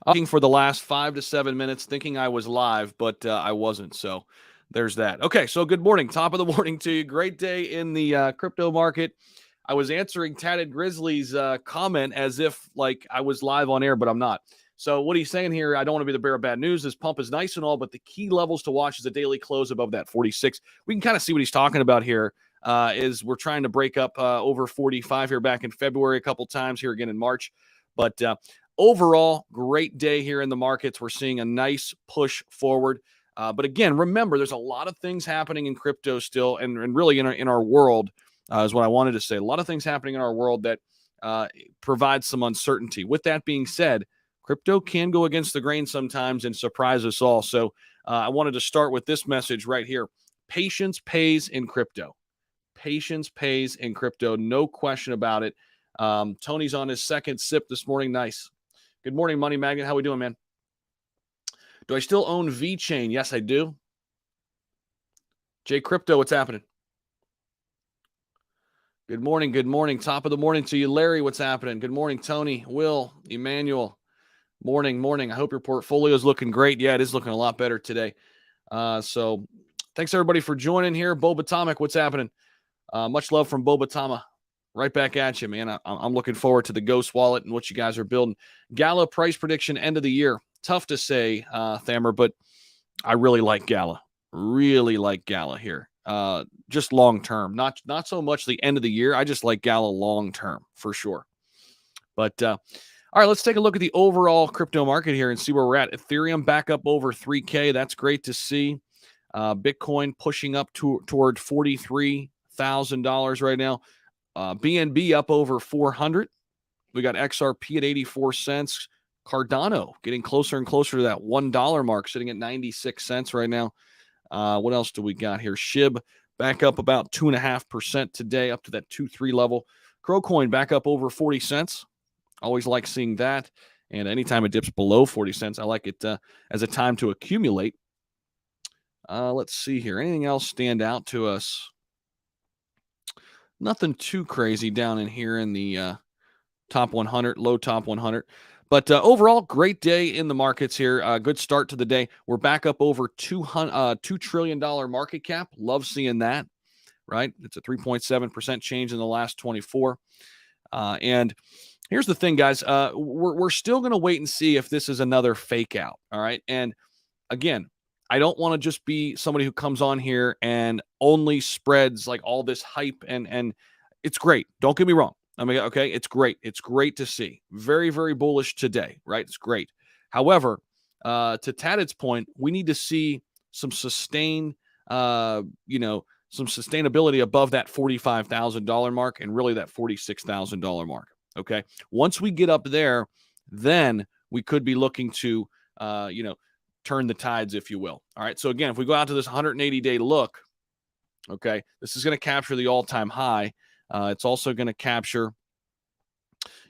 Looking for the last 5 to 7 minutes, thinking I was live, but I wasn't. So there's that. Okay, so good morning. Top of the morning to you. Great day in the crypto market. I was answering Tatted Grizzly's comment as if like I was live on air, but I'm not. So what he's saying here, I don't want to be the bearer of bad news. This pump is nice and all, but the key levels to watch is a daily close above that 46. We can kind of see what he's talking about here. Is we're trying to break up over 45 here back in February a couple times, here again in March. But overall, great day here in the markets. We're seeing a nice push forward. But again, remember, there's a lot of things happening in crypto still, and really in our world, is what I wanted to say. A lot of things happening in our world that provide some uncertainty. With that being said, crypto can go against the grain sometimes and surprise us all. So I wanted to start with this message right here. Patience pays in crypto. Patience pays in crypto. No question about it. Tony's on his second sip this morning. Nice. Good morning, Money Magnet. How we doing, man? Do I still own VeChain? Yes, I do. Jay Crypto, what's happening? Good morning. Good morning. Top of the morning to you, Larry. What's happening? Good morning, Tony, Will, Emmanuel. Morning. I hope your portfolio is looking great. Yeah, it is looking a lot better today. So thanks, everybody, for joining here. Bobatamic, what's happening? Much love from Bobatama. Right back at you, man. I'm looking forward to the Ghost Wallet and what you guys are building. Gala price prediction end of the year. Tough to say, Thamer, but I really like Gala. Really like Gala here. Just long term. Not so much the end of the year. I just like Gala long term for sure. But all right, let's take a look at the overall crypto market here and see where we're at. Ethereum back up over 3K. That's great to see. Bitcoin pushing up toward $43,000 right now. BNB up over 400. We got XRP at 84 cents. Cardano getting closer and closer to that $1 mark, sitting at 96 cents right now. What else do we got here? SHIB back up about 2.5% today, up to that 2.3 level. Crowcoin back up over 40 cents. Always like seeing that. And anytime it dips below 40 cents, I like it as a time to accumulate. Let's see here. Anything else stand out to us? Nothing too crazy down in here in the top 100, low top 100. But overall, great day in the markets here. Good start to the day. We're back up over $2 trillion market cap. Love seeing that, right? It's a 3.7% change in the last 24. And here's the thing, guys. We're still going to wait and see if this is another fake out, all right? And again, I don't want to just be somebody who comes on here and only spreads like all this hype, and it's great. Don't get me wrong. I mean, okay, it's great. It's great to see. Very, very bullish today, right? It's great. However, to Tadded's point, we need to see some sustained, some sustainability above that $45,000 mark and really that $46,000 mark. Okay. Once we get up there, then we could be looking to, turn the tides, if you will. All right. So again, if we go out to this 180-day look, okay, this is going to capture the all-time high. It's also going to capture,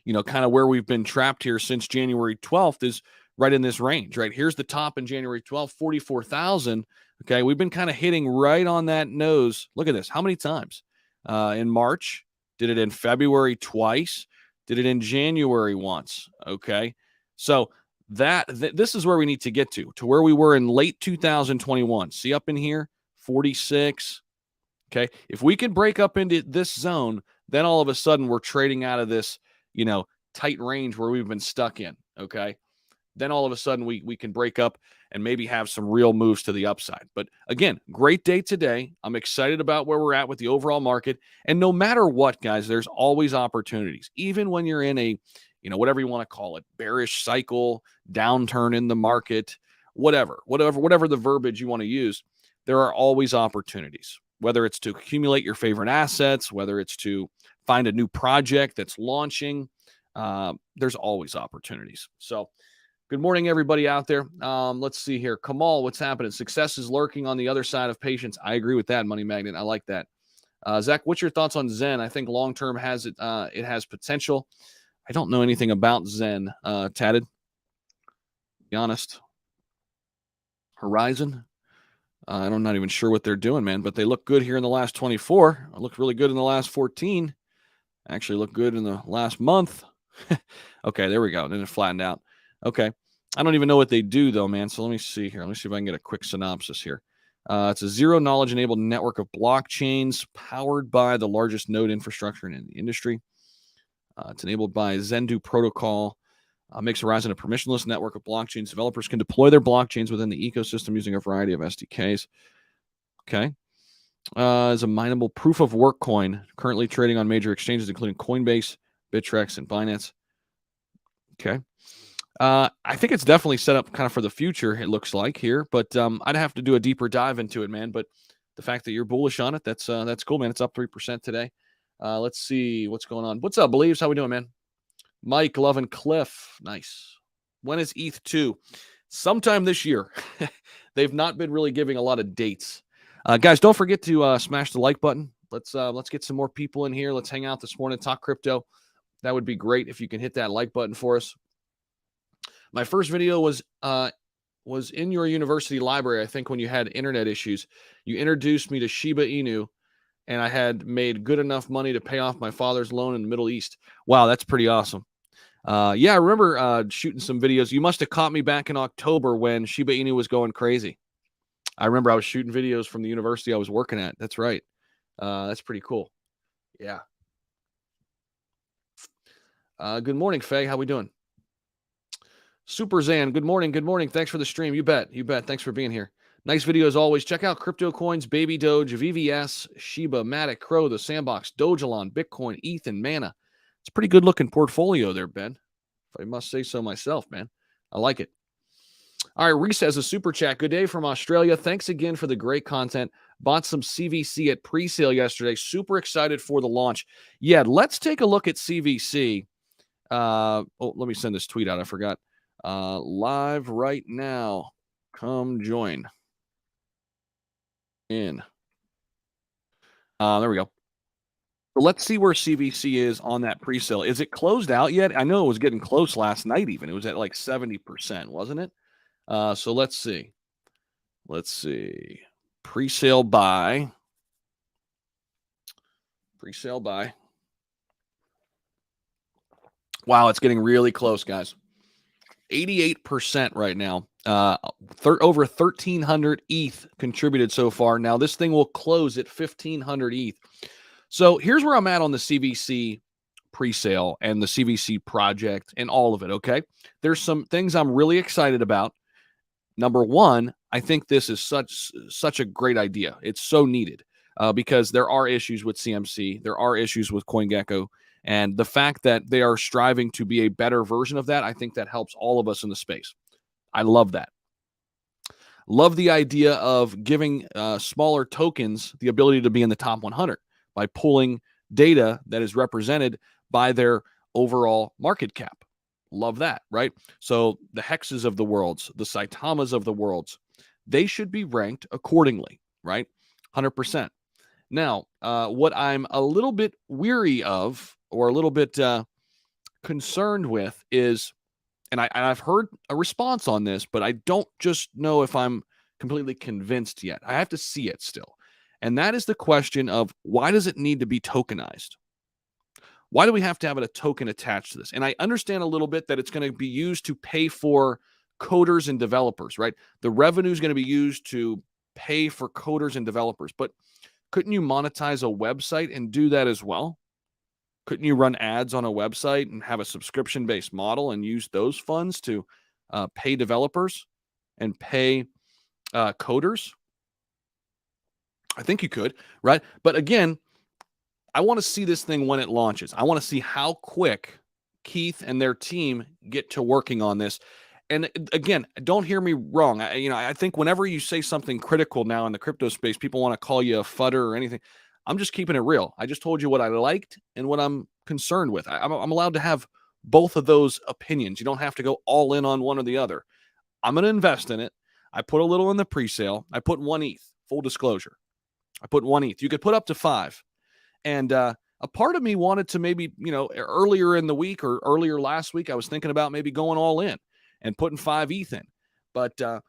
kind of where we've been trapped here since January 12th is right in this range, right? Here's the top in January 12th, 44,000. Okay. We've been kind of hitting right on that nose. Look at this. How many times? In March, did it in February twice, did it in January once. Okay. So this is where we need to get to where we were in late 2021. See up in here, 46. Okay. If we can break up into this zone, then all of a sudden we're trading out of this, tight range where we've been stuck in. Okay. Then all of a sudden we can break up and maybe have some real moves to the upside. But again, great day today. I'm excited about where we're at with the overall market. And no matter what, guys, there's always opportunities, even when you're in a, whatever you want to call it, bearish cycle, downturn in the market, whatever the verbiage you want to use, there are always opportunities, whether it's to accumulate your favorite assets, whether it's to find a new project that's launching, there's always opportunities. So good morning, everybody out there. Let's see here. Kamal, what's happening? Success is lurking on the other side of patience. I agree with that, Money Magnet. I like that. Zach, what's your thoughts on Zen? I think long-term it has potential. I don't know anything about Zen, Tatted. To be honest. Horizon. I'm not even sure what they're doing, man, but they look good here in the last 24. It looked really good in the last 14. Actually looked good in the last month. Okay, there we go. Then it flattened out. Okay. I don't even know what they do, though, man. So let me see here. Let me see if I can get a quick synopsis here. It's a zero-knowledge enabled network of blockchains powered by the largest node infrastructure in the industry. It's enabled by Zendu protocol. Makes Horizon a permissionless network of blockchains. Developers can deploy their blockchains within the ecosystem using a variety of SDKs. Okay. Is a mineable proof of work coin currently trading on major exchanges, including Coinbase, Bittrex, and Binance. Okay. I think it's definitely set up kind of for the future, it looks like here, but I'd have to do a deeper dive into it, man. But the fact that you're bullish on it, that's cool, man. It's up 3% today. Let's see what's going on. What's up, Believes? How we doing, man? Mike, Love, and Cliff. Nice. When is ETH 2? Sometime this year. They've not been really giving a lot of dates. Guys, don't forget to smash the like button. Let's get some more people in here. Let's hang out this morning, talk crypto. That would be great if you can hit that like button for us. My first video was in your university library, I think, when you had internet issues. You introduced me to Shiba Inu, and I had made good enough money to pay off my father's loan in the Middle East. Wow, that's pretty awesome. Yeah, I remember shooting some videos. You must have caught me back in October when Shiba Inu was going crazy. I remember I was shooting videos from the university I was working at. That's right. That's pretty cool. Yeah. Good morning, Faye. How we doing? Super Zan, good morning. Good morning. Thanks for the stream. You bet. You bet. Thanks for being here. Nice video as always. Check out Crypto Coins, Baby Doge, VVS, Shiba, Matic, Crow, The Sandbox, Dogelon, Bitcoin, ETH, and Mana. It's a pretty good looking portfolio there, Ben. If I must say so myself, man. I like it. All right, Reese has a super chat. Good day from Australia. Thanks again for the great content. Bought some CVC at pre-sale yesterday. Super excited for the launch. Yeah, let's take a look at CVC. Let me send this tweet out. I forgot. Live right now. Come join in. There we go. So let's see where CVC is on that pre-sale. Is it closed out yet? I know it was getting close last night even. It was at like 70%, wasn't it? So let's see. Let's see. Pre-sale buy. Pre-sale buy. Wow, it's getting really close, guys. 88% right now. Over 1,300 ETH contributed so far. Now, this thing will close at 1,500 ETH. So here's where I'm at on the CVC pre-sale and the CVC project and all of it, okay? There's some things I'm really excited about. Number one, I think this is such a great idea. It's so needed because there are issues with CMC. There are issues with CoinGecko. And the fact that they are striving to be a better version of that, I think that helps all of us in the space. I love that. Love the idea of giving smaller tokens the ability to be in the top 100 by pulling data that is represented by their overall market cap. Love that, right? So the hexes of the worlds, the Saitamas of the worlds, they should be ranked accordingly, right? 100%. Now, what I'm a little bit weary of or a little bit concerned with is, and I've heard a response on this, but I don't just know if I'm completely convinced yet. I have to see it still. And that is the question of, why does it need to be tokenized? Why do we have to have a token attached to this? And I understand a little bit that it's going to be used to pay for coders and developers, right? The revenue is going to be used to pay for coders and developers. But couldn't you monetize a website and do that as well? Couldn't you run ads on a website and have a subscription-based model and use those funds to pay developers and pay coders? I think you could, right? But again, I want to see this thing when it launches. I want to see how quick Keith and their team get to working on this. And again, don't hear me wrong. I think whenever you say something critical now in the crypto space, people want to call you a fudder or anything. I'm just keeping it real. I just told you what I liked and what I'm concerned with. I'm allowed to have both of those opinions. You don't have to go all in on one or the other. I'm going to invest in it. I put a little in the pre-sale. I put 1 ETH, full disclosure. I put 1 ETH. You could put up to 5. And a part of me wanted to maybe, earlier in the week or earlier last week, I was thinking about maybe going all in and putting 5 ETH in. But I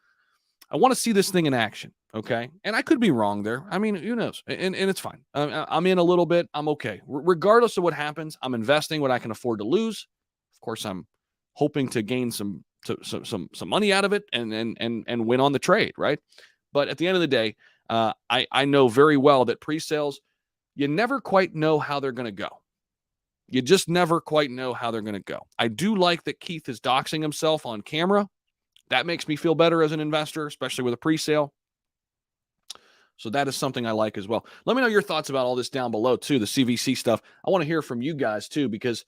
want to see this thing in action, okay? And I could be wrong there. I mean, who knows? And it's fine. I'm in a little bit. I'm okay. Regardless of what happens, I'm investing what I can afford to lose. Of course, I'm hoping to gain some some money out of it and win on the trade, right? But at the end of the day, I know very well that pre-sales, you never quite know how they're going to go. You just never quite know how they're going to go. I do like that Keith is doxing himself on camera. That makes me feel better as an investor, especially with a pre-sale. So that is something I like as well. Let me know your thoughts about all this down below too, the CVC stuff. I want to hear from you guys too, because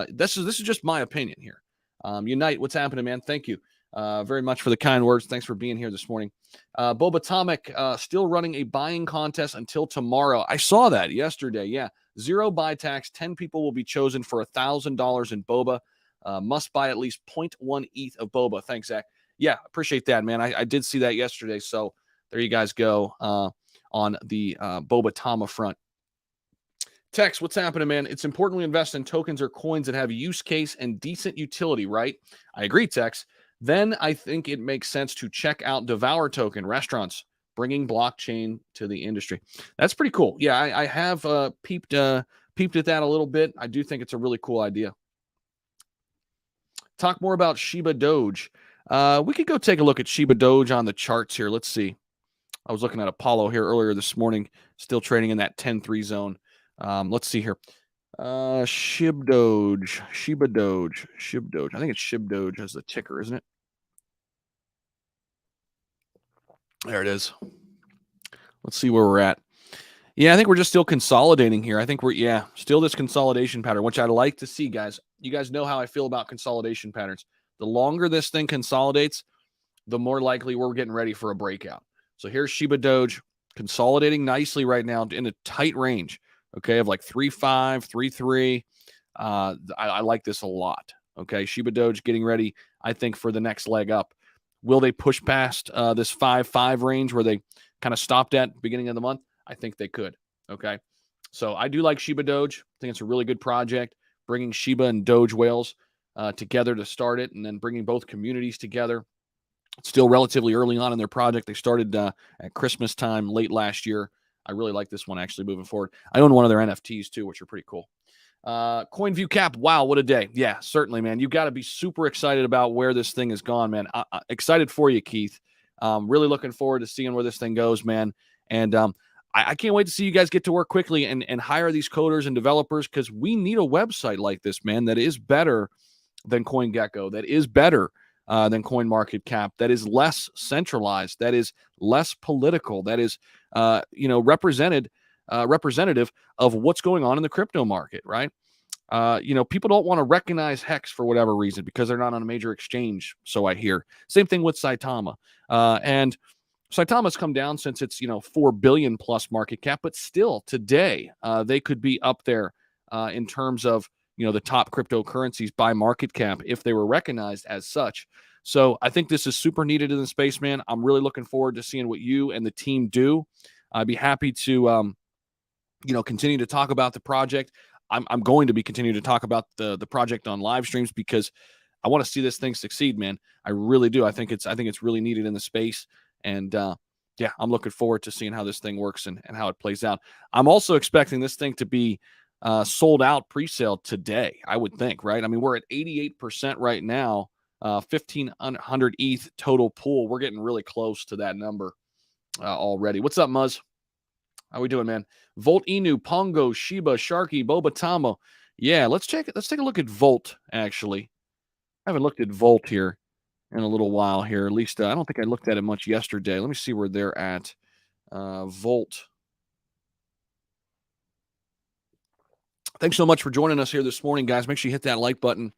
this is just my opinion here. Unite, what's happening, man? Thank you very much for the kind words. Thanks for being here this morning. Boba Atomic still running a buying contest until tomorrow. I saw that yesterday. Yeah, 0 buy tax. 10 people will be chosen for $1,000 in Boba. Must buy at least 0.1 ETH of Boba. Thanks, Zach. Yeah, appreciate that, man. I did see that yesterday. So there you guys go on the Boba Tama front. Tex, what's happening, man? It's important we invest in tokens or coins that have use case and decent utility, right? I agree, Tex. Then I think it makes sense to check out Devour Token restaurants, bringing blockchain to the industry. That's pretty cool. Yeah, I have peeped at that a little bit. I do think it's a really cool idea. Talk more about Shiba Doge. We could go take a look at Shiba Doge on the charts here. Let's see. I was looking at Apollo here earlier this morning, still trading in that 10-3 zone. Let's see here. Shiba Doge. I think it's Shiba Doge as the ticker, isn't it? There it is. Let's see where we're at. Yeah, I think we're just still consolidating here. I think we're, still this consolidation pattern, which I'd like to see, guys. You guys know how I feel about consolidation patterns. The longer this thing consolidates, the more likely we're getting ready for a breakout. So here's Shiba Doge consolidating nicely right now in a tight range, okay, of like 3.5, 3.3. I like this a lot, okay? Shiba Doge getting ready, I think, for the next leg up. Will they push past this 5.5 range where they kind of stopped at beginning of the month? I think they could, okay? So I do like Shiba Doge. I think it's a really good project, bringing Shiba and Doge whales together to start it, and then bringing both communities together. It's still relatively early on in their project. They started at Christmas time late last year. I really like this one actually moving forward. I own one of their NFTs too, which are pretty cool. CoinView Cap. Wow, what a day. Yeah, certainly, man. You've got to be super excited about where this thing has gone, man. Excited for you, Keith. Really looking forward to seeing where this thing goes, man. And I can't wait to see you guys get to work quickly and hire these coders and developers, because we need a website like this, man, that is better than CoinGecko, that is better than CoinMarketCap, that is less centralized, that is less political, that is representative of what's going on in the crypto market, right? People don't want to recognize Hex for whatever reason because they're not on a major exchange, so I hear. Same thing with Saitama. And Saitama's come down since it's 4 billion plus market cap, but still today they could be up there in terms of the top cryptocurrencies by market cap if they were recognized as such. So I think this is super needed in the space, man. I'm really looking forward to seeing what you and the team do. I'd be happy to continue to talk about the project. I'm going to be continuing to talk about the project on live streams because I want to see this thing succeed, man. I really do. I think it's really needed in the space. And I'm looking forward to seeing how this thing works and how it plays out. I'm also expecting this thing to be sold out pre-sale today, I would think, right? I mean, we're at 88% right now, 1,500 ETH total pool. We're getting really close to that number already. What's up, Muzz? How we doing, man? Volt Inu, Pongo, Shiba, Sharky, Boba Tamo. Yeah, let's take a look at Volt, actually. I haven't looked at Volt here in a little while here. At least I don't think I looked at it much yesterday. Let me see where they're at. Volt. Thanks so much for joining us here this morning, guys. Make sure you hit that like button.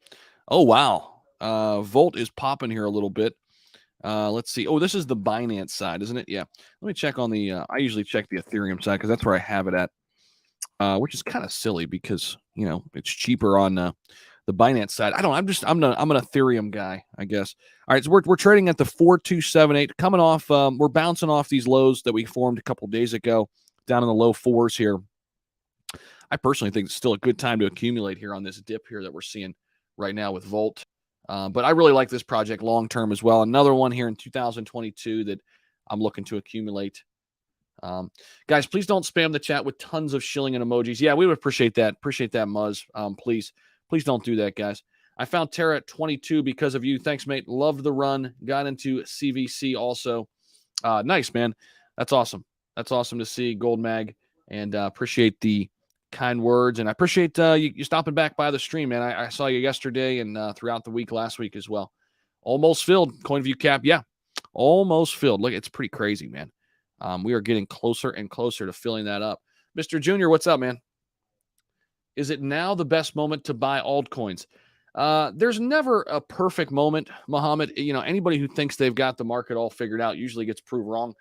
Oh, wow. Volt is popping here a little bit. Let's see. Oh, this is the Binance side, isn't it? Yeah. Let me check on the I usually check the Ethereum side because that's where I have it at, which is kind of silly because, it's cheaper on the Binance side. I'm an Ethereum guy, I guess. All right, so we're trading at the 4278, coming off. We're bouncing off these lows that we formed a couple days ago, down in the low fours here. I personally think it's still a good time to accumulate here on this dip here that we're seeing right now with Volt. But I really like this project long term as well. Another one here in 2022 that I'm looking to accumulate. Guys, please don't spam the chat with tons of shilling and emojis. Yeah, we would appreciate that. Appreciate that, Muzz. Please don't do that, guys. I found Terra at 22 because of you. Thanks, mate. Loved the run. Got into CVC also. Nice, man. That's awesome. That's awesome to see, Gold Mag, and appreciate the kind words. And I appreciate you stopping back by the stream, man. I saw you yesterday and throughout the week last week as well. Almost filled. CoinView cap. Yeah, almost filled. Look, it's pretty crazy, man. We are getting closer and closer to filling that up. Mr. Junior, what's up, man? Is it now the best moment to buy altcoins? There's never a perfect moment, Muhammad. You know, anybody who thinks they've got the market all figured out usually gets proved wrong.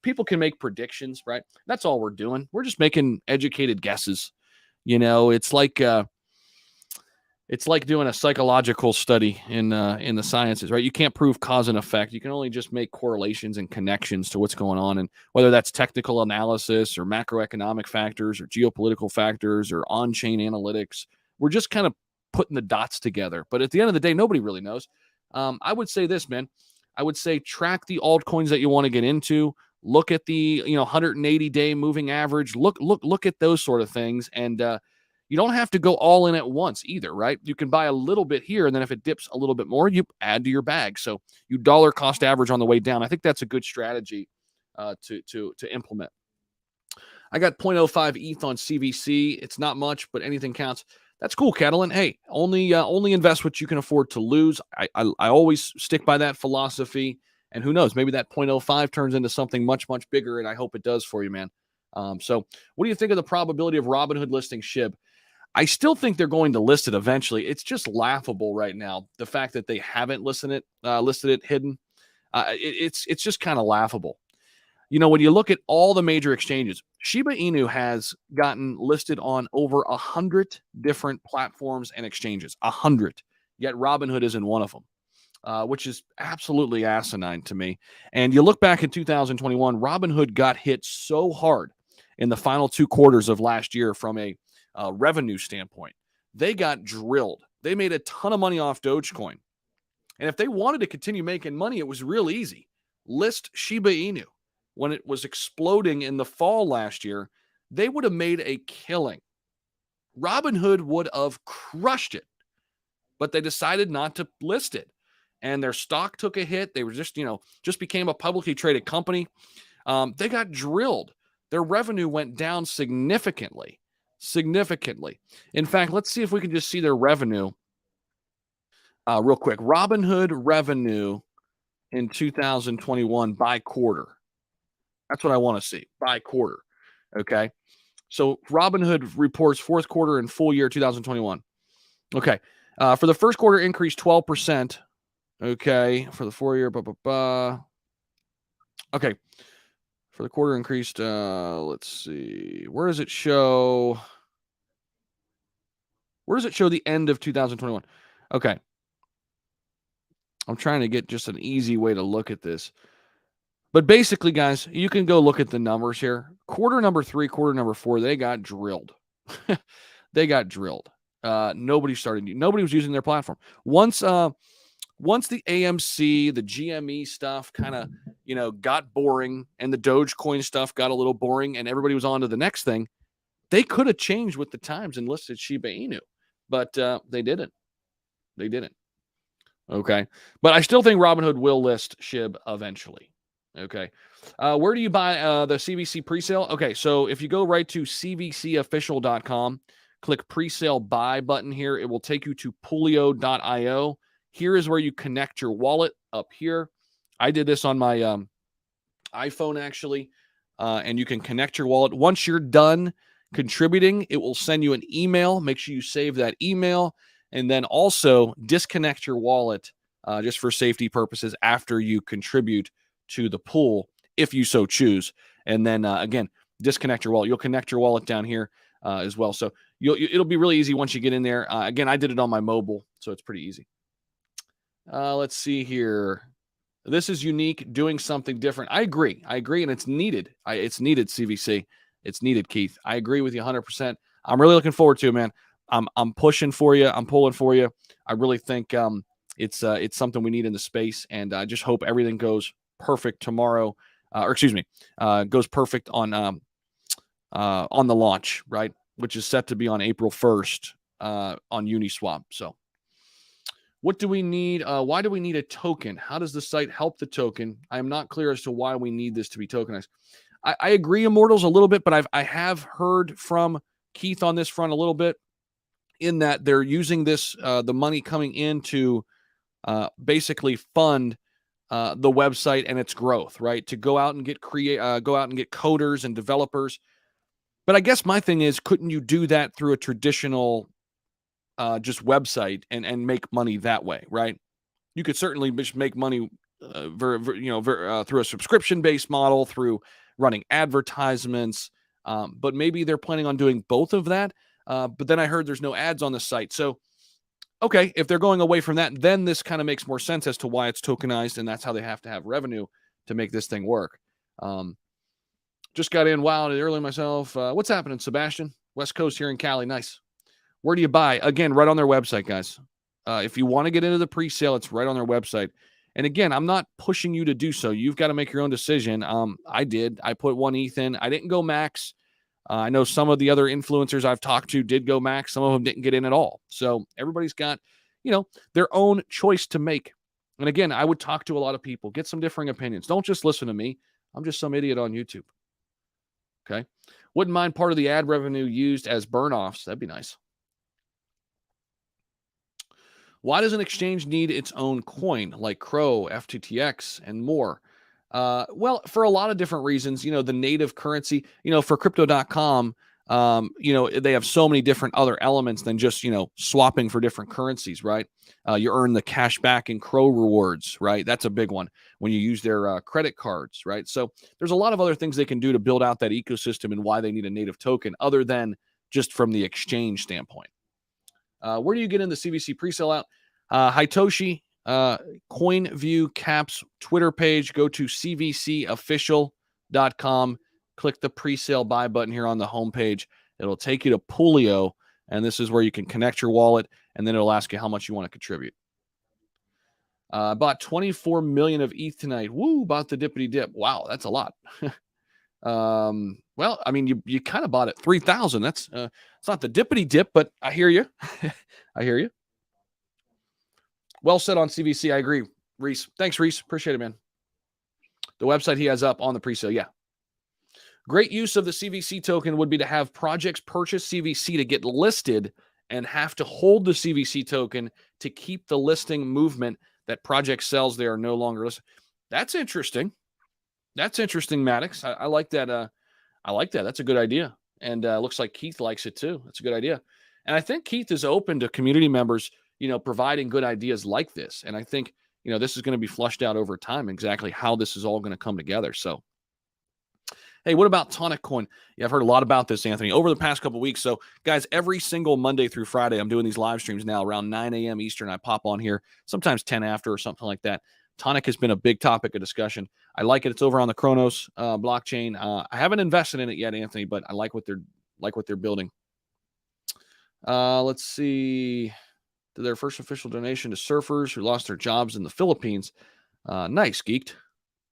People can make predictions, right? That's all we're doing. We're just making educated guesses. You know, it's like doing a psychological study in the sciences, right? You can't prove cause and effect. You can only just make correlations and connections to what's going on, and whether that's technical analysis or macroeconomic factors or geopolitical factors or on-chain analytics. We're just kind of putting the dots together. But at the end of the day, nobody really knows. I would say this, man. I would say track the altcoins that you want to get into. Look at the 180-day moving average. Look at those sort of things, and you don't have to go all in at once either, right? You can buy a little bit here, and then if it dips a little bit more, you add to your bag. So you dollar cost average on the way down. I think that's a good strategy to implement. I got 0.05 ETH on CVC. It's not much, but anything counts. That's cool, Catalan. Hey, only invest what you can afford to lose. I always stick by that philosophy. And who knows, maybe that 0.05 turns into something much, much bigger, and I hope it does for you, man. So what do you think of the probability of Robinhood listing SHIB? I still think they're going to list it eventually. It's just laughable right now, the fact that they haven't listed it hidden. It's just kind of laughable. You know, when you look at all the major exchanges, Shiba Inu has gotten listed on over 100 different platforms and exchanges, 100. Yet Robinhood isn't one of them, which is absolutely asinine to me. And you look back in 2021, Robinhood got hit so hard in the final 2 quarters of last year from a revenue standpoint. They got drilled. They made a ton of money off Dogecoin. And if they wanted to continue making money, it was real easy. List Shiba Inu. When it was exploding in the fall last year, they would have made a killing. Robinhood would have crushed it, but they decided not to list it. And their stock took a hit. They were just became a publicly traded company. They got drilled. Their revenue went down significantly. In fact, let's see if we can just see their revenue real quick. Robinhood revenue in 2021 by quarter. That's what I want to see, by quarter. Okay. So Robinhood reports fourth quarter and full year 2021. Okay. For the first quarter, increased 12%. Okay. For the 4 year, okay. For the quarter, increased, let's see. Where does it show the end of 2021? Okay. I'm trying to get just an easy way to look at this. But basically, guys, you can go look at the numbers here. Quarter number 3, quarter number 4, they got drilled. They got drilled. Nobody was using their platform. Once the AMC, the GME stuff kind of, got boring, and the Dogecoin stuff got a little boring, and everybody was on to the next thing, they could have changed with the times and listed Shiba Inu, but they didn't. They didn't. Okay. But I still think Robinhood will list SHIB eventually. Okay. Where do you buy the CVC presale? Okay. So if you go right to cvcofficial.com, click presale buy button here, it will take you to Pulio.io. Here is where you connect your wallet up here. I did this on my iPhone actually, and you can connect your wallet. Once you're done contributing, it will send you an email. Make sure you save that email, and then also disconnect your wallet just for safety purposes after you contribute to the pool, if you so choose. And then again, disconnect your wallet. You'll connect your wallet down here as well. So it'll be really easy once you get in there. Again, I did it on my mobile, so it's pretty easy. Let's see here. This is unique, doing something different. I agree, and it's needed. It's needed, CVC. It's needed, Keith. I agree with you 100%. I'm really looking forward to it, man. I'm pushing for you. I'm pulling for you. I really think it's something we need in the space, and I just hope everything goes perfect tomorrow. Goes perfect on the launch, right? Which is set to be on April 1st on Uniswap. So What do we need? Why do we need a token? How does the site help the token? I am not clear as to why we need this to be tokenized. I agree, Immortals, a little bit, but I have heard from Keith on this front a little bit, in that they're using this, the money coming in to basically fund the website and its growth, right? To go out and get coders and developers. But I guess my thing is, couldn't you do that through a traditional just website and make money that way, right? You could certainly just make money through a subscription-based model, through running advertisements. But maybe they're planning on doing both of that. But then I heard there's no ads on the site. So, okay, if they're going away from that, then this kind of makes more sense as to why it's tokenized, and that's how they have to have revenue to make this thing work. Just got in early myself. What's happening, Sebastian? West Coast here in Cali. Nice. Where do you buy? Again, right on their website, guys. If you want to get into the pre-sale, it's right on their website. And again, I'm not pushing you to do so. You've got to make your own decision. I did. I put 1 ETH in. I didn't go max. I know some of the other influencers I've talked to did go max. Some of them didn't get in at all. So everybody's got, their own choice to make. And again, I would talk to a lot of people, get some differing opinions. Don't just listen to me. I'm just some idiot on YouTube. Okay. Wouldn't mind part of the ad revenue used as burn-offs. That'd be nice. Why does an exchange need its own coin like Crow, FTTX, and more? Well, for a lot of different reasons. The native currency, for crypto.com, they have so many different other elements than just, swapping for different currencies, right? You earn the cash back in Crow rewards, right? That's a big one when you use their credit cards, right? So there's a lot of other things they can do to build out that ecosystem, and why they need a native token other than just from the exchange standpoint. Where do you get in the CVC presale out? Hitoshi, CoinView Caps Twitter page. Go to cvcofficial.com. Click the presale buy button here on the homepage. It'll take you to Poolio, and this is where you can connect your wallet, and then it'll ask you how much you want to contribute. Bought 24 million of ETH tonight. Woo, bought the dippity dip. Wow, that's a lot. Well, I mean, you kind of bought it 3,000. That's it's not the dippity dip, but I hear you. I hear you. Well said on CVC. I agree, Reese. Thanks, Reese. Appreciate it, man. The website he has up on the presale. Yeah. Great use of the CVC token would be to have projects purchase CVC to get listed and have to hold the CVC token to keep the listing movement. That project sells, they are no longer listed. That's interesting. That's interesting, Maddox. I like that. I like that. That's a good idea. And looks like Keith likes it too. That's a good idea. And I think Keith is open to community members, providing good ideas like this. And I think, this is going to be flushed out over time, exactly how this is all going to come together. So, hey, what about Tonic Coin? Yeah, I've heard a lot about this, Anthony, over the past couple of weeks. So, guys, every single Monday through Friday, I'm doing these live streams now around 9 a.m. Eastern. I pop on here, sometimes 10 after or something like that. Tonic has been a big topic of discussion. I like it. It's over on the Kronos blockchain. I haven't invested in it yet, Anthony, but I like what they're building. Let's see. Their first official donation to surfers who lost their jobs in the Philippines. Nice, Geeked.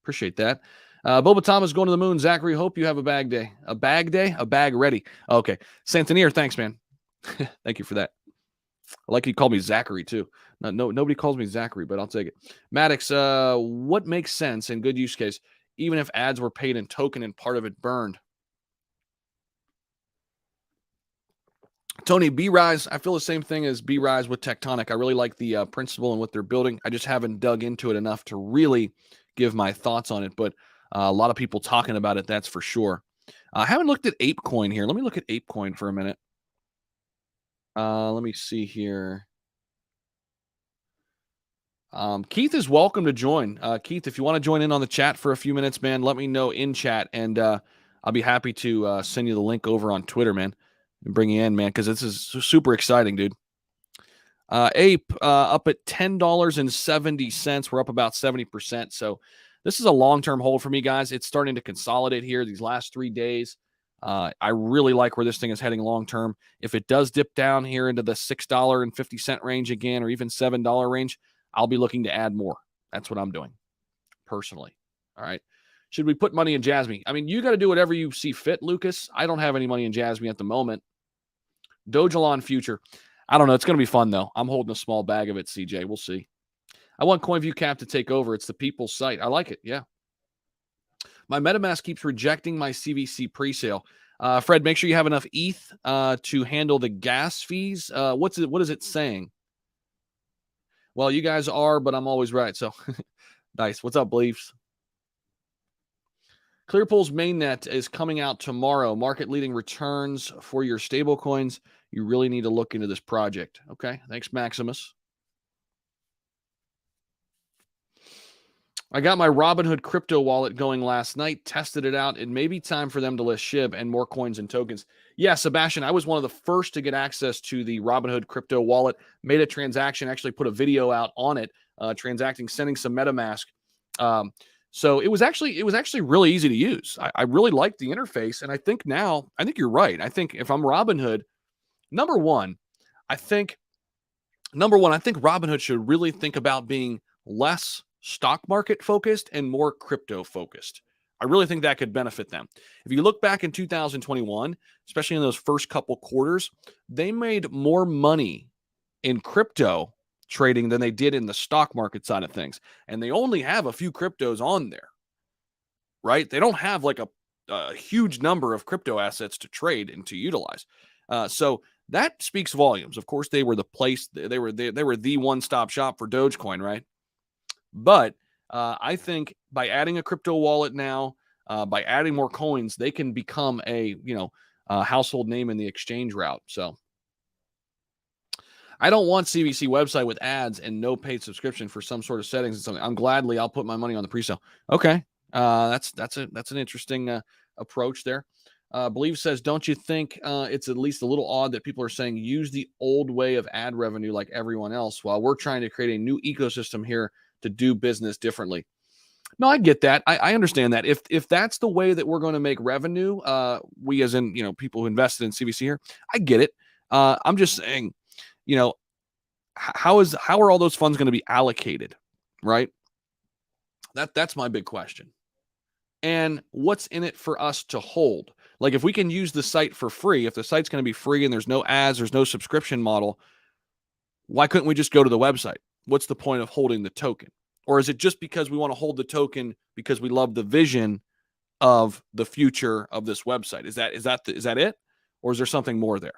Appreciate that. Boba Thomas going to the moon. Zachary, hope you have a bag day. A bag day? A bag ready. Okay. Santanier, thanks, man. Thank you for that. I like you called me Zachary, too. Nobody calls me Zachary, but I'll take it. Maddox, what makes sense and good use case, even if ads were paid in token and part of it burned? Tony, B-Rise, I feel the same thing as B-Rise with Tectonic. I really like the principle and what they're building. I just haven't dug into it enough to really give my thoughts on it, but a lot of people talking about it, that's for sure. I haven't looked at ApeCoin here. Let me look at ApeCoin for a minute. Let me see here. Keith is welcome to join. Keith, if you want to join in on the chat for a few minutes, man, let me know in chat, and I'll be happy to send you the link over on Twitter, man, and bring you in, man, because this is super exciting, dude. Ape up at $10.70. We're up about 70%. So this is a long-term hold for me, guys. It's starting to consolidate here these last 3 days. I really like where this thing is heading long-term. If it does dip down here into the $6.50 range again, or even $7 range, I'll be looking to add more. That's what I'm doing personally. All right. Should we put money in Jasmine? I mean, you got to do whatever you see fit, Lucas. I don't have any money in Jasmine at the moment. Dogelon future. I don't know. It's going to be fun, though. I'm holding a small bag of it, CJ. We'll see. I want CoinViewCap to take over. It's the people's site. I like it. Yeah. My MetaMask keeps rejecting my CVC presale. Fred, make sure you have enough ETH to handle the gas fees. What is it saying? Well, you guys are, but I'm always right. So nice. What's up, Bleeves? Clearpool's mainnet is coming out tomorrow. Market-leading returns for your stablecoins. You really need to look into this project. Okay. Thanks, Maximus. I got my Robinhood crypto wallet going last night, tested it out. It may be time for them to list SHIB and more coins and tokens. Yeah, Sebastian, I was one of the first to get access to the Robinhood crypto wallet, made a transaction, actually put a video out on it, transacting, sending some MetaMask. So it was actually really easy to use. I really liked the interface. And I think you're right. I think if I'm Robinhood, number one, I think Robinhood should really think about being less stock market focused and more crypto focused. I really think that could benefit them. If you look back in 2021, especially in those first couple quarters, they made more money in crypto trading than they did in the stock market side of things. And they only have a few cryptos on there, right? They don't have like a huge number of crypto assets to trade and to utilize. So that speaks volumes. Of course, they were the place, they were the one-stop shop for Dogecoin, right? But I think by adding a crypto wallet now, by adding more coins, they can become a household name in the exchange route. So I don't want CVC website with ads and no paid subscription for some sort of settings and something. I'll put my money on the presale. Okay, that's an interesting approach there. Believe says, don't you think it's at least a little odd that people are saying use the old way of ad revenue like everyone else while we're trying to create a new ecosystem here to do business differently? No, I get that. I understand that. If that's the way that we're going to make revenue, we as in, people who invested in CVC here, I get it. I'm just saying, how are all those funds going to be allocated, right? That's my big question. And what's in it for us to hold? Like if we can use the site for free, if the site's going to be free and there's no ads, there's no subscription model, why couldn't we just go to the website? What's the point of holding the token? Or is it just because we want to hold the token because we love the vision of the future of this website? Is that it? Or is there something more there?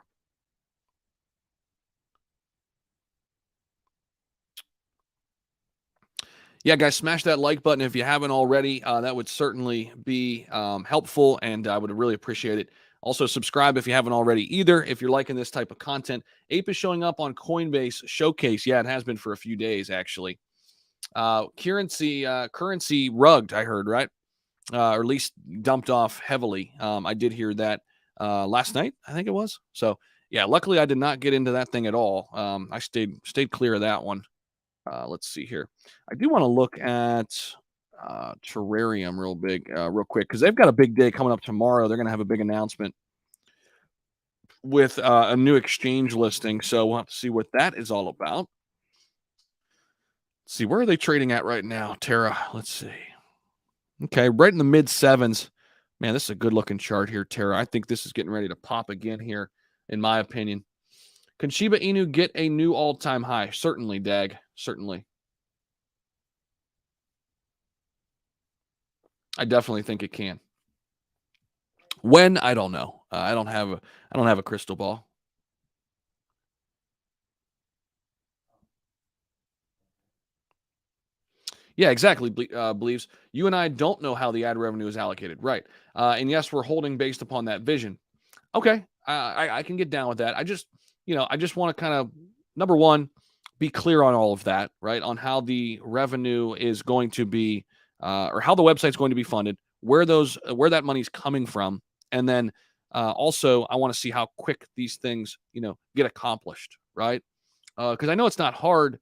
Yeah, guys, smash that like button if you haven't already. That would certainly be helpful, and I would really appreciate it. Also, subscribe if you haven't already either. If you're liking this type of content, Ape is showing up on Coinbase Showcase. Yeah, it has been for a few days, actually. Currency rugged, I heard, right? Or at least dumped off heavily. I did hear that last night, I think it was. So, yeah, luckily I did not get into that thing at all. I stayed clear of that one. Let's see here. I do want to look at Terrarium real quick, because they've got a big day coming up tomorrow. They're going to have a big announcement with a new exchange listing. So we'll have to see what that is all about. Let's see, where are they trading at right now, Terra? Let's see. Okay, right in the mid sevens. Man, this is a good looking chart here, Terra. I think this is getting ready to pop again here, in my opinion. Can Shiba Inu get a new all-time high? Certainly, Dag. Certainly. I definitely think it can. When? I don't know. I don't have a crystal ball. Yeah, exactly. Believes you and I don't know how the ad revenue is allocated, right? And yes, we're holding based upon that vision. Okay, I can get down with that. I just want to kind of, number one, be clear on all of that, right? On how the revenue is going to be, or how the website's going to be funded, where that money's coming from, and then also I want to see how quick these things, get accomplished, right? Because I know it's not hard,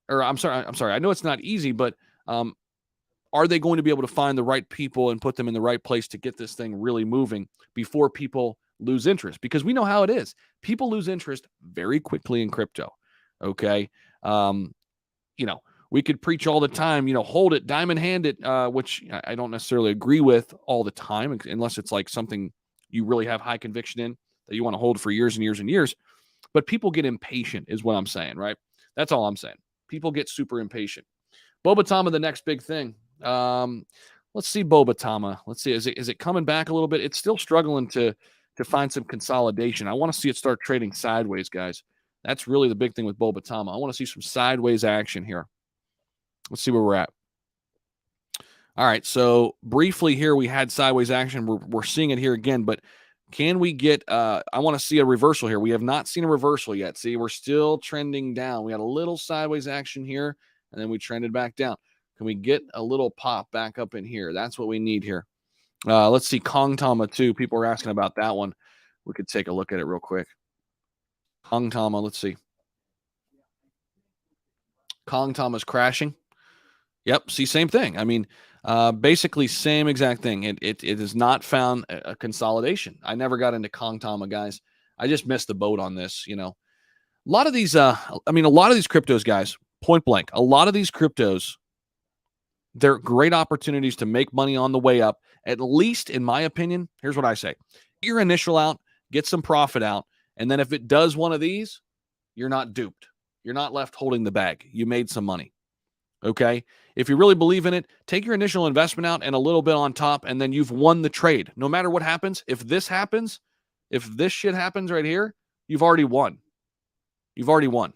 or I'm sorry, I know it's not easy, but are they going to be able to find the right people and put them in the right place to get this thing really moving before people lose interest? Because we know how it is. People lose interest very quickly in crypto. Okay. We could preach all the time, hold it, diamond hand it, which I don't necessarily agree with all the time, unless it's like something you really have high conviction in that you want to hold for years and years and years. But people get impatient is what I'm saying, right? That's all I'm saying. People get super impatient. Bobatama, the next big thing. Let's see Bobatama. Let's see. Is it coming back a little bit? It's still struggling to find some consolidation. I want to see it start trading sideways, guys. That's really the big thing with Bobatama. I want to see some sideways action here. Let's see where we're at. All right, so briefly here we had sideways action. We're seeing it here again, but can we get I want to see a reversal here. We have not seen a reversal yet. See, we're still trending down. We had a little sideways action here, and then we trended back down. Can we get a little pop back up in here? That's what we need here. Let's see Kong Tama too. People are asking about that one. We could take a look at it real quick. Kong Tama, let's see. Kong Tama's crashing. Yep, see, same thing. I mean, basically same exact thing. It has not found a consolidation. I never got into Kong Tama, guys. I just missed the boat on this. You know, a lot of these cryptos, guys, point blank, a lot of these cryptos, they're great opportunities to make money on the way up. At least in my opinion, here's what I say. Get your initial out, get some profit out. And then if it does one of these, you're not duped. You're not left holding the bag. You made some money. Okay. If you really believe in it, take your initial investment out and a little bit on top, and then you've won the trade. No matter what happens, if this happens, if this shit happens right here, you've already won. You've already won.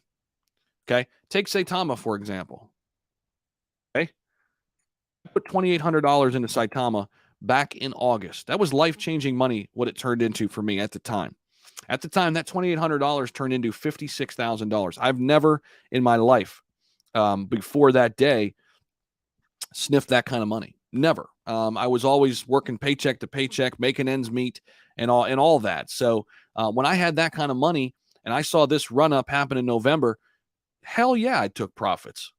Okay. Take Saitama, for example. Okay. Put $2,800 into Saitama back in August. That was life-changing money, what it turned into for me at the time. At the time, that $2,800 turned into $56,000. I've never in my life before that day sniffed that kind of money. Never. I was always working paycheck to paycheck, making ends meet and all that. So when I had that kind of money and I saw this run up happen in November, hell yeah, I took profits.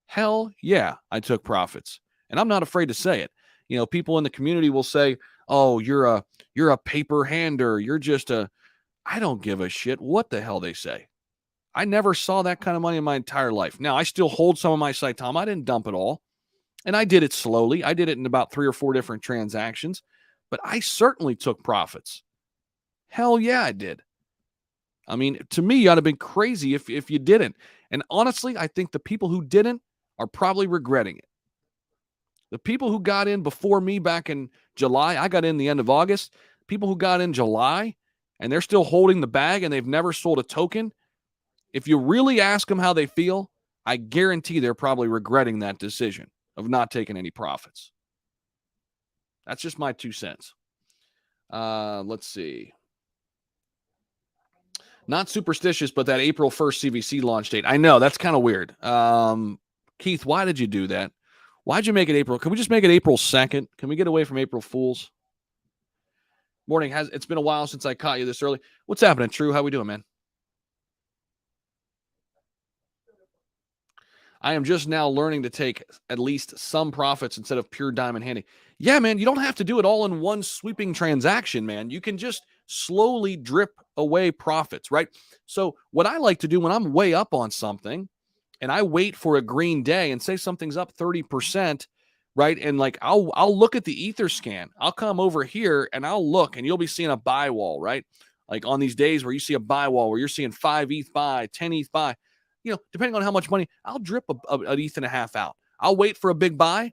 Hell yeah, I took profits. And I'm not afraid to say it. You know, people in the community will say, "Oh, you're a paper hander. You're just a," I don't give a shit what the hell they say. I never saw that kind of money in my entire life. Now, I still hold some of my Saitama. I didn't dump it all. And I did it slowly. I did it in about 3 or 4 different transactions. But I certainly took profits. Hell yeah, I did. I mean, to me, you'd have been crazy if you didn't. And honestly, I think the people who didn't are probably regretting it. The people who got in before me back in July, I got in the end of August. People who got in July and they're still holding the bag and they've never sold a token, if you really ask them how they feel, I guarantee they're probably regretting that decision of not taking any profits. That's just my 2 cents. Let's see. Not superstitious, but that April 1st CVC launch date. I know, that's kind of weird. Keith, why did you do that? Why'd you make it April? Can we just make it April 2nd? Can we get away from April Fools? Morning. It's been a while since I caught you this early. What's happening, True? How we doing, man? I am just now learning to take at least some profits instead of pure diamond handing. Yeah, man, you don't have to do it all in one sweeping transaction, man. You can just slowly drip away profits, right? So what I like to do when I'm way up on something and I wait for a green day and say something's up 30%, right? And like I'll look at the ether scan. I'll come over here and I'll look and you'll be seeing a buy wall, right? Like on these days where you see a buy wall where you're seeing 5 ETH buy, 10 ETH buy, you know, depending on how much money, I'll drip an ETH and a half out. I'll wait for a big buy.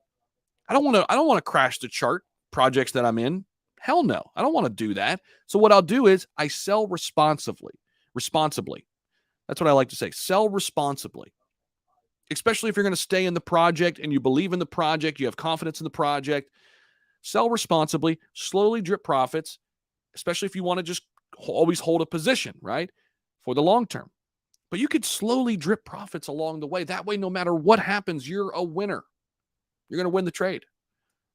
I don't want to crash the chart projects that I'm in. Hell no. I don't want to do that. So what I'll do is I sell responsibly. That's what I like to say. Sell responsibly. Especially if you're going to stay in the project and you believe in the project, you have confidence in the project. Sell responsibly, slowly drip profits, especially if you want to just always hold a position, right? For the long term. But you could slowly drip profits along the way. That way, no matter what happens, you're a winner. You're going to win the trade,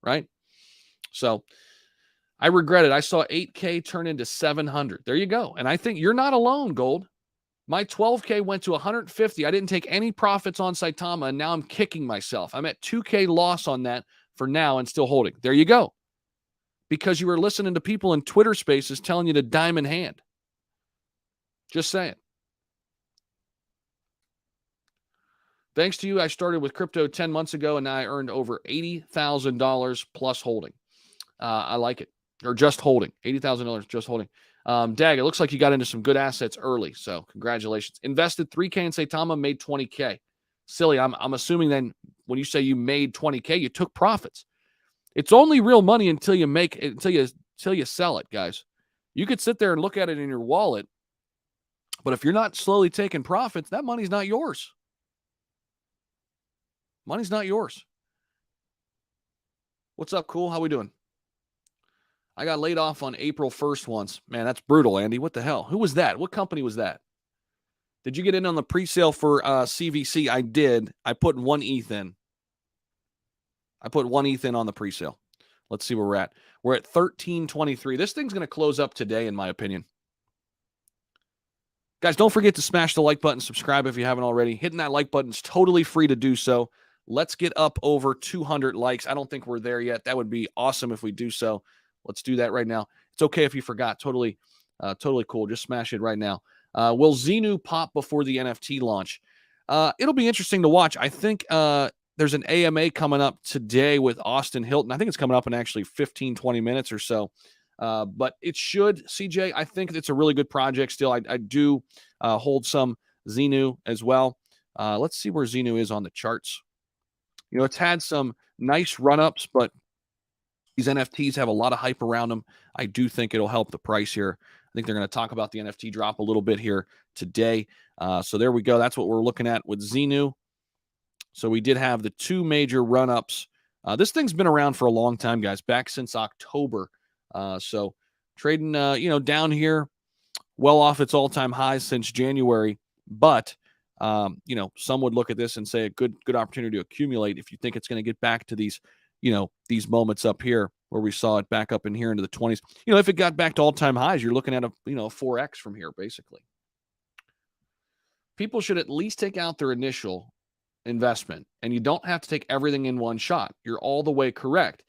right? So I regret it. I saw 8K turn into 700. There you go. And I think you're not alone, Gold. My 12K went to 150. I didn't take any profits on Saitama, and now I'm kicking myself. I'm at 2K loss on that for now and still holding. There you go. Because you were listening to people in Twitter spaces telling you to diamond hand. Just saying. Thanks to you, I started with crypto 10 months ago, and now I earned over $80,000 plus holding. I like it. Or just holding. $80,000 just holding. Dag, it looks like you got into some good assets early, so congratulations. Invested $3K in Saitama, made $20K. Silly. I'm assuming then when you say you made $20K, you took profits. It's only real money until you sell it, guys. You could sit there and look at it in your wallet, but if you're not slowly taking profits, that money's not yours. Money's not yours. What's up, cool? How we doing? I got laid off on April 1st once. Man, that's brutal, Andy. What the hell? Who was that? What company was that? Did you get in on the pre-sale for CVC? I did. I put 1 ETH in. I put 1 ETH in on the pre-sale. Let's see where we're at. We're at 13.23. This thing's going to close up today, in my opinion. Guys, don't forget to smash the like button, subscribe if you haven't already. Hitting that like button is totally free to do so. Let's get up over 200 likes. I don't think we're there yet. That would be awesome if we do so. Let's do that right now. It's okay if you forgot. Totally cool. Just smash it right now. Will Xenu pop before the NFT launch? It'll be interesting to watch. I think there's an AMA coming up today with Austin Hilton. I think it's coming up in actually 15, 20 minutes or so. But it should, CJ, I think it's a really good project still. I do hold some Xenu as well. Let's see where Xenu is on the charts. You know, it's had some nice run-ups, but these NFTs have a lot of hype around them. I do think it'll help the price here. I think they're going to talk about the NFT drop a little bit here today. So there we go. That's what we're looking at with Xenu. So we did have the 2 major run-ups. This thing's been around for a long time, guys, back since October. So trading, down here, well off its all-time highs since January. But, some would look at this and say a good opportunity to accumulate if you think it's going to get back to these moments up here where we saw it back up in here into the 20s. If it got back to all-time highs, you're looking at a 4x from here, basically. People should at least take out their initial investment, and you don't have to take everything in one shot. You're all the way correct.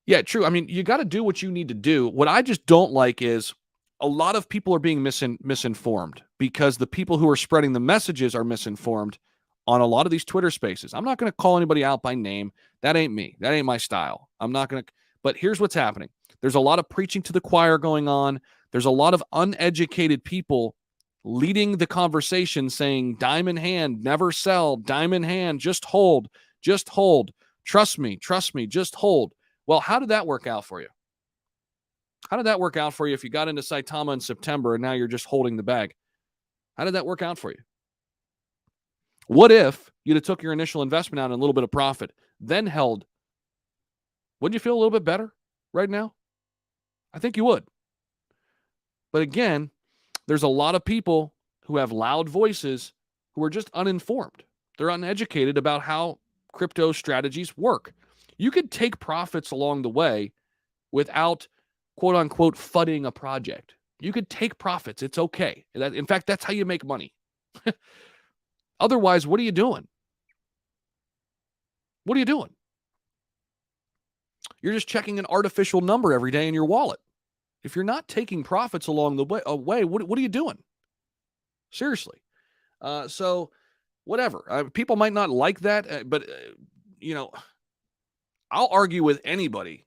Yeah, true. I mean, you got to do what you need to do. What I just don't like is a lot of people are being misinformed because the people who are spreading the messages are misinformed on a lot of these Twitter spaces. I'm not going to call anybody out by name. That ain't me. That ain't my style. I'm not going to. But here's what's happening. There's a lot of preaching to the choir going on. There's a lot of uneducated people leading the conversation saying, diamond hand, never sell, diamond hand, just hold, trust me, just hold. Well, how did that work out for you? How did that work out for you if you got into Saitama in September and now you're just holding the bag? How did that work out for you? What if you'd have took your initial investment out in a little bit of profit, then held? Wouldn't you feel a little bit better right now? I think you would. But again, there's a lot of people who have loud voices who are just uninformed. They're uneducated about how crypto strategies work. You could take profits along the way without, quote unquote, fudding a project. You could take profits. It's okay. In fact, that's how you make money. Otherwise, what are you doing? What are you doing? You're just checking an artificial number every day in your wallet. If you're not taking profits along the way, what are you doing? Seriously. So whatever. People might not like that, but I'll argue with anybody.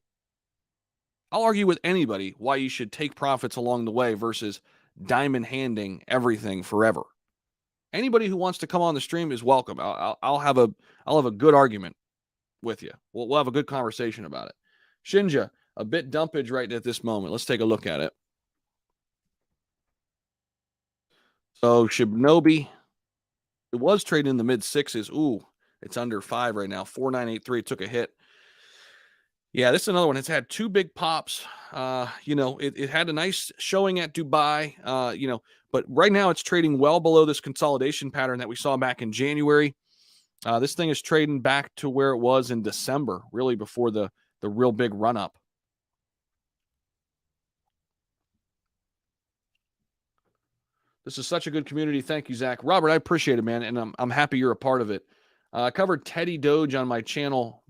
Why you should take profits along the way versus diamond handing everything forever. Anybody who wants to come on the stream is welcome. I'll have a good argument with you. We'll have a good conversation about it. Shinja, a bit dumpage right at this moment. Let's take a look at it. So Shibnobi, it was trading in the mid 6s. Ooh, it's under 5 right now. 4983. It took a hit. Yeah, this is another one. It's had 2 big pops. It had a nice showing at Dubai, but right now it's trading well below this consolidation pattern that we saw back in January. This thing is trading back to where it was in December, really before the real big run up. This is such a good community. Thank you, Zach. Robert, I appreciate it, man, and I'm happy you're a part of it. I covered Teddy Doge on my channel.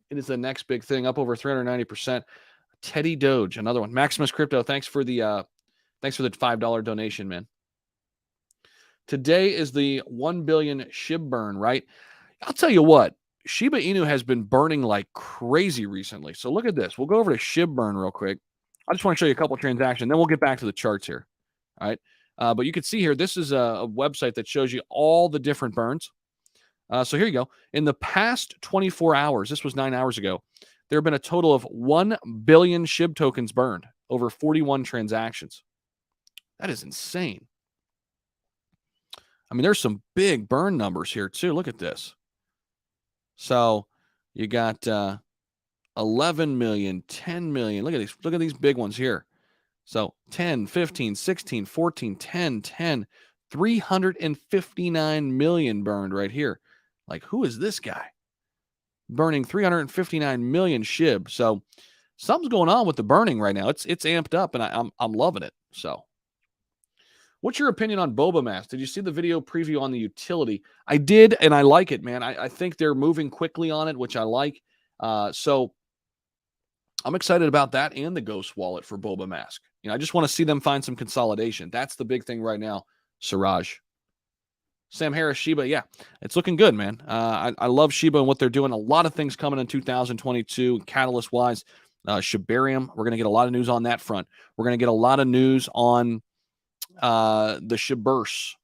It is the next big thing, up over 390%. Teddy Doge, another one. Maximus Crypto, thanks for the $5 donation, man. Today is the 1 billion SHIB burn, right? I'll tell you what, Shiba Inu has been burning like crazy recently. So look at this. We'll go over to SHIB burn real quick. I just want to show you a couple of transactions, then we'll get back to the charts here. All right. But you can see here, this is a website that shows you all the different burns. So here you go. In the past 24 hours, this was 9 hours ago, there have been a total of 1 billion SHIB tokens burned over 41 transactions. That is insane. I mean, there's some big burn numbers here too. Look at this. So you got 11 million, 10 million. Look at these big ones here. So 10, 15, 16, 14, 10, 10, 359 million burned right here. Like, who is this guy? Burning 359 million SHIB. So something's going on with the burning right now. It's amped up, and I'm loving it. So what's your opinion on Boba Mask? Did you see the video preview on the utility? I did, and I like it, man. I think they're moving quickly on it, which I like. So I'm excited about that and the Ghost Wallet for Boba Mask. I just want to see them find some consolidation. That's the big thing right now, Siraj. Sam Harris, Shiba, yeah, it's looking good, man. I love Shiba and what they're doing. A lot of things coming in 2022, catalyst-wise. Shibarium, we're going to get a lot of news on that front. We're going to get a lot of news on the Shiburse.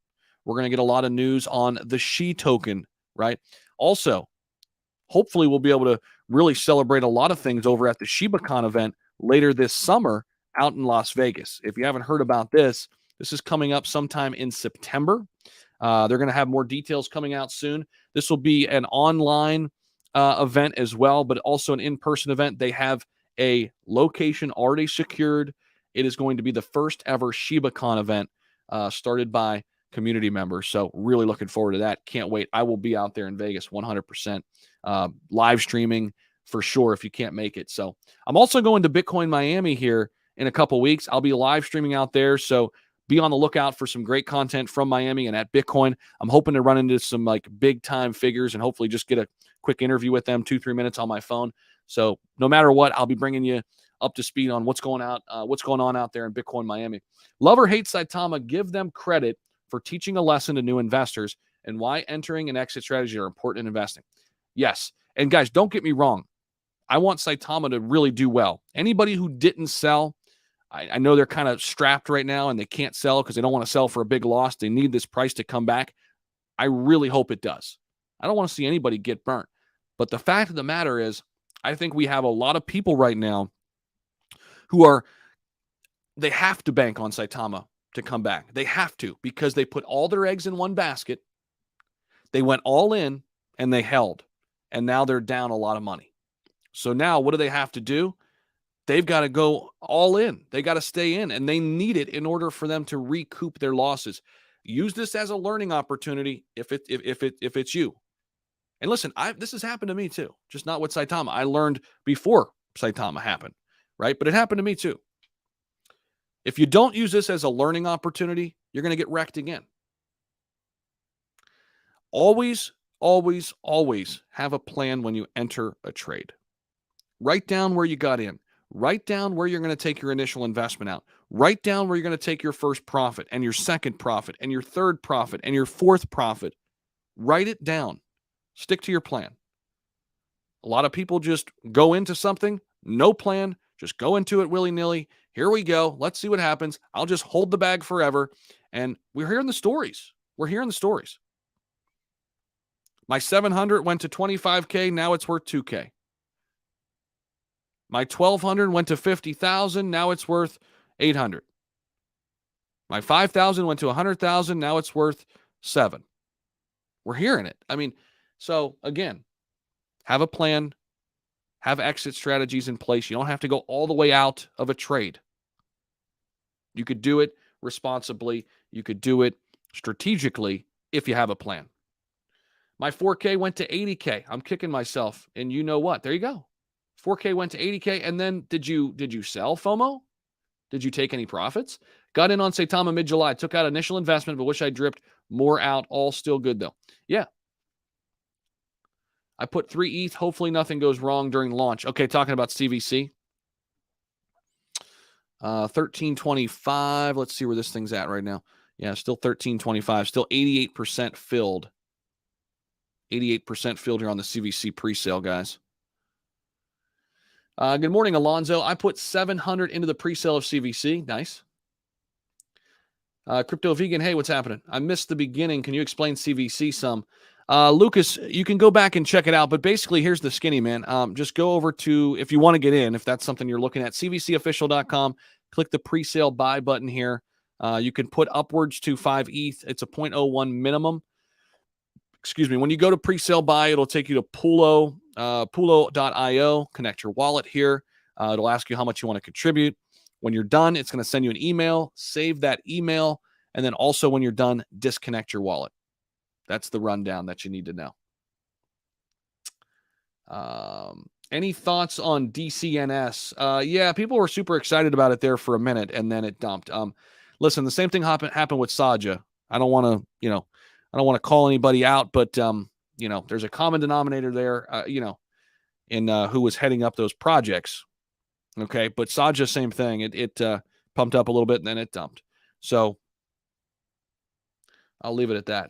We're going to get a lot of news on the Shi token, right? Also, hopefully we'll be able to really celebrate a lot of things over at the ShibaCon event later this summer out in Las Vegas. If you haven't heard about this, this is coming up sometime in September. They're going to have more details coming out soon. This will be an online event as well, but also an in-person event. They have a location already secured. It is going to be the first ever ShibaCon event started by community members. So really looking forward to that. Can't wait. I will be out there in Vegas 100%. Live streaming for sure if you can't make it. So I'm also going to Bitcoin Miami here in a couple weeks. I'll be live streaming out there. So be on the lookout for some great content from Miami and at Bitcoin. I'm hoping to run into some like big time figures and hopefully just get a quick interview with them, 2-3 minutes on my phone. So no matter what, I'll be bringing you up to speed on what's going on out there in Bitcoin Miami. Love or hate Saitama, give them credit for teaching a lesson to new investors and why entering and exit strategies are important in investing. Yes. And guys, don't get me wrong. I want Saitama to really do well. Anybody who didn't sell, I know they're kind of strapped right now and they can't sell because they don't want to sell for a big loss. They need this price to come back. I really hope it does. I don't want to see anybody get burnt. But the fact of the matter is, I think we have a lot of people right now who they have to bank on Saitama to come back. They have to because they put all their eggs in one basket. They went all in and they held. And now they're down a lot of money. So now what do they have to do? They've got to go all in. They got to stay in, and they need it in order for them to recoup their losses. Use this as a learning opportunity if it's you. And listen, this has happened to me too, just not with Saitama. I learned before Saitama happened, right? But it happened to me too. If you don't use this as a learning opportunity, you're going to get wrecked again. Always, always, always have a plan when you enter a trade. Write down where you got in. Write down where you're going to take your initial investment out. Write down where you're going to take your first profit and your second profit and your third profit and your fourth profit. Write it down. Stick to your plan. A lot of people just go into something, no plan, just go into it willy-nilly. Here we go. Let's see what happens. I'll just hold the bag forever. And we're hearing the stories. We're hearing the stories. My 700 went to 25K. Now it's worth 2K. My 1,200 went to 50,000. Now it's worth 800. My 5,000 went to 100,000. Now it's worth 7. We're hearing it. I mean, so again, have a plan, have exit strategies in place. You don't have to go all the way out of a trade. You could do it responsibly. You could do it strategically if you have a plan. My 4K went to 80K. I'm kicking myself. And you know what? There you go. 4K went to 80K. And then did you sell FOMO? Did you take any profits? Got in on Saitama mid-July. Took out initial investment, but wish I dripped more out. All still good, though. Yeah. I put 3 ETH. Hopefully nothing goes wrong during launch. Okay, talking about CVC. 1325. Let's see where this thing's at right now. Yeah, still 1325. Still 88% filled. 88% filled here on the CVC presale, guys. Good morning, Alonzo. I put 700 into the pre-sale of CVC. Nice. Crypto Vegan, hey, what's happening? I missed the beginning. Can you explain CVC some? Lucas, you can go back and check it out, but basically here's the skinny, man. Just go over to, if you want to get in, if that's something you're looking at, cvcofficial.com, click the pre-sale buy button here. You can put upwards to 5 ETH. It's a 0.01 minimum. Excuse me. When you go to pre-sale buy, it'll take you to Pulo.io, connect your wallet here. It'll ask you how much you want to contribute. When you're done, it's going to send you an email. Save that email. And then also when you're done, disconnect your wallet. That's the rundown that you need to know. Any thoughts on DCNS? Yeah, people were super excited about it there for a minute, and then it dumped. Listen, the same thing happened with Saja. I don't want to call anybody out, but there's a common denominator there, in who was heading up those projects. Okay, but Saja, same thing. It pumped up a little bit and then it dumped. So I'll leave it at that.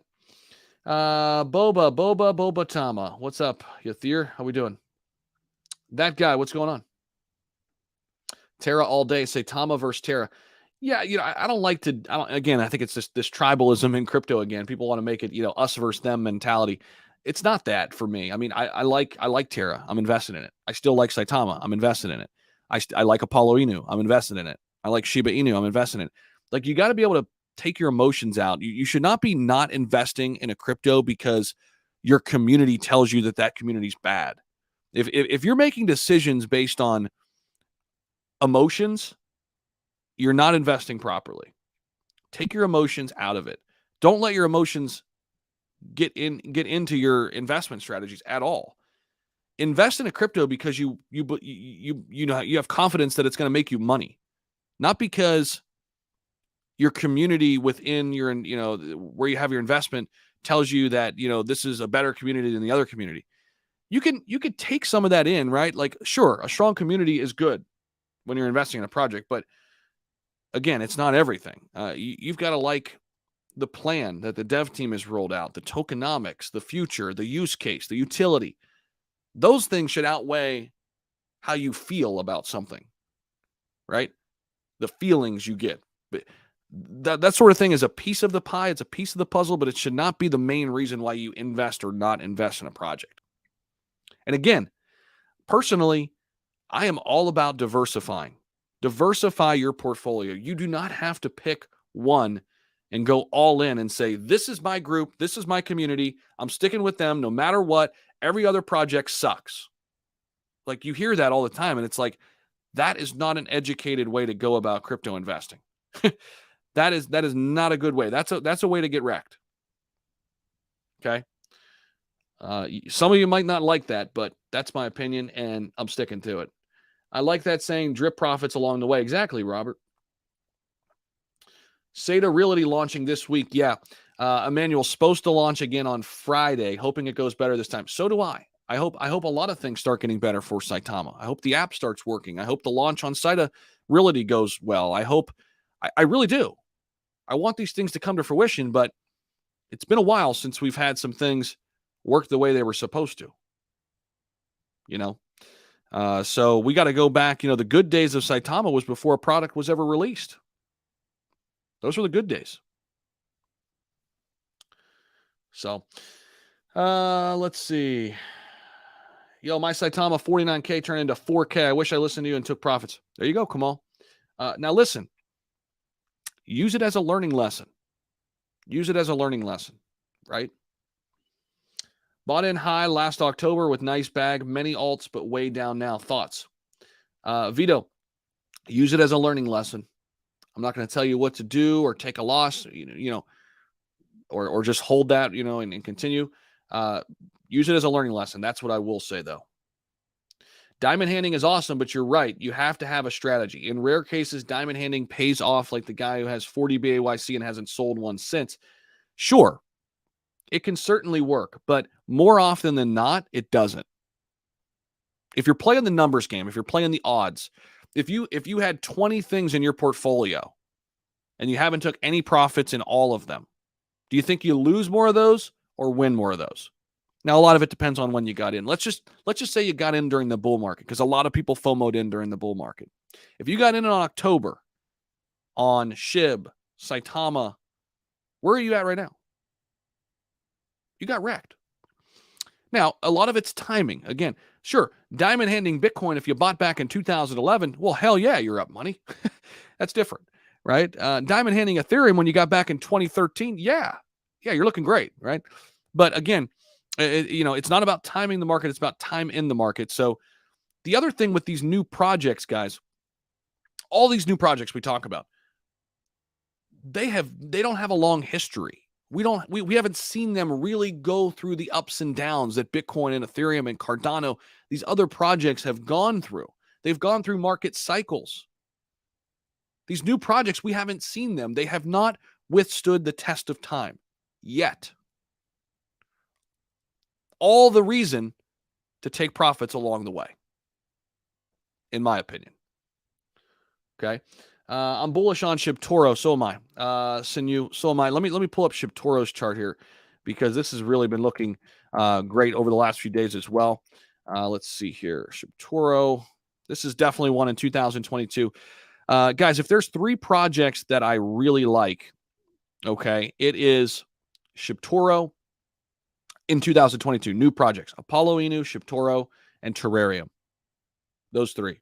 Boba Tama. What's up, Yathir? How we doing? That guy, what's going on? Terra all day. Say Tama versus Terra. Yeah, I don't like to. I think it's just this tribalism in crypto again. People want to make it, us versus them mentality. It's not that for me. I mean, I like Terra. I'm invested in it. I still like Saitama. I'm invested in it. I like Apollo Inu. I'm invested in it. I like Shiba Inu. I'm invested in it. Like, you got to be able to take your emotions out. You should not be not investing in a crypto because your community tells you that community's bad. If you're making decisions based on emotions, you're not investing properly. Take your emotions out of it. Don't let your emotions get into your investment strategies at all. Invest in a crypto because you have confidence that it's going to make you money, not because your community within your, where you have your investment tells you that, this is a better community than the other community. You could take some of that in, right? Like, sure, a strong community is good when you're investing in a project, but again, it's not everything. You've got to like the plan that the dev team has rolled out, the tokenomics, the future, the use case, the utility. Those things should outweigh how you feel about something, right? The feelings you get. But that sort of thing is a piece of the pie. It's a piece of the puzzle, but it should not be the main reason why you invest or not invest in a project. And again, personally, I am all about diversifying. Diversify your portfolio. You do not have to pick one and go all in and say, this is my group, this is my community, I'm sticking with them no matter what. Every other project sucks. Like, you hear that all the time, and it's like, that is not an educated way to go about crypto investing. That is not a good way. That's a way to get wrecked. Okay. Some of you might not like that, but that's my opinion, and I'm sticking to it. I like that saying, drip profits along the way. Exactly, Robert. Seda Realty launching this week. Yeah. Emmanuel's supposed to launch again on Friday, hoping it goes better this time. So do I. I hope a lot of things start getting better for Saitama. I hope the app starts working. I hope the launch on Seda Realty goes well. I really do. I want these things to come to fruition, but it's been a while since we've had some things work the way they were supposed to. So we got to go back. The good days of Saitama was before a product was ever released. Those were the good days. So, let's see. Yo, my Saitama 49K turned into 4K. I wish I listened to you and took profits. There you go, Kamal. Now listen, use it as a learning lesson. Use it as a learning lesson, right? Bought in high last October with nice bag, many alts, but way down now. Thoughts? Vito, use it as a learning lesson. I'm not going to tell you what to do or take a loss, or just hold that, and continue. Use it as a learning lesson. That's what I will say, though. Diamond handing is awesome, but you're right. You have to have a strategy. In rare cases, diamond handing pays off, like the guy who has 40 BAYC and hasn't sold one since. Sure, it can certainly work, but more often than not, it doesn't. If you're playing the numbers game, if you're playing the odds, if you had 20 things in your portfolio and you haven't took any profits in all of them, do you think you lose more of those or win more of those? Now, a lot of it depends on when you got in. Let's just say you got in during the bull market, because a lot of people FOMO'd in during the bull market. If you got in October on SHIB, Saitama, where are you at right now? You got wrecked. Now, a lot of it's timing. Again, sure, diamond handing Bitcoin, if you bought back in 2011, well, hell yeah, you're up money. That's different, right? Diamond handing Ethereum when you got back in 2013, yeah, you're looking great, right? But again, it's not about timing the market, it's about time in the market. So the other thing with these new projects, guys, all these new projects we talk about, they don't have a long history. We haven't seen them really go through the ups and downs that Bitcoin and Ethereum and Cardano, these other projects, have gone through. They've gone through market cycles. These new projects, we haven't seen them. They have not withstood the test of time yet. All the reason to take profits along the way, in my opinion. Okay. I'm bullish on ShibToro. So am I. Sinew, so am I. Let me pull up ShibToro's chart here, because this has really been looking great over the last few days as well. Let's see here. ShibToro. This is definitely one in 2022. Guys, if there's 3 projects that I really like, okay, it is ShibToro in 2022. New projects: Apollo Inu, ShibToro, and Terrarium. Those 3.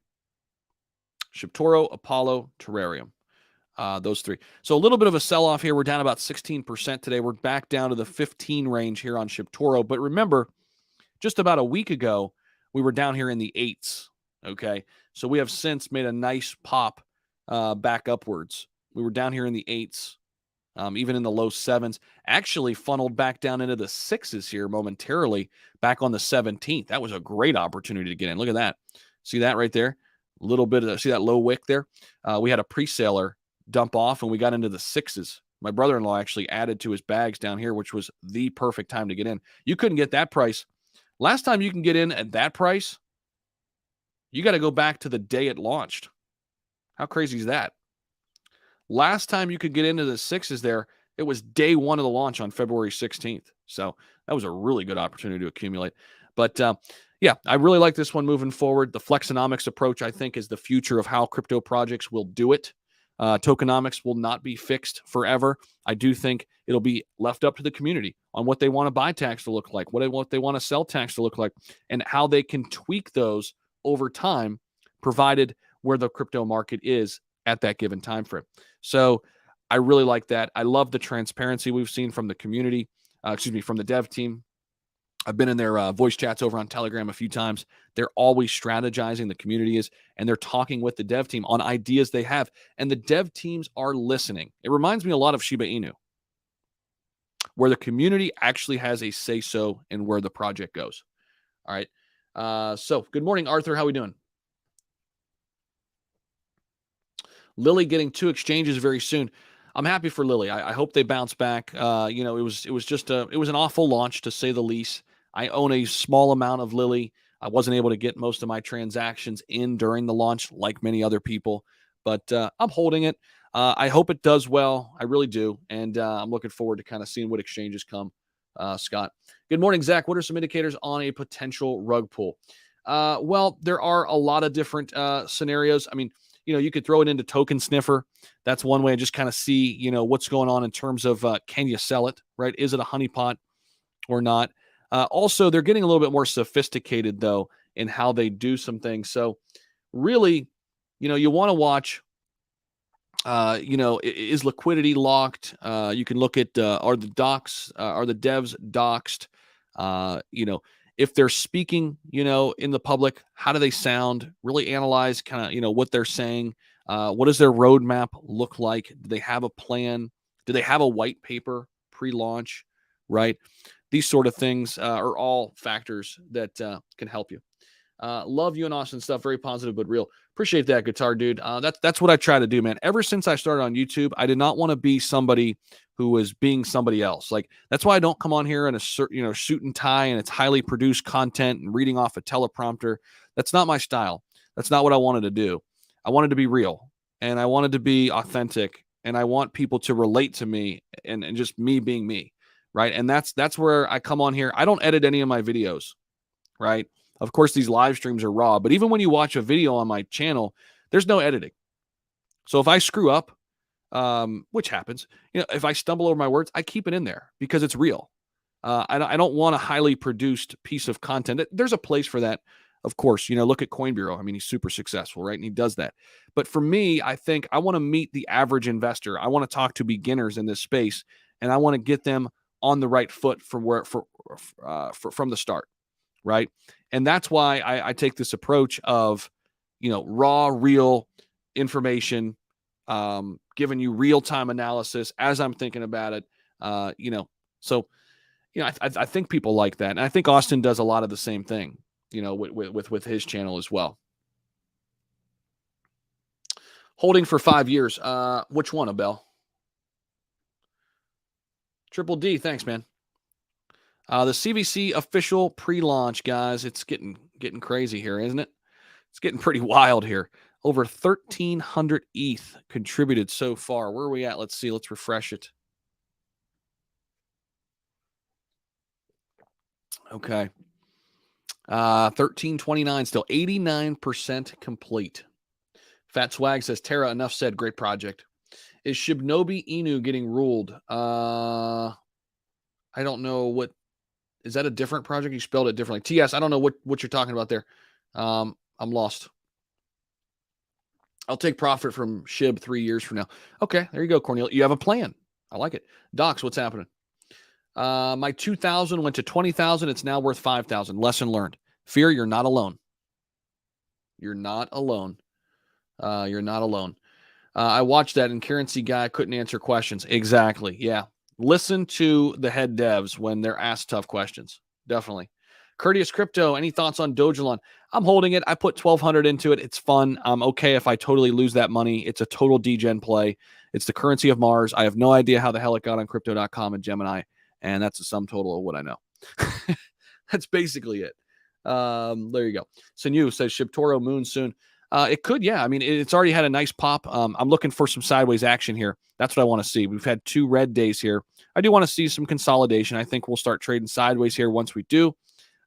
ShibToro, Apollo, Terrarium. Those 3. So a little bit of a sell-off here. We're down about 16% today. We're back down to the 15 range here on ShibToro. But remember, just about a week ago, we were down here in the 8s. Okay, so we have since made a nice pop back upwards. We were down here in the 8s, even in the low 7s. Actually funneled back down into the 6s here momentarily back on the 17th. That was a great opportunity to get in. Look at that. See that right there? A little bit of, see that low wick there? We had a pre-saler dump off, and we got into the 6s. My brother-in-law actually added to his bags down here, which was the perfect time to get in. You couldn't get that price. Last time you can get in at that price, you got to go back to the day it launched. How crazy is that? Last time you could get into the 6s there, it was day 1 of the launch on February 16th. So that was a really good opportunity to accumulate. But yeah, I really like this one moving forward. The flexonomics approach, I think, is the future of how crypto projects will do it. Tokenomics will not be fixed forever. I do think it'll be left up to the community on what they want to buy tax to look like, what they want to sell tax to look like, and how they can tweak those over time, provided where the crypto market is at that given time frame. So I really like that. I love the transparency we've seen from the community, from the dev team. I've been in their voice chats over on Telegram a few times. They're always strategizing, the community is, and they're talking with the dev team on ideas they have. And the dev teams are listening. It reminds me a lot of Shiba Inu, where the community actually has a say-so in where the project goes. All right. So good morning, Arthur. How we doing? Lily getting 2 exchanges very soon. I'm happy for Lily. I hope they bounce back. It was an awful launch, to say the least. I own a small amount of Lily. I wasn't able to get most of my transactions in during the launch, like many other people, but I'm holding it. I hope it does well. I really do. And I'm looking forward to kind of seeing what exchanges come. Scott. Good morning, Zach. What are some indicators on a potential rug pull? Well, there are a lot of different scenarios. I mean, you could throw it into Token Sniffer. That's one way to just kind of see, what's going on in terms of can you sell it, right? Is it a honeypot or not? Also, they're getting a little bit more sophisticated, though, in how they do some things. So really, you want to watch, is liquidity locked? You can look at, are the devs doxed? If they're speaking, in the public, how do they sound? Really analyze kind of, what they're saying. What does their roadmap look like? Do they have a plan? Do they have a white paper pre-launch, right? These sort of things are all factors that can help you. Love you and Austin stuff. Very positive, but real. Appreciate that, guitar dude. That's what I try to do, man. Ever since I started on YouTube, I did not want to be somebody who was being somebody else. Like, that's why I don't come on here in a suit and tie, and it's highly produced content and reading off a teleprompter. That's not my style. That's not what I wanted to do. I wanted to be real, and I wanted to be authentic, and I want people to relate to me and just me being me, right? And that's where I come on here. I don't edit any of my videos, right? Of course, these live streams are raw, but even when you watch a video on my channel, there's no editing. So if I screw up, which happens, if I stumble over my words, I keep it in there because it's real. I don't want a highly produced piece of content. There's a place for that, of course. Look at Coin Bureau. I mean, he's super successful, right? And he does that. But for me, I think I want to meet the average investor. I want to talk to beginners in this space, and I want to get them on the right foot from from the start, right? And that's why I take this approach of, raw, real information, giving you real-time analysis as I'm thinking about it. So I think people like that, and I think Austin does a lot of the same thing, with his channel as well. Holding for 5 years. Which one, Abel? Triple D. Thanks, man. The CVC official pre-launch, guys. It's getting crazy here, isn't it? It's getting pretty wild here. Over 1,300 ETH contributed so far. Where are we at? Let's see. Let's refresh it. Okay. 1329 still. 89% complete. Fat Swag says, Terra, enough said. Great project. Is Shibnobi Inu getting ruled? I don't know what. Is that a different project? You spelled it differently. TS, I don't know what you're talking about there. I'm lost. I'll take profit from Shib 3 years from now. Okay, there you go, Cornel. You have a plan. I like it. Docs, what's happening? My 2,000 went to 20,000. It's now worth 5,000. Lesson learned. Fear, you're not alone. You're not alone. You're not alone. I watched that, and Currency Guy couldn't answer questions. Exactly. Yeah. Listen to the head devs when they're asked tough questions. Definitely. Courteous Crypto, any thoughts on Dogelon? I'm holding it. I put 1,200 into it. It's fun. I'm okay if I totally lose that money. It's a total degen play. It's the currency of Mars. I have no idea how the hell it got on crypto.com and Gemini, and that's the sum total of what I know. That's basically it. There you go. Sinu says Shibtoro Moon soon. It could, yeah. I mean, it's already had a nice pop. I'm looking for some sideways action here. That's what I want to see. We've had 2 red days here. I do want to see some consolidation. I think we'll start trading sideways here once we do,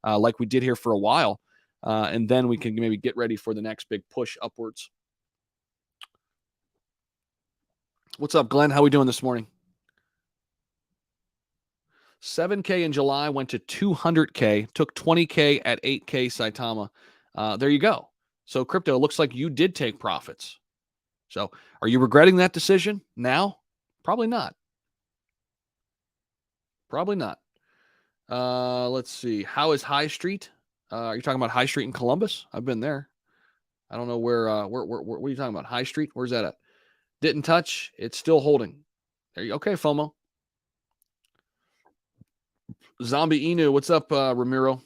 like we did here for a while. And then we can maybe get ready for the next big push upwards. What's up, Glenn? How are we doing this morning? 7K in July went to 200K, took 20K at 8K Saitama. There you go. So crypto, looks like you did take profits. So are you regretting that decision now? Probably not. Probably not. Let's see. How is High Street? Are you talking about High Street in Columbus? I've been there. I don't know where what are you talking about? High Street? Where's that at? Didn't touch. It's still holding. There you go. Okay, FOMO. Zombie Inu. What's up, Ramiro?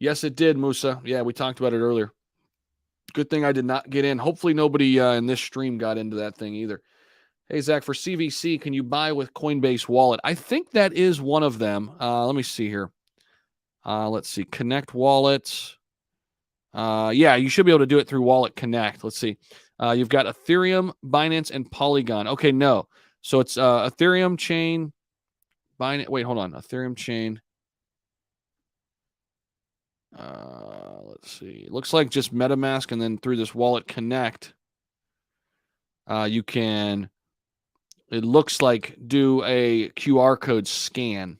Yes, it did, Musa. Yeah, we talked about it earlier. Good thing I did not get in. Hopefully nobody in this stream got into that thing either. Hey, Zach, for CVC, can you buy with Coinbase Wallet? I think that is one of them. Let me see here. Let's see. Connect Wallets. Yeah, you should be able to do it through Wallet Connect. Let's see. You've got Ethereum, Binance, and Polygon. Okay, no. So it's Ethereum chain, Binance. Wait, hold on. Ethereum chain. Let's see. It looks like just MetaMask, and then through this Wallet Connect, you can, it looks like, do a QR code scan.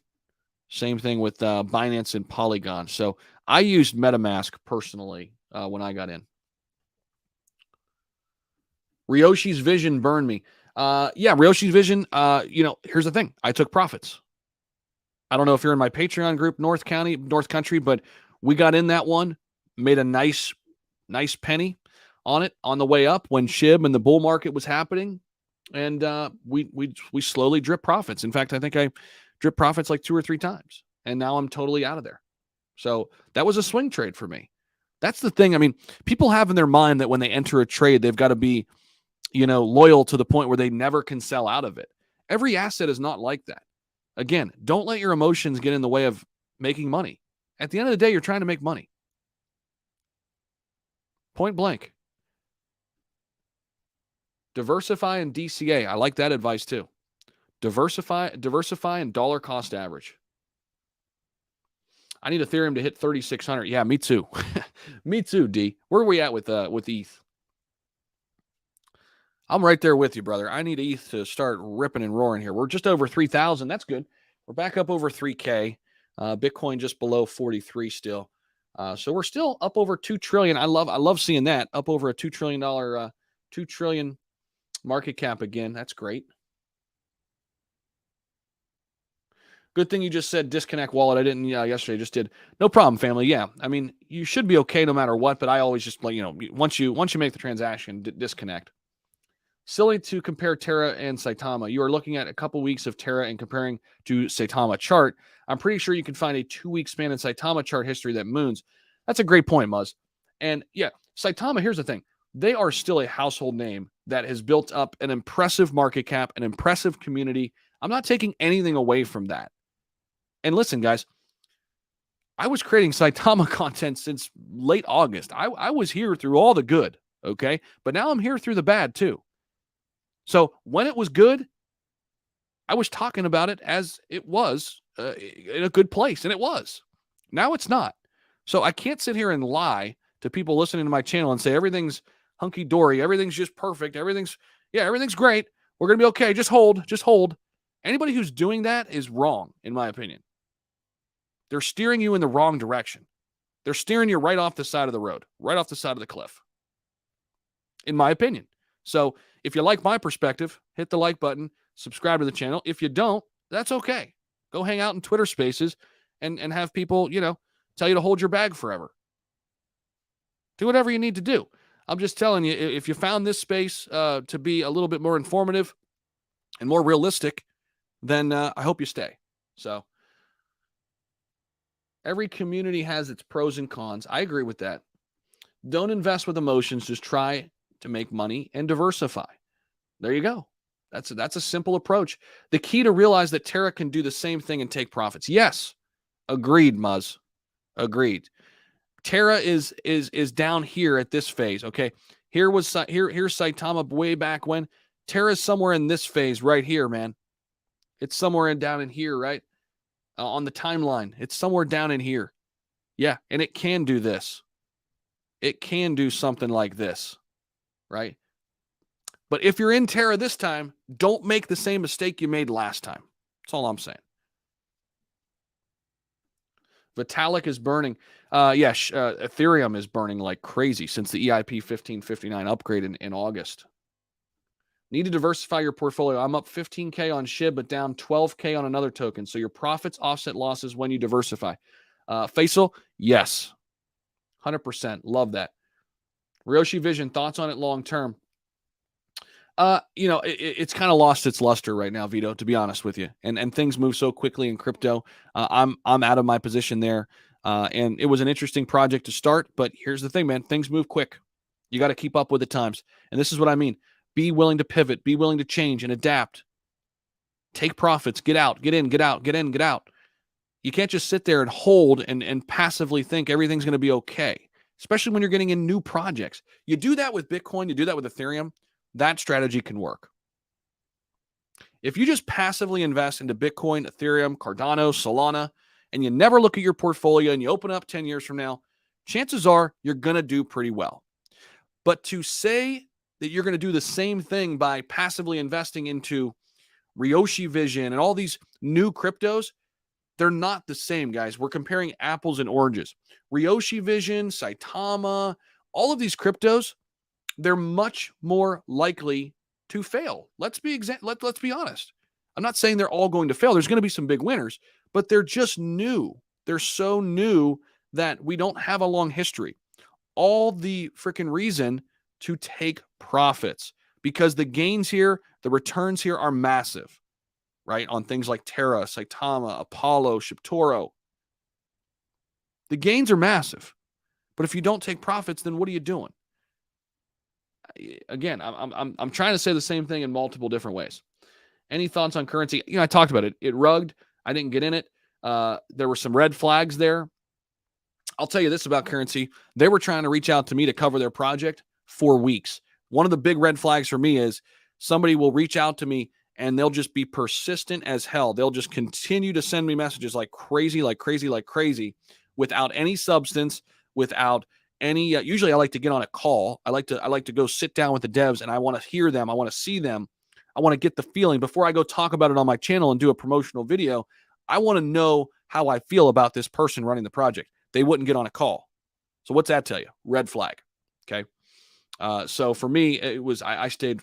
Same thing with Binance and Polygon. So I used MetaMask personally when I got in. Ryoshi's Vision burned me. Yeah, Ryoshi's Vision, here's the thing. I took profits. I don't know if you're in my Patreon group, North Country, but we got in that one, made a nice penny on it on the way up when SHIB and the bull market was happening. And we slowly drip profits. In fact, I think I drip profits like 2 or 3 times. And now I'm totally out of there. So that was a swing trade for me. That's the thing. I mean, people have in their mind that when they enter a trade, they've got to be, loyal to the point where they never can sell out of it. Every asset is not like that. Again, don't let your emotions get in the way of making money. At the end of the day, you're trying to make money. Point blank. Diversify in DCA. I like that advice too. Diversify and dollar cost average. I need Ethereum to hit 3,600. Yeah, me too. Me too, D. Where are we at with ETH? I'm right there with you, brother. I need ETH to start ripping and roaring here. We're just over 3,000. That's good. We're back up over 3K. Bitcoin just below 43 still. So we're still up over 2 trillion. I love seeing that. Up over a $2 trillion, 2 trillion market cap again. That's great. Good thing you just said disconnect wallet. I didn't yesterday, just did. No problem, family. Yeah. I mean, you should be okay no matter what, but I always just once you make the transaction, disconnect. Silly to compare Terra and Saitama. You are looking at a couple weeks of Terra and comparing to Saitama chart. I'm pretty sure you can find a 2-week span in Saitama chart history that moons. That's a great point, Muzz. And yeah, Saitama, here's the thing. They are still a household name that has built up an impressive market cap, an impressive community. I'm not taking anything away from that. And listen, guys, I was creating Saitama content since late August. I was here through all the good, okay? But now I'm here through the bad too. So when it was good, I was talking about it as it was in a good place, and it was. Now it's not. So I can't sit here and lie to people listening to my channel and say everything's hunky-dory, everything's just perfect, everything's great, we're going to be okay, just hold. Anybody who's doing that is wrong, in my opinion. They're steering you in the wrong direction. They're steering you right off the side of the road, right off the side of the cliff, in my opinion. So if you like my perspective, hit the like button, subscribe to the channel. If you don't, that's okay. Go hang out in Twitter Spaces and have people, tell you to hold your bag forever. Do whatever you need to do. I'm just telling you, if you found this space to be a little bit more informative and more realistic, then I hope you stay. So every community has its pros and cons. I agree with that. Don't invest with emotions. Just try to make money and diversify. There you go. That's a simple approach. The key to realize that Terra can do the same thing and take profits. Yes. Agreed, Muzz. Agreed. Terra is down here at this phase. Okay. Here's Saitama way back when. Terra's somewhere in this phase right here, man. It's somewhere down in here, right? On the timeline. It's somewhere down in here. Yeah. And it can do this. It can do something like this. Right? But if you're in Terra this time, don't make the same mistake you made last time. That's all I'm saying. Vitalik is burning. Ethereum is burning like crazy since the EIP 1559 upgrade in August. Need to diversify your portfolio. I'm up 15K on SHIB, but down 12K on another token. So your profits offset losses when you diversify. Faisal, yes. 100%. Love that. Ryoshi Vision, thoughts on it long term? It's kind of lost its luster right now, Vito, to be honest with you. And things move so quickly in crypto. I'm out of my position there. And it was an interesting project to start, but here's the thing, man. Things move quick. You got to keep up with the times. And this is what I mean. Be willing to pivot, be willing to change and adapt. Take profits, get out, get in, get out, get in, get out. You can't just sit there and hold and passively think everything's going to be okay. Especially when you're getting in new projects. You do that with Bitcoin, you do that with Ethereum, that strategy can work. If you just passively invest into Bitcoin, Ethereum, Cardano, Solana, and you never look at your portfolio and you open up 10 years from now, chances are you're going to do pretty well. But to say that you're going to do the same thing by passively investing into Ryoshi Vision and all these new cryptos, they're not the same, guys. We're comparing apples and oranges. Ryoshi Vision, Saitama, all of these cryptos, they're much more likely to fail. Let's be honest. I'm not saying they're all going to fail. There's going to be some big winners, but they're just new. They're so new that we don't have a long history. All the freaking reason to take profits because the gains here, the returns here are massive. Right? On things like Terra, Saitama, Apollo, Shibtoro. The gains are massive. But if you don't take profits, then what are you doing? Again, I'm trying to say the same thing in multiple different ways. Any thoughts on currency? I talked about it. It rugged. I didn't get in it. There were some red flags there. I'll tell you this about currency. They were trying to reach out to me to cover their project for weeks. One of the big red flags for me is somebody will reach out to me and they'll just be persistent as hell. They'll just continue to send me messages like crazy, without any substance, without any. Usually, I like to get on a call. I like to go sit down with the devs, and I want to hear them. I want to see them. I want to get the feeling before I go talk about it on my channel and do a promotional video. I want to know how I feel about this person running the project. They wouldn't get on a call. So what's that tell you? Red flag. Okay. So for me, it was I stayed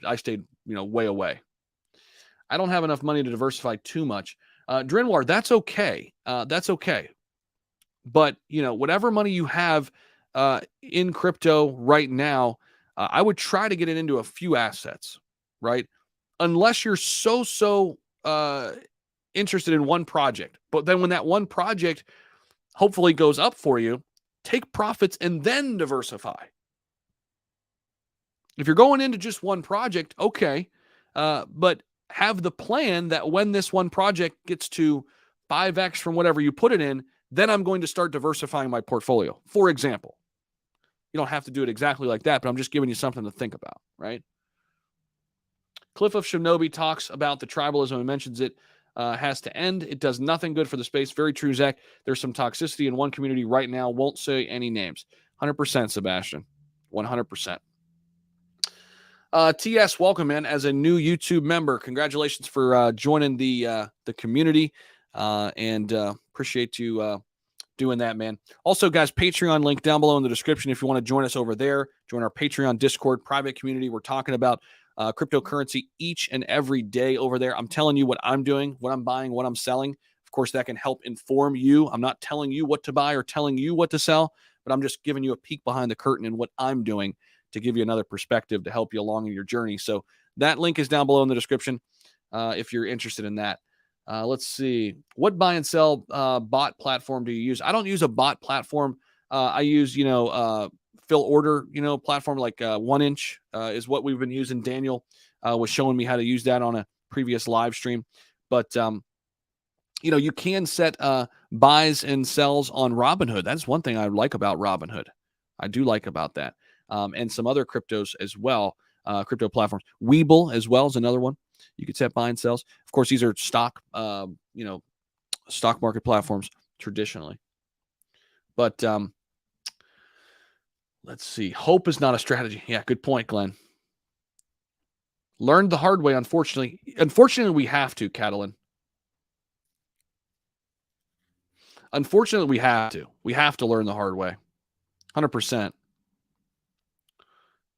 way away. I don't have enough money to diversify too much. Drinwar, that's okay. That's okay. But whatever money you have in crypto right now, I would try to get it into a few assets, right? Unless you're so interested in one project. But then when that one project hopefully goes up for you, take profits and then diversify. If you're going into just one project, okay, but have the plan that when this one project gets to 5x from whatever you put it in, then I'm going to start diversifying my portfolio. For example, you don't have to do it exactly like that, but I'm just giving you something to think about, right? Cliff of Shinobi talks about the tribalism and mentions it has to end. It does nothing good for the space. Very true, Zach. There's some toxicity in one community right now. Won't say any names. 100%, Sebastian. 100%. TS, welcome, man, as a new YouTube member. Congratulations for joining the community, and appreciate you doing that, man. Also, guys, Patreon link down below in the description if you want to join us over there. Join our Patreon Discord private community. We're talking about cryptocurrency each and every day over there. I'm telling you what I'm doing, what I'm buying, what I'm selling. Of course, that can help inform you. I'm not telling you what to buy or telling you what to sell, but I'm just giving you a peek behind the curtain in what I'm doing to give you another perspective to help you along in your journey. So that link is down below in the description if you're interested in that. Let's see. What buy and sell bot platform do you use? I don't use a bot platform. I use, fill order, platform like 1inch is what we've been using. Daniel was showing me how to use that on a previous live stream. But, you can set buys and sells on Robinhood. That's one thing I like about Robinhood. I do like about that. And some other cryptos as well, crypto platforms. Webull as well is another one. You could set buy and sells. Of course, these are stock market platforms traditionally. But let's see. Hope is not a strategy. Yeah, good point, Glenn. Learned the hard way, unfortunately. Unfortunately, we have to, Catalan. Unfortunately, we have to. We have to learn the hard way. 100%.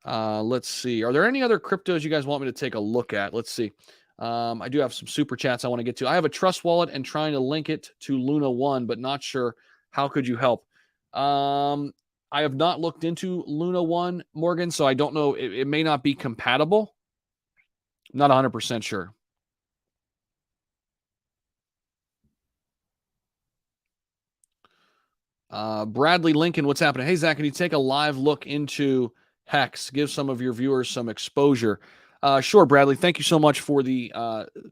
Let's see. Are there any other cryptos you guys want me to take a look at? Let's see. I do have some super chats I want to get to. I have a Trust wallet and trying to link it to Luna One, but not sure. How could you help? I have not looked into Luna One, Morgan, so I don't know. It may not be compatible. I'm not 100% sure. Bradley Lincoln, what's happening? Hey, Zach, can you take a live look into Hex? Give some of your viewers some exposure. Sure, Bradley. Thank you so much for the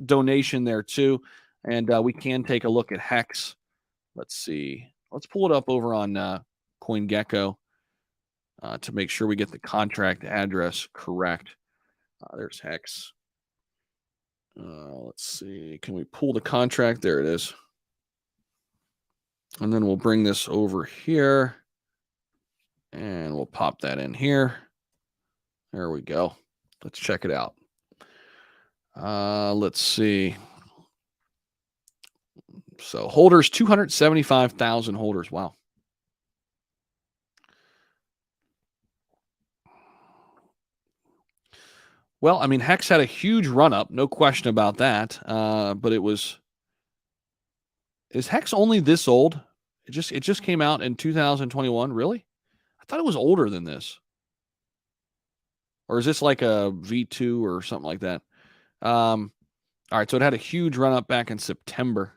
donation there, too. And we can take a look at Hex. Let's see. Let's pull it up over on CoinGecko to make sure we get the contract address correct. There's Hex. Let's see. Can we pull the contract? There it is. And then we'll bring this over here. And we'll pop that in here. There we go. Let's check it out. Let's see. So holders, 275,000 holders. Wow. Well, I mean, Hex had a huge run up, no question about that. But is Hex only this old? It just came out in 2021. Really? I thought it was older than this. Or is this like a V2 or something like that? All right, so it had a huge run up back in September.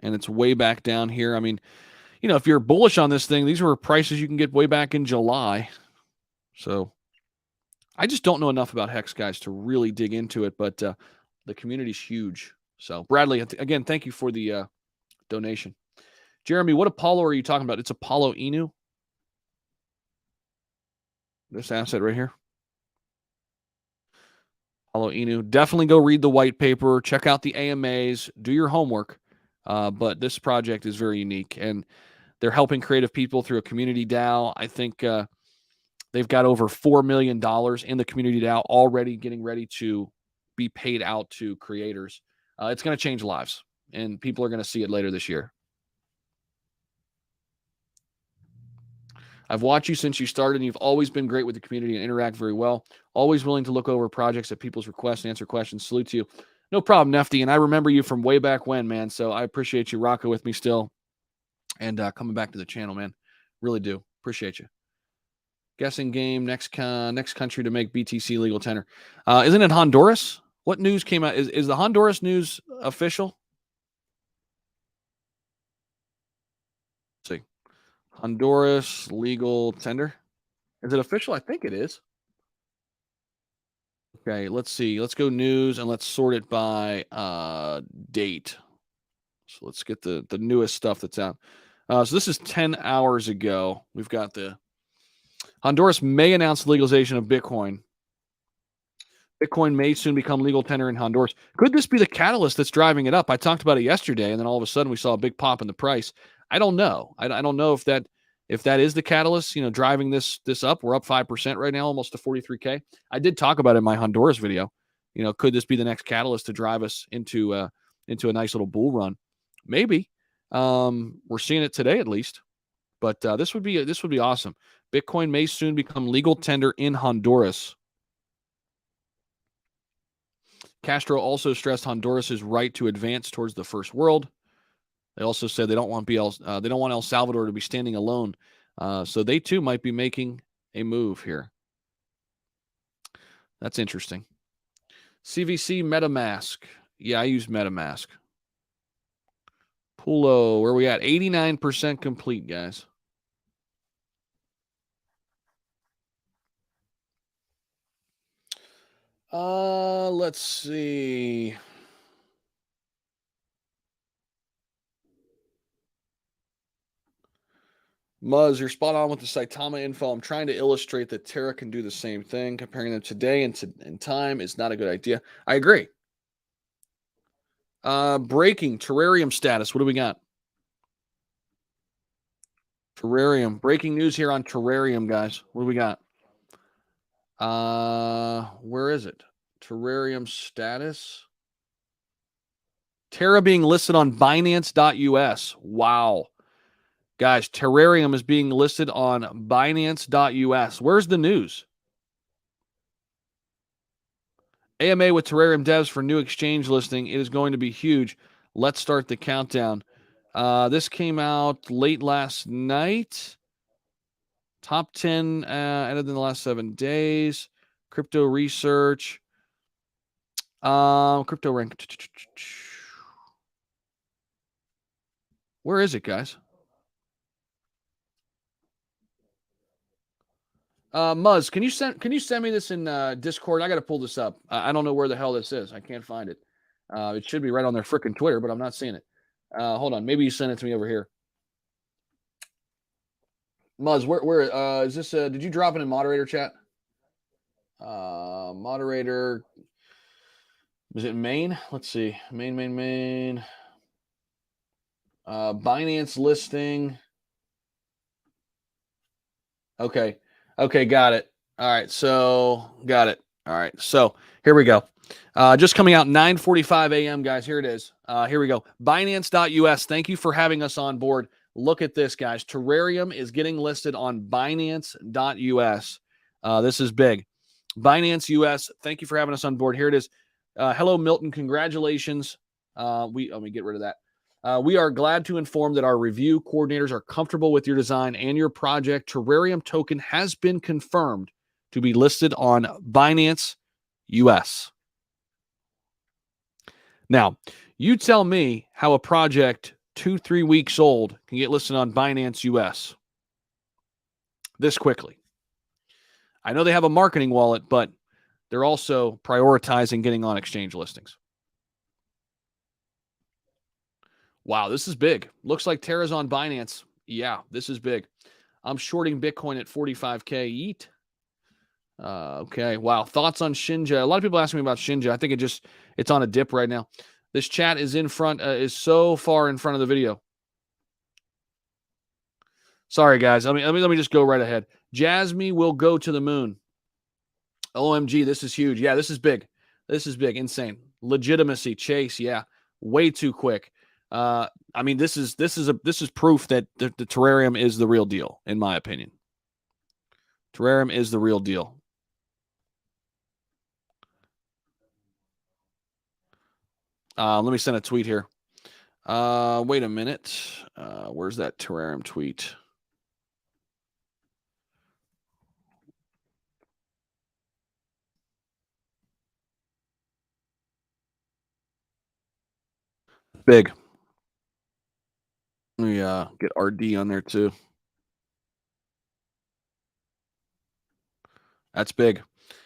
And it's way back down here. I mean, if you're bullish on this thing, these were prices you can get way back in July. So I just don't know enough about Hex, guys, to really dig into it. But the community's huge. So Bradley, again, thank you for the donation. Jeremy, what Apollo are you talking about? It's Apollo Inu. This asset right here. Follow Inu. Definitely go read the white paper. Check out the AMAs. Do your homework. But this project is very unique, and they're helping creative people through a community DAO. I think they've got over $4 million in the community DAO already, getting ready to be paid out to creators. It's going to change lives, and people are going to see it later this year. I've watched you since you started, and you've always been great with the community and interact very well. Always willing to look over projects at people's requests and answer questions. Salute to you. No problem, Nefty. And I remember you from way back when, man. So I appreciate you rocking with me still and coming back to the channel, man. Really do. Appreciate you. Guessing game, next country to make BTC legal tender. Isn't it Honduras? What news came out? Is the Honduras news official? Let's see. Honduras legal tender. Is it official? I think it is. Okay, let's see. Let's go news and let's sort it by date. So let's get the newest stuff that's out. So this is 10 hours ago. We've got the Honduras may announce legalization of Bitcoin. Bitcoin may soon become legal tender in Honduras. Could this be the catalyst that's driving it up? I talked about it yesterday, and then all of a sudden we saw a big pop in the price. I don't know. I don't know if that is the catalyst, driving this up. We're up 5% right now, almost to 43K. I did talk about it in my Honduras video. Could this be the next catalyst to drive us into a nice little bull run? Maybe. We're seeing it today at least. But this would be awesome. Bitcoin may soon become legal tender in Honduras. Castro also stressed Honduras' right to advance towards the first world. They also said they don't want El Salvador to be standing alone. So they too might be making a move here. That's interesting. CVC MetaMask. Yeah, I use MetaMask. Pulo, where are we at? 89% complete, guys. Let's see. Muzz, you're spot on with the Saitama info. I'm trying to illustrate that Terra can do the same thing. Comparing them today and in time is not a good idea. I agree. Breaking terrarium status. What do we got? Terrarium. Breaking news here on terrarium, guys. What do we got? Where is it? Terrarium status. Terra being listed on Binance.us. Wow. Guys, Terrarium is being listed on Binance.us. Where's the news? AMA with Terrarium devs for new exchange listing. It is going to be huge. Let's start the countdown. This came out late last night. Top 10 added in the last 7 days. Crypto research. Crypto rank. Where is it, guys? Muzz, can you send me this in Discord? I got to pull this up. I don't know where the hell this is. I can't find it. It should be right on their freaking Twitter, but I'm not seeing it. Hold on. Maybe you send it to me over here. Muzz, where is this? Did you drop it in moderator chat? Moderator. Was it main? Let's see. Main. Binance listing. Okay. Got it. All right. So got it. All right. So here we go. Just coming out 9:45 a.m., guys. Here it is. Here we go. Binance.us. Thank you for having us on board. Look at this, guys. Terrarium is getting listed on Binance.us. This is big. Binance US. Thank you for having us on board. Here it is. Hello, Milton. Congratulations. Let me get rid of that. We are glad to inform that our review coordinators are comfortable with your design and your project. Terrarium token has been confirmed to be listed on Binance US. Now, you tell me how a project 2-3 weeks old can get listed on Binance US this quickly. I know they have a marketing wallet, but they're also prioritizing getting on exchange listings. Wow, this is big. Looks like Terra's on Binance. Yeah, this is big. I'm shorting Bitcoin at 45K. Yeet. Okay. Wow. Thoughts on Shinja? A lot of people ask me about Shinja. I think it's on a dip right now. This chat is in front, is so far in front of the video. Sorry, guys. Let me just go right ahead. Jasmine will go to the moon. OMG, this is huge. Yeah, this is big. This is big. Insane. Legitimacy. Chase. Yeah. Way too quick. I mean, this is proof that the terrarium is the real deal, in my opinion. Terrarium is the real deal. Let me send a tweet here. Wait a minute. Where's that terrarium tweet? Big. Let me get RD on there too. That's big.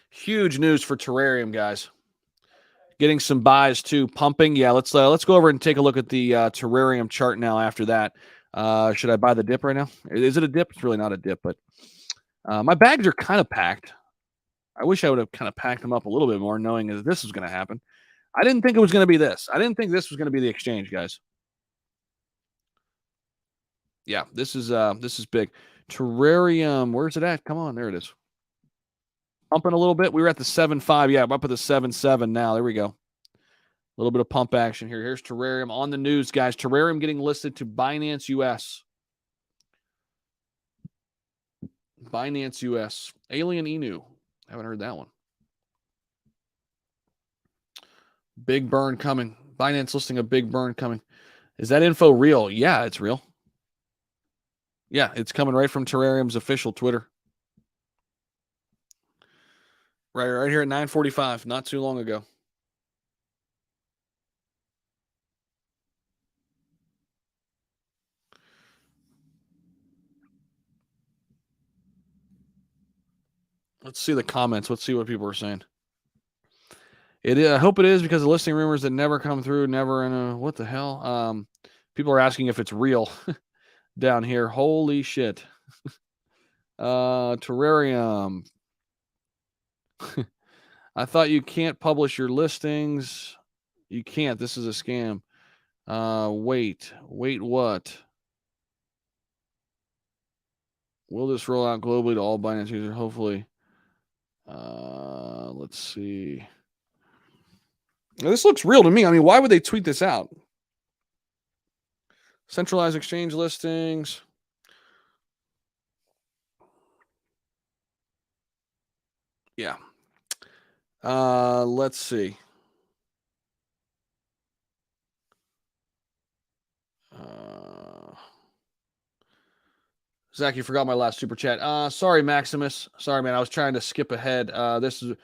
Huge news for terrarium, guys. Getting some buys too, pumping. Yeah, let's go over and take a look at the terrarium chart now. After that, should I buy the dip right now? Is it a dip? It's really not a dip, but my bags are kind of packed. I wish I would have kind of packed them up a little bit more, knowing that this was going to happen. I didn't think it was going to be this. I didn't think this was going to be the exchange, guys. Yeah, this is big. Terrarium, where's it at? Come on, there it is. Pumping a little bit. We were at the 7.5. Yeah, I'm up at the 7.7 now. There we go. A little bit of pump action here. Here's Terrarium on the news, guys. Terrarium getting listed to Binance US. Binance US. Alien Inu. Haven't heard that one. Big burn coming. Binance listing a big burn coming. Is that info real? Yeah, it's real. Yeah, it's coming right from Terrarium's official Twitter. Right here at 9:45, not too long ago. Let's see the comments. Let's see what people are saying. I hope it is, because the listing rumors that never come through, never in a, what the hell? People are asking if it's real down here. Holy shit. Terrarium. I thought you can't publish your listings. You can't. This is a scam. Wait what? Will this roll out globally to all Binance users? Hopefully. Let's see. Now, this looks real to me. I mean, why would they tweet this out? Centralized exchange listings. Yeah. Let's see. Zach, you forgot my last super chat. Sorry, Maximus. Sorry, man. I was trying to skip ahead. This is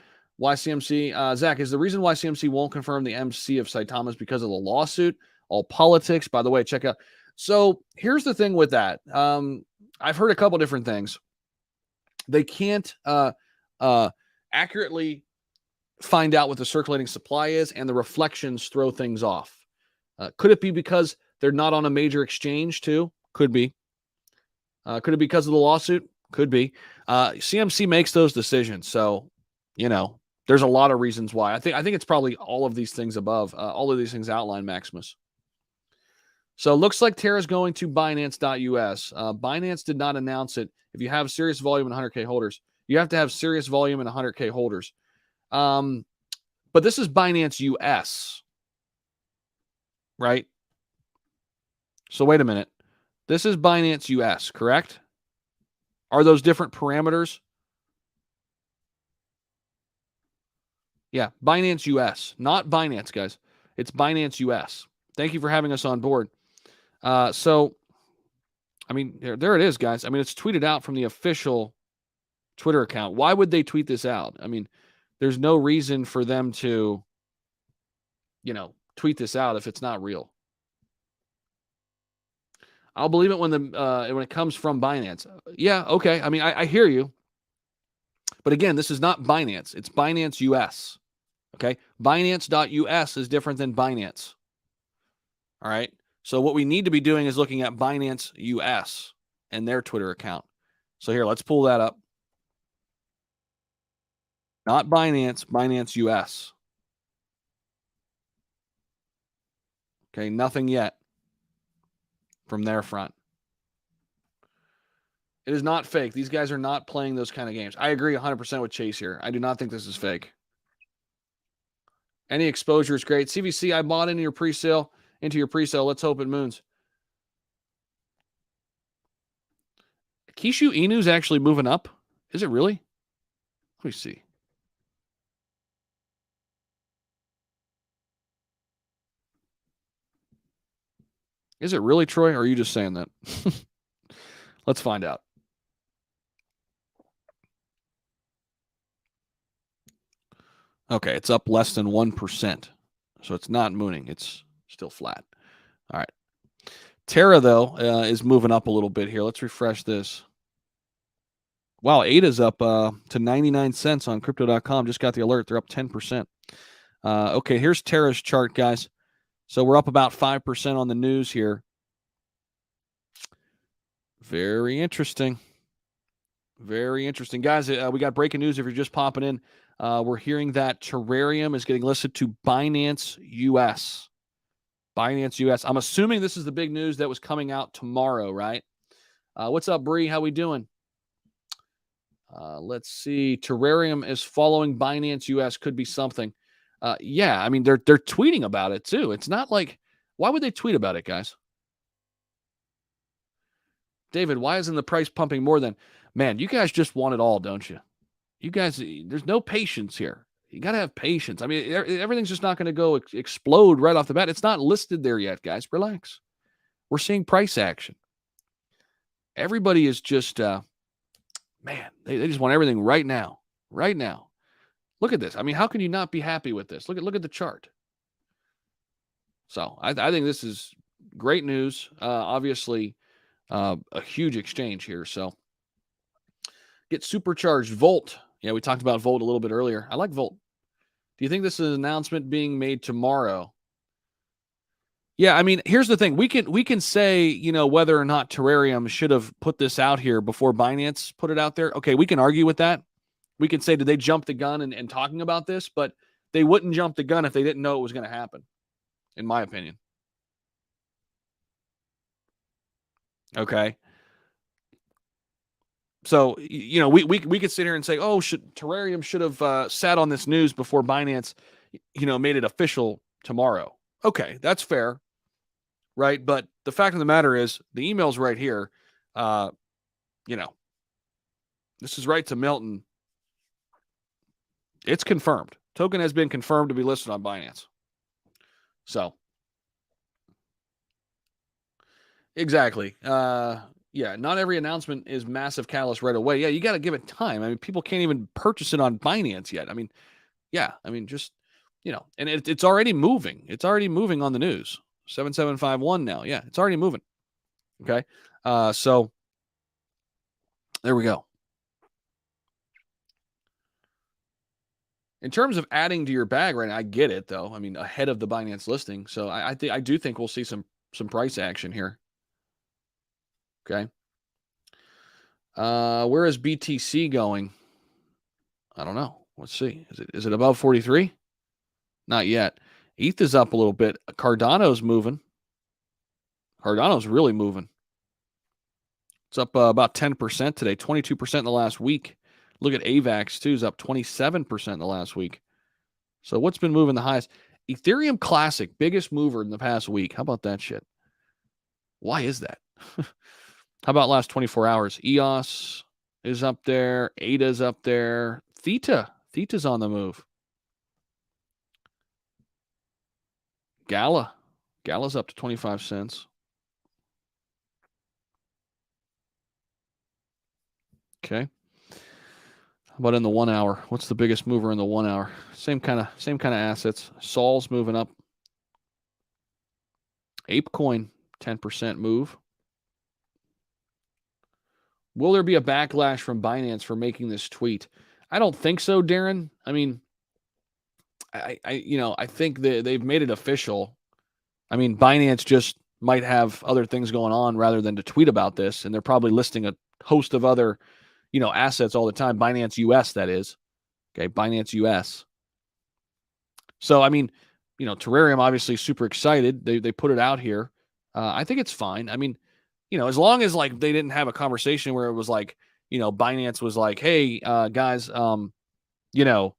YCMC. Zach, is the reason YCMC won't confirm the MC of Saitama is because of the lawsuit? All politics. By the way, check out. So here's the thing with that. I've heard a couple different things. They can't accurately find out what the circulating supply is, and the reflections throw things off. Could it be because they're not on a major exchange too? Could be. Could it be because of the lawsuit? Could be. CMC makes those decisions. So, there's a lot of reasons why. I think it's probably all of these things above, all of these things outlined, Maximus. So it looks like Terra's going to Binance.us. Binance did not announce it. If you have serious volume and 100K holders, you have to have serious volume and 100K holders. But this is Binance US, right? So wait a minute. This is Binance US, correct? Are those different parameters? Yeah, Binance US, not Binance, guys. It's Binance US. Thank you for having us on board. So, I mean, there it is, guys. I mean, it's tweeted out from the official Twitter account. Why would they tweet this out? I mean, there's no reason for them to, tweet this out if it's not real. I'll believe it when it comes from Binance. Yeah, okay. I mean, I hear you. But again, this is not Binance. It's Binance US. Okay? Binance.us is different than Binance. All right? So what we need to be doing is looking at Binance US and their Twitter account. So here, let's pull that up. Not Binance, Binance US. Okay, nothing yet from their front. It is not fake. These guys are not playing those kind of games. I agree 100% with Chase here. I do not think this is fake. Any exposure is great. CVC, I bought into your pre-sale. Let's hope it moons. Kishu Inu's actually moving up. Is it really? Let me see. Is it really, Troy? Or are you just saying that? Let's find out. Okay, it's up less than 1%. So it's not mooning. It's still flat. All right. Terra, though, is moving up a little bit here. Let's refresh this. Wow, ADA's up to 99 cents on crypto.com. Just got the alert. They're up 10%. Okay, here's Terra's chart, guys. So we're up about 5% on the news here. Very interesting. Very interesting. Guys, we got breaking news if you're just popping in. We're hearing that Terrarium is getting listed to Binance US. Binance US. I'm assuming this is the big news that was coming out tomorrow, right? What's up, Bree? How we doing? Let's see. Terrarium is following Binance US. Could be something. Yeah, I mean, they're tweeting about it, too. It's not like, why would they tweet about it, guys? David, why isn't the price pumping more than, man, you guys just want it all, don't you? You guys, there's no patience here. You got to have patience. I mean, everything's just not going to go explode right off the bat. It's not listed there yet, guys. Relax. We're seeing price action. Everybody is just, man, they just want everything right now. Right now. Look at this. I mean, how can you not be happy with this? Look at the chart. So I think this is great news. Obviously, a huge exchange here. So get supercharged. Volt. Yeah, we talked about Volt a little bit earlier. I like Volt. Do you think this is an announcement being made tomorrow? Yeah, I mean, here's the thing. We can say, you know, whether or not Terrarium should have put this out here before Binance put it out there. Okay, we can argue with that. We can say, did they jump the gun and talking about this? But they wouldn't jump the gun if they didn't know it was going to happen, in my opinion. Okay. So, you know, we could sit here and say, oh, Terrarium should have sat on this news before Binance, you know, made it official tomorrow. Okay, that's fair. Right. But the fact of the matter is the email's right here. You know, this is right to Milton. It's confirmed. Token has been confirmed to be listed on Binance. So. Exactly. Yeah, not every announcement is massive catalyst right away. Yeah, you got to give it time. I mean, people can't even purchase it on Binance yet. I mean, yeah, I mean, just, you know, and it's already moving. It's already moving on the news. 7751 now. Yeah, it's already moving. Okay. So there we go. In terms of adding to your bag right now, I get it though. I mean, ahead of the Binance listing. So I do think we'll see some price action here. Okay. Where is BTC going? I don't know. Let's see. Is it above 43? Not yet. ETH is up a little bit. Cardano's moving. Cardano's really moving. It's up about 10% today, 22% in the last week. Look at AVAX too, is up 27% in the last week. So what's been moving the highest? Ethereum Classic, biggest mover in the past week. How about that shit? Why is that? How about last 24 hours? EOS is up there. ADA's up there. Theta's on the move. Gala's up to 25 cents. Okay. How about in the 1 hour? What's the biggest mover in the 1 hour? Same kind of assets. Sol's moving up. ApeCoin, 10% move. Will there be a backlash from Binance for making this tweet? I don't think so, Darren. I mean, I think that they've made it official. I mean, Binance just might have other things going on rather than to tweet about this, and they're probably listing a host of other, you know, assets all the time. Binance US, that is. Okay, Binance US. So, I mean, Terrarium obviously super excited. They put it out here. I think it's fine. I mean, as long as like they didn't have a conversation where it was like, Binance was like, hey, guys, you know,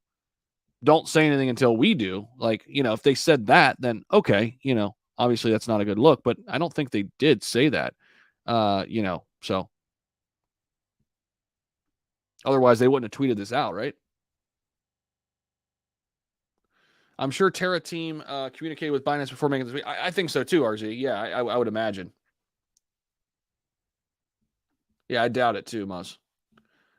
don't say anything until we do. Like, if they said that, then okay, obviously that's not a good look. But I don't think they did say that. So otherwise they wouldn't have tweeted this out, right? I'm sure Terra team communicated with Binance before making this. I think so too, RZ. Yeah, I would imagine. Yeah, I doubt it too, Muzz.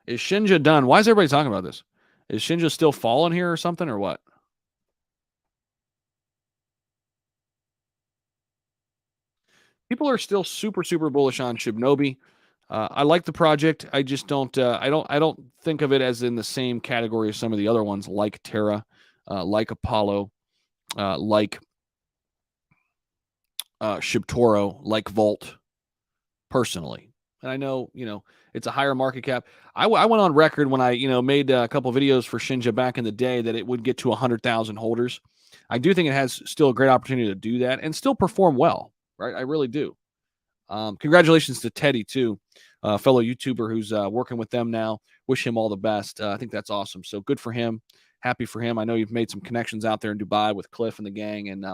Is Shinja done? Why is everybody talking about this? Is Shinja still falling here or something or what? People are still super, super bullish on Shibnobi. I like the project. I just don't. I don't think of it as in the same category as some of the other ones, like Terra, like Apollo, like Shibtoro, like Volt. Personally, and I know it's a higher market cap. I went on record when I made a couple videos for Shinja back in the day that it would get to 100,000 holders. I do think it has still a great opportunity to do that and still perform well, right? I really do. Congratulations to Teddy too, fellow YouTuber who's working with them now. Wish him all the best. I think that's awesome. So good for him. Happy for him. I know you've made some connections out there in Dubai with Cliff and the gang, and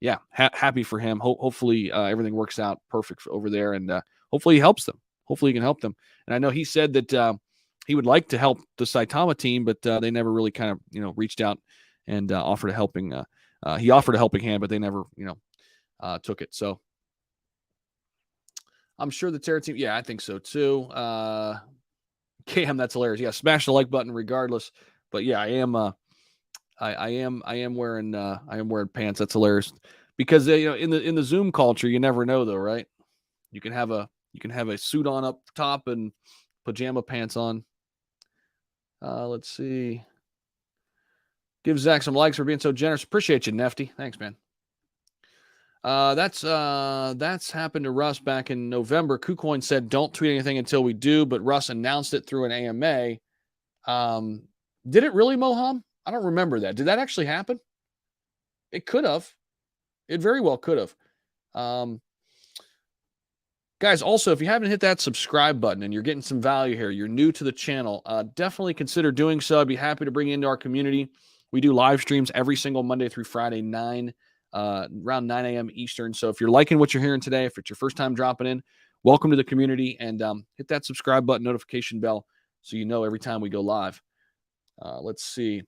yeah, happy for him. Hopefully everything works out perfect over there, and hopefully he helps them. Hopefully he can help them. And I know he said that he would like to help the Saitama team, but they never really kind of reached out and offered a helping. He offered a helping hand, but they never took it. So I'm sure the Terra team. Yeah, I think so too. Cam, that's hilarious. Yeah, smash the like button regardless. But yeah, I am. I am wearing pants. That's hilarious because in the Zoom culture, you never know though, right? You can have a suit on up top and pajama pants on. Let's see. Give Zach some likes for being so generous. Appreciate you, Nefty. Thanks, man. That's happened to Russ back in November. KuCoin said don't tweet anything until we do, but Russ announced it through an AMA. Did it really, Moham? I don't remember that. Did that actually happen? It could have. It very well could have. Guys, also, if you haven't hit that subscribe button and you're getting some value here, you're new to the channel, definitely consider doing so. I'd be happy to bring you into our community. We do live streams every single Monday through Friday, around 9 a.m. Eastern. So if you're liking what you're hearing today, if it's your first time dropping in, welcome to the community, and hit that subscribe button, notification bell, so you know every time we go live. Let's see.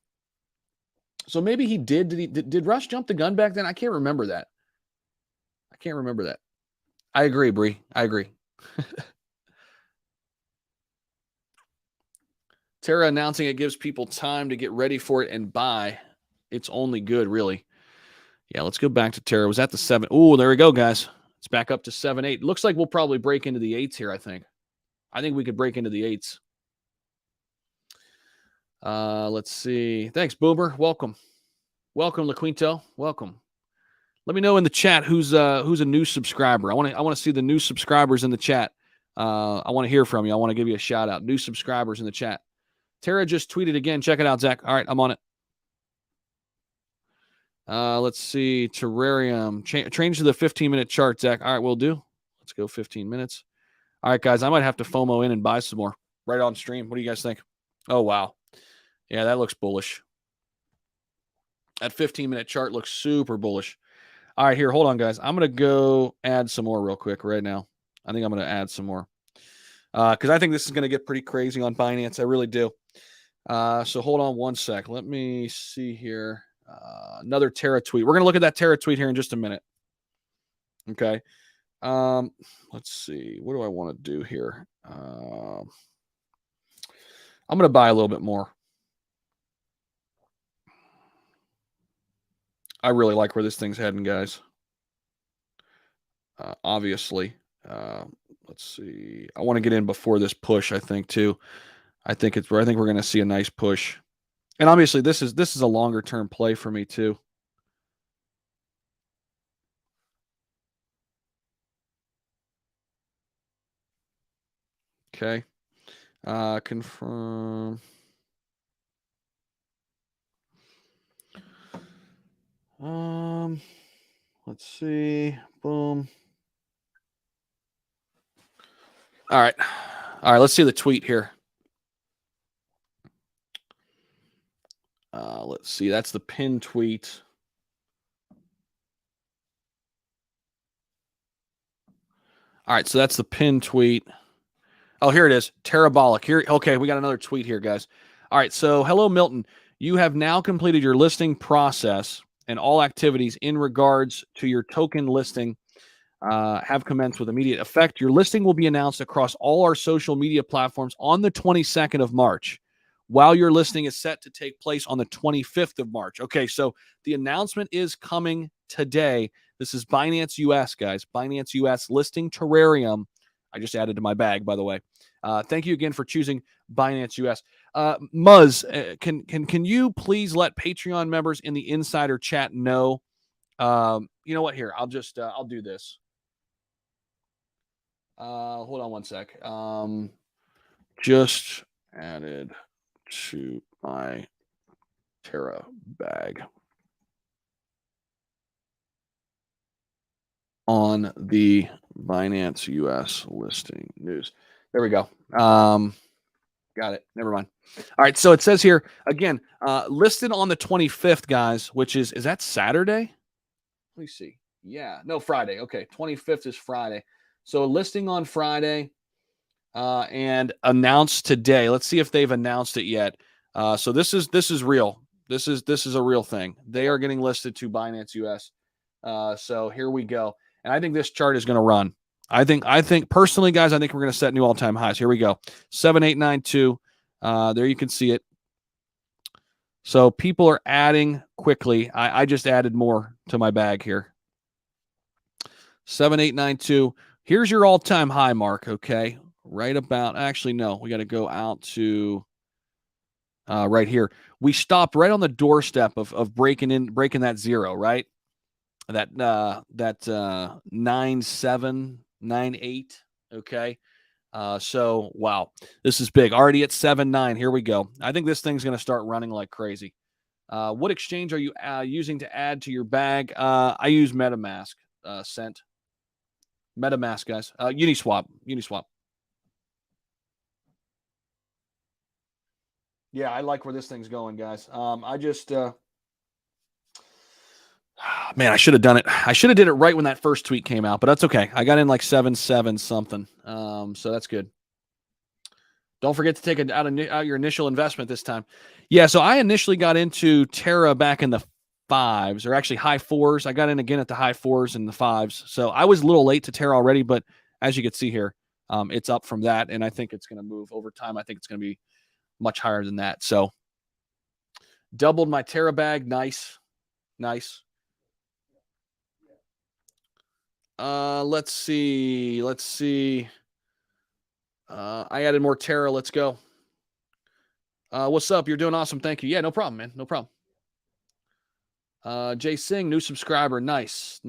So maybe he did. Did Rush jump the gun back then? I can't remember that. I agree, Bree. I agree. Terra announcing it gives people time to get ready for it and buy. It's only good, really. Yeah, let's go back to Terra. It was at the 7. Oh, there we go, guys. It's back up to 7.8. Looks like we'll probably break into the 8s here, I think. I think we could break into the 8s. Let's see. Thanks, Boomer. Welcome. Welcome, LaQuinto. Welcome. Let me know in the chat who's a new subscriber. I want to see the new subscribers in the chat. I want to hear from you. I want to give you a shout out. New subscribers in the chat. Terra just tweeted again. Check it out, Zach. All right, I'm on it. Let's see. Terrarium. Change to the 15-minute chart, Zach. All right, we'll do. Let's go 15 minutes. All right, guys. I might have to FOMO in and buy some more right on stream. What do you guys think? Oh, wow. Yeah, that looks bullish. That 15-minute chart looks super bullish. All right, here. Hold on, guys. I'm going to go add some more real quick right now. I think I'm going to add some more because I think this is going to get pretty crazy on Binance. I really do. So hold on one sec. Let me see here. Another Terra tweet. We're going to look at that Terra tweet here in just a minute. Okay. Let's see. What do I want to do here? I'm going to buy a little bit more. I really like where this thing's heading, guys. Obviously. Let's see. I want to get in before this push, I think, too. I think we're going to see a nice push. And obviously this is a longer term play for me too. Okay. Confirm. Let's see. Boom. All right. All right, let's see the tweet here. Let's see. That's the pinned tweet. All right, so that's the pinned tweet. Oh, here it is. Terabolic. Here. Okay, we got another tweet here, guys. All right, so hello, Milton. You have now completed your listing process, and all activities in regards to your token listing have commenced with immediate effect. Your listing will be announced across all our social media platforms on the 22nd of March, while your listing is set to take place on the 25th of March. Okay, so the announcement is coming today. This is Binance US, guys. Binance US listing Terrarium. I just added to my bag, by the way. Thank you again for choosing Binance US. Muzz, can you please let Patreon members in the insider chat know? You know what? Here, I'll do this. Hold on one sec. Just added to my Terra bag on the Binance US listing news. There we go. Got it. Never mind. All right. So it says here again, listed on the 25th, guys, which is that Saturday? Let me see. Yeah. No, Friday. Okay. 25th is Friday. So listing on Friday and announced today. Let's see if they've announced it yet. So this is real. This is a real thing. They are getting listed to Binance US. So here we go. And I think this chart is going to run. I think personally, guys, I think we're going to set new all-time highs. Here we go. 7892. There you can see it. So people are adding quickly. I just added more to my bag here. 7892. Here's your all-time high mark, okay? Right about, actually, no, we got to go out to right here. We stopped right on the doorstep of breaking that zero, right? That 9798. Okay. So wow, this is big. Already at 7.9. Here we go. I think this thing's gonna start running like crazy. What exchange are you using to add to your bag? I use MetaMask. Sent MetaMask, guys. Uniswap. Yeah, I like where this thing's going, guys. I just man, I should have done it. I should have did it right when that first tweet came out, but that's okay. I got in like 7.7 something. So that's good. Don't forget to take out your initial investment this time. Yeah, so I initially got into Terra back in the fives, or actually high fours. I got in again at the high fours and the fives. So I was a little late to Terra already, but as you can see here, it's up from that, and I think it's going to move over time. I think it's going to be much higher than that. So doubled my Terra bag. Nice. Let's see. I added more Terra. Let's go. What's up? You're doing awesome. Thank you. Yeah, no problem, man. No problem. Jay Singh, new subscriber. Nice.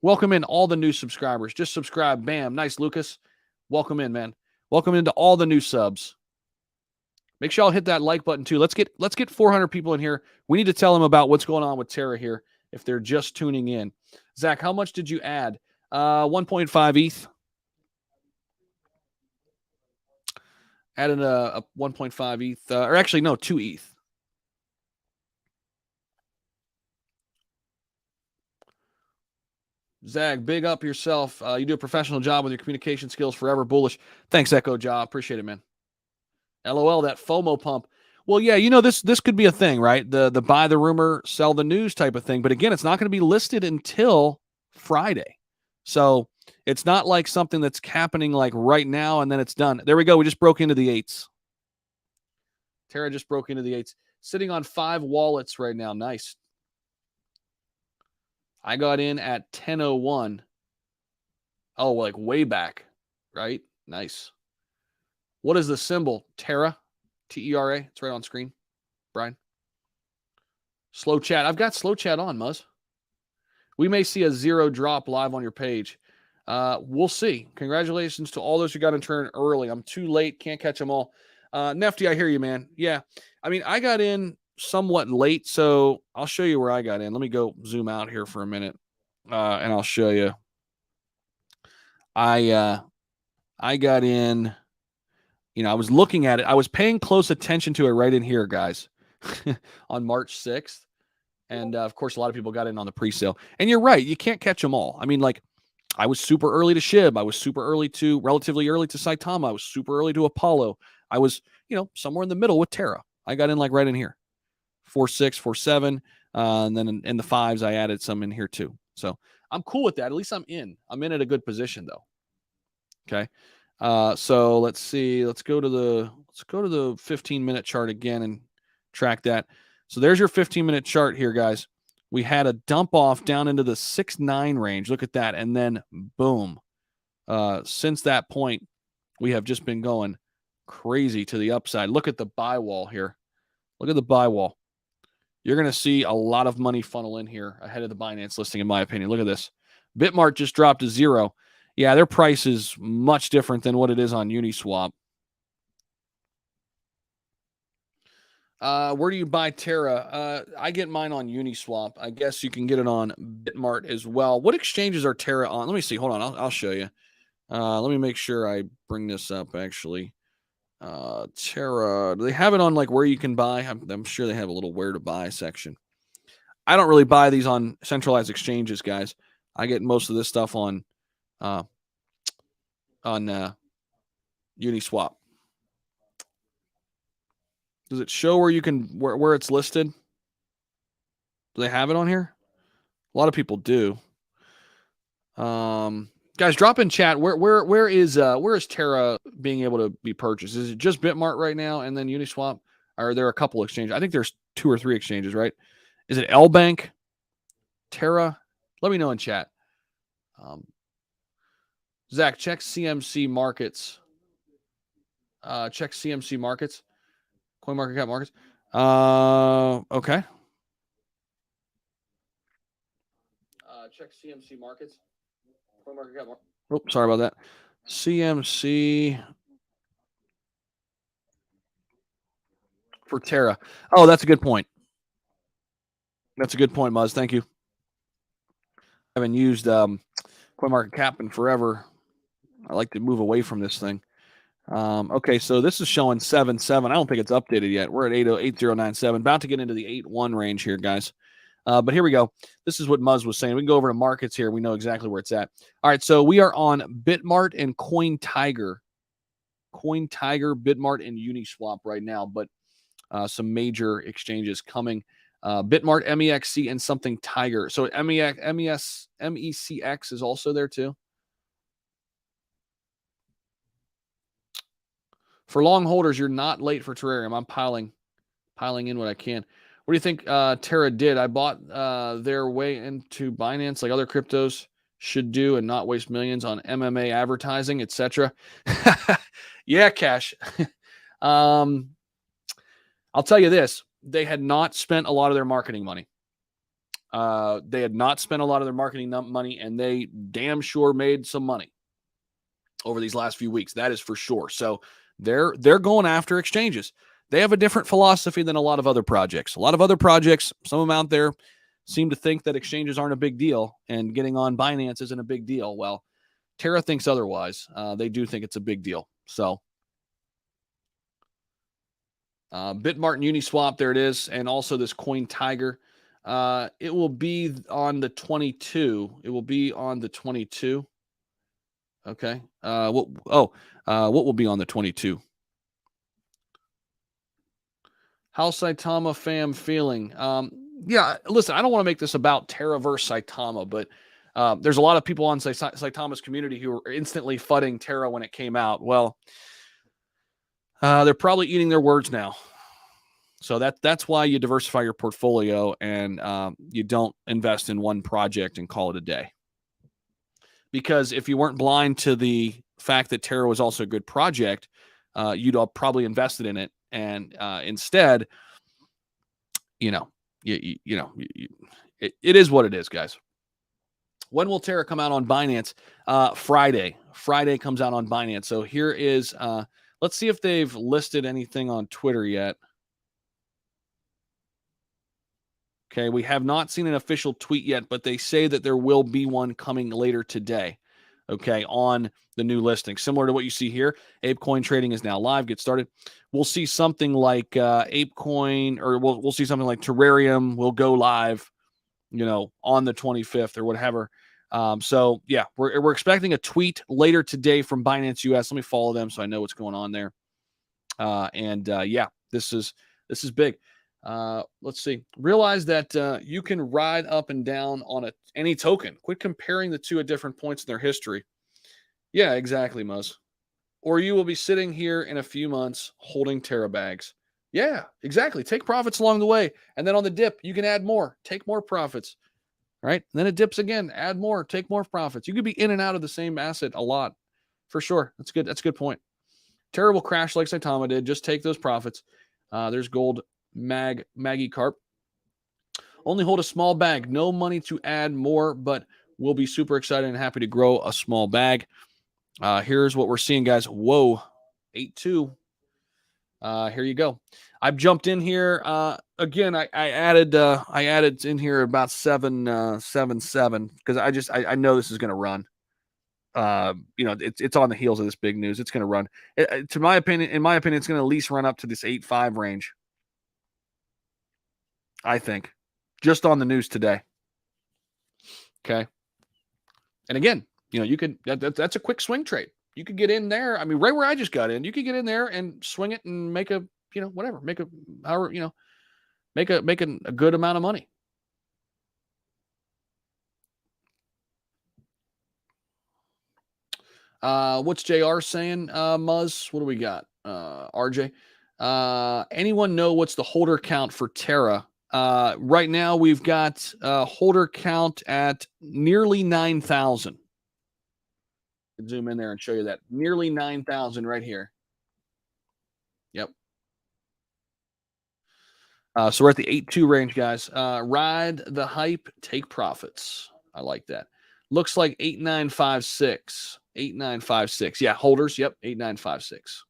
Welcome in all the new subscribers. Just subscribe. Bam. Nice, Lucas. Welcome in, man. Welcome into all the new subs. Make sure y'all hit that like button too. Let's get 400 people in here. We need to tell them about what's going on with Terra here if they're just tuning in. Zach, how much did you add? 1.5 ETH. Added a 1.5 ETH, or actually, no, 2 ETH. Zach, big up yourself. You do a professional job with your communication skills. Forever bullish. Thanks, Echo Job. Appreciate it, man. LOL, that FOMO pump. Well, yeah, this could be a thing, right? The buy the rumor, sell the news type of thing. But again, it's not going to be listed until Friday. So it's not like something that's happening like right now and then it's done. There we go. We just broke into the eights. Terra just broke into the eights. Sitting on 5 wallets right now. Nice. I got in at 10:01. Oh, like way back, right? Nice. What is the symbol? Terra, T-E-R-A. It's right on screen. Brian. Slow chat. I've got slow chat on, Muzz. We may see a 0 drop live on your page. We'll see. Congratulations to all those who got in turn early. I'm too late. Can't catch them all. Nefty, I hear you, man. Yeah. I mean, I got in somewhat late, so I'll show you where I got in. Let me go zoom out here for a minute, and I'll show you. I got in. I was looking at it. I was paying close attention to it right in here, guys, on March 6th. And of course, a lot of people got in on the pre-sale. And you're right, you can't catch them all. I mean, like, I was super early to SHIB. I was relatively early to Saitama. I was super early to Apollo. I was, somewhere in the middle with Terra. I got in like right in here, 4.6, 4.7, and then in the fives, I added some in here too. So I'm cool with that. At least I'm in. I'm in at a good position though. Okay. So let's see. Let's go to the 15-minute chart again and track that. So there's your 15-minute chart here, guys. We had a dump off down into the 6.9 range. Look at that. And then boom. Since that point, we have just been going crazy to the upside. Look at the buy wall here. Look at the buy wall. You're going to see a lot of money funnel in here ahead of the Binance listing, in my opinion. Look at this. Bitmart just dropped to 0. Yeah, their price is much different than what it is on Uniswap. Where do you buy Terra? I get mine on Uniswap. I guess you can get it on Bitmart as well. What exchanges are Terra on? Let me see. Hold on. I'll show you. Let me make sure I bring this up, actually. Terra, do they have it on like where you can buy? I'm sure they have a little where to buy section. I don't really buy these on centralized exchanges, guys. I get most of this stuff on Uniswap. Does it show where you can where it's listed? Do they have it on here? A lot of people do. Guys, drop in chat. Where is Terra being able to be purchased? Is it just Bitmart right now and then Uniswap? Or are there a couple exchanges? I think there's 2 or 3 exchanges, right? Is it L Bank? Terra? Let me know in chat. Zach, check CMC markets. Check CMC markets. CoinMarketCap markets. Okay. Check CMC markets. CoinMarketCap markets. Oh, sorry about that. CMC for Terra. Oh, that's a good point. That's a good point, Muzz. Thank you. I haven't used CoinMarketCap in forever. I like to move away from this thing. Okay, so this is showing 7.7. I don't think it's updated yet. We're at 8097. About to get into the 8.1 range here, guys. But here we go. This is what Muzz was saying. We can go over to markets here. We know exactly where it's at. All right, so we are on Bitmart and CoinTiger. CoinTiger, Bitmart, and Uniswap right now, but some major exchanges coming. Bitmart, MEXC, and something Tiger. So MECX is also there too. For long holders, you're not late for Terrarium. I'm piling in what I can. What do you think Terra did? I bought their way into Binance like other cryptos should do and not waste millions on MMA advertising, etc. Yeah, Cash. I'll tell you this. They had not spent a lot of their marketing money. They had not spent a lot of their marketing money, and they damn sure made some money over these last few weeks. That is for sure. So they're going after exchanges. They have a different philosophy than a lot of other projects. A lot of other projects, some of them out there, seem to think that exchanges aren't a big deal and getting on Binance isn't a big deal. Well, Terra thinks otherwise. They do think it's a big deal. So Bitmart and Uniswap, there it is. And also this CoinTiger. It will be on the 22. It will be on the 22. Okay. What will be on the 22? How's Saitama fam feeling? Yeah, listen, I don't want to make this about Terra versus Saitama, but there's a lot of people on Saitama's community who were instantly fudding Terra when it came out. Well, they're probably eating their words now. So that's why you diversify your portfolio and you don't invest in one project and call it a day. Because if you weren't blind to the fact that Terra was also a good project, you'd all probably invested in it. And instead, it is what it is, guys. When will Terra come out on Binance? Friday. Friday comes out on Binance. So here is, let's see if they've listed anything on Twitter yet. Okay, we have not seen an official tweet yet, but they say that there will be one coming later today. Okay, on the new listing, similar to what you see here. ApeCoin trading is now live. Get started. We'll see something like ApeCoin, or we'll see something like Terrarium will go live, on the 25th or whatever. So yeah, we're expecting a tweet later today from Binance US. Let me follow them so I know what's going on there. Yeah, this is big. Let's see. Realize that you can ride up and down on any token. Quit comparing the two at different points in their history. Yeah, exactly, Muzz. Or you will be sitting here in a few months holding Terra bags. Yeah, exactly. Take profits along the way. And then on the dip, you can add more. Take more profits. Right? And then it dips again. Add more. Take more profits. You could be in and out of the same asset a lot. For sure. That's good. That's a good point. Terrible crash like Saitama did. Just take those profits. There's gold Maggie Carp. Only hold a small bag. No money to add more, but we'll be super excited and happy to grow a small bag. Here's what we're seeing, guys. Whoa, 8-2. Here you go. I've jumped in here again. I added in here about 777 because I know this is going to run. It's on the heels of this big news. It's going to run. In my opinion, it's going to at least run up to this 8.5 range. I think, just on the news today. Okay. And again, you could that's a quick swing trade. You could get in there. I mean, right where I just got in, you could get in there and swing it and make a good amount of money. What's JR saying? Muzz, what do we got? RJ, anyone know what's the holder count for Terra? Right now we've got holder count at nearly 9,000. Zoom in there and show you that. Nearly 9,000 right here. Yep. So we're at the 8.2 range, guys. Ride the hype, take profits. I like that. Looks like 8,956. 8,956. Yeah, holders. Yep, 8,956.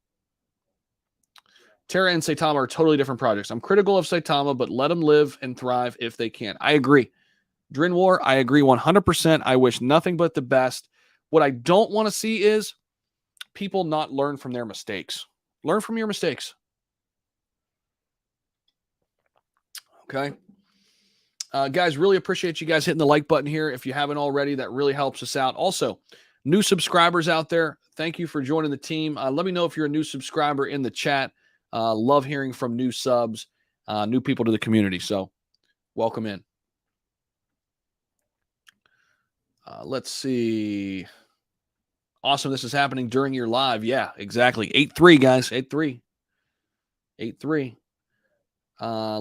Terra and Saitama are totally different projects. I'm critical of Saitama, but let them live and thrive if they can. I agree. Drin War, I agree 100%. I wish nothing but the best. What I don't want to see is people not learn from their mistakes. Learn from your mistakes. Okay. Guys, really appreciate you guys hitting the like button here. If you haven't already, that really helps us out. Also, new subscribers out there, thank you for joining the team. Let me know if you're a new subscriber in the chat. Love hearing from new subs, new people to the community. So welcome in. Let's see. Awesome. This is happening during your live. Yeah, exactly. 8-3, guys. 8-3. 8-3.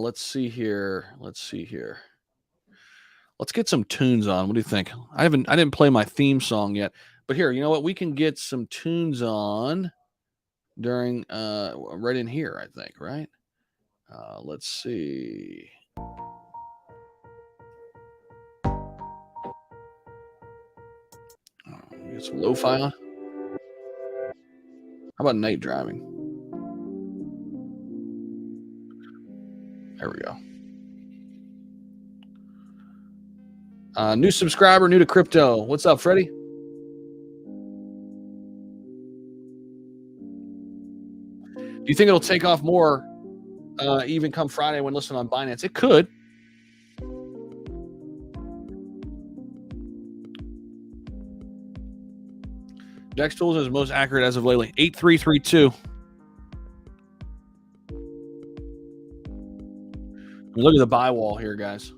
Let's see here. Let's get some tunes on. What do you think? I didn't play my theme song yet. But here, you know what? We can get some tunes on during right in here, I think, right? Let's see. Get some lo-fi on. How about night driving? There we go. New subscriber, new to crypto. What's up, Freddie? Do you think it'll take off more even come Friday when listed on Binance? It could. Dex Tools is most accurate as of lately. 8332. Look at the buy wall here, guys.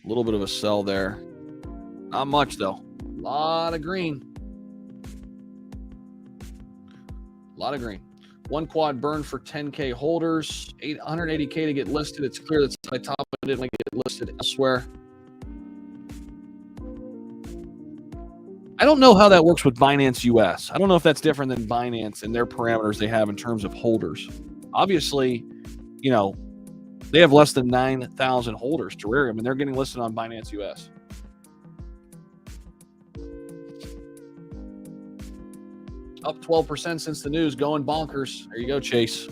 A little bit of a sell there. Not much, though. A lot of green. A lot of green. One quad burn for 10K holders. 880K to get listed. It's clear that Saitama didn't get listed elsewhere. I don't know how that works with Binance US. I don't know if that's different than Binance and their parameters they have in terms of holders. Obviously, they have less than 9,000 holders, Terrarium, and they're getting listed on Binance US. Up 12% since the news, going bonkers. There you go, Chase.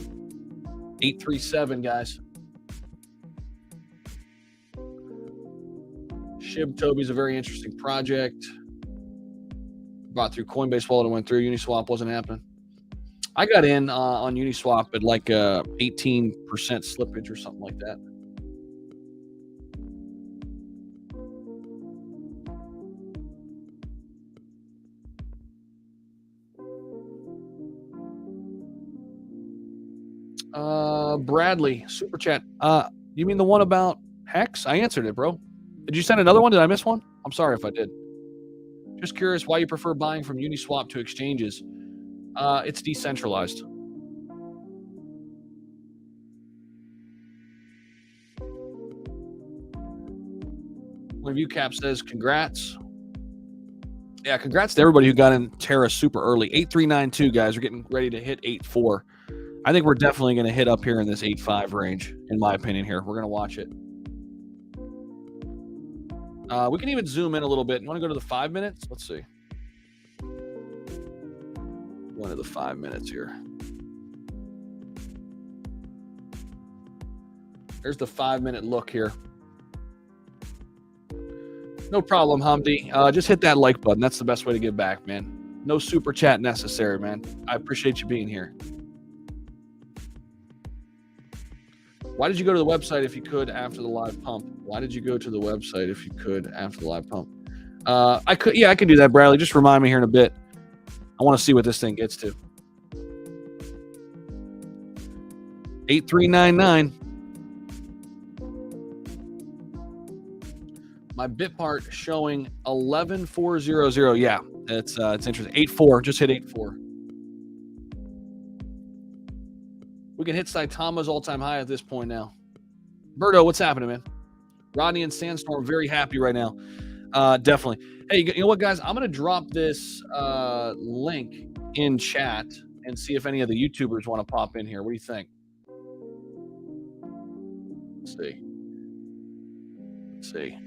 837, guys. Shib Toby's a very interesting project. Bought through Coinbase Wallet and went through. Uniswap wasn't happening. I got in on Uniswap at like 18% slippage or something like that. Bradley, super chat. You mean the one about Hex? I answered it, bro. Did you send another one? Did I miss one? I'm sorry if I did. Just curious why you prefer buying from Uniswap to exchanges. It's decentralized. Review Cap says, congrats. Yeah, congrats to everybody who got in Terra super early. 8392, guys. We're getting ready to hit 84. I think we're definitely going to hit up here in this 8.5 range, in my opinion here. We're going to watch it. We can even zoom in a little bit. You want to go to the 5 minutes? Let's see. One of the 5 minutes here. There's the 5 minute look here. No problem, Hamdi. Just hit that like button. That's the best way to give back, man. No super chat necessary, man. I appreciate you being here. Why did you go to the website if you could after the live pump? Why did you go to the website if you could after the live pump? I could. Yeah, I can do that, Bradley. Just remind me here in a bit. I want to see what this thing gets to. 8399. My bit part showing 11400. Yeah, it's interesting. 84. Just hit 84. We can hit Saitama's all-time high at this point now. Berto, what's happening, man? Rodney and Sandstorm, very happy right now. Definitely. Hey, you know what, guys? I'm going to drop this link in chat and see if any of the YouTubers want to pop in here. What do you think? Let's see. Let's see.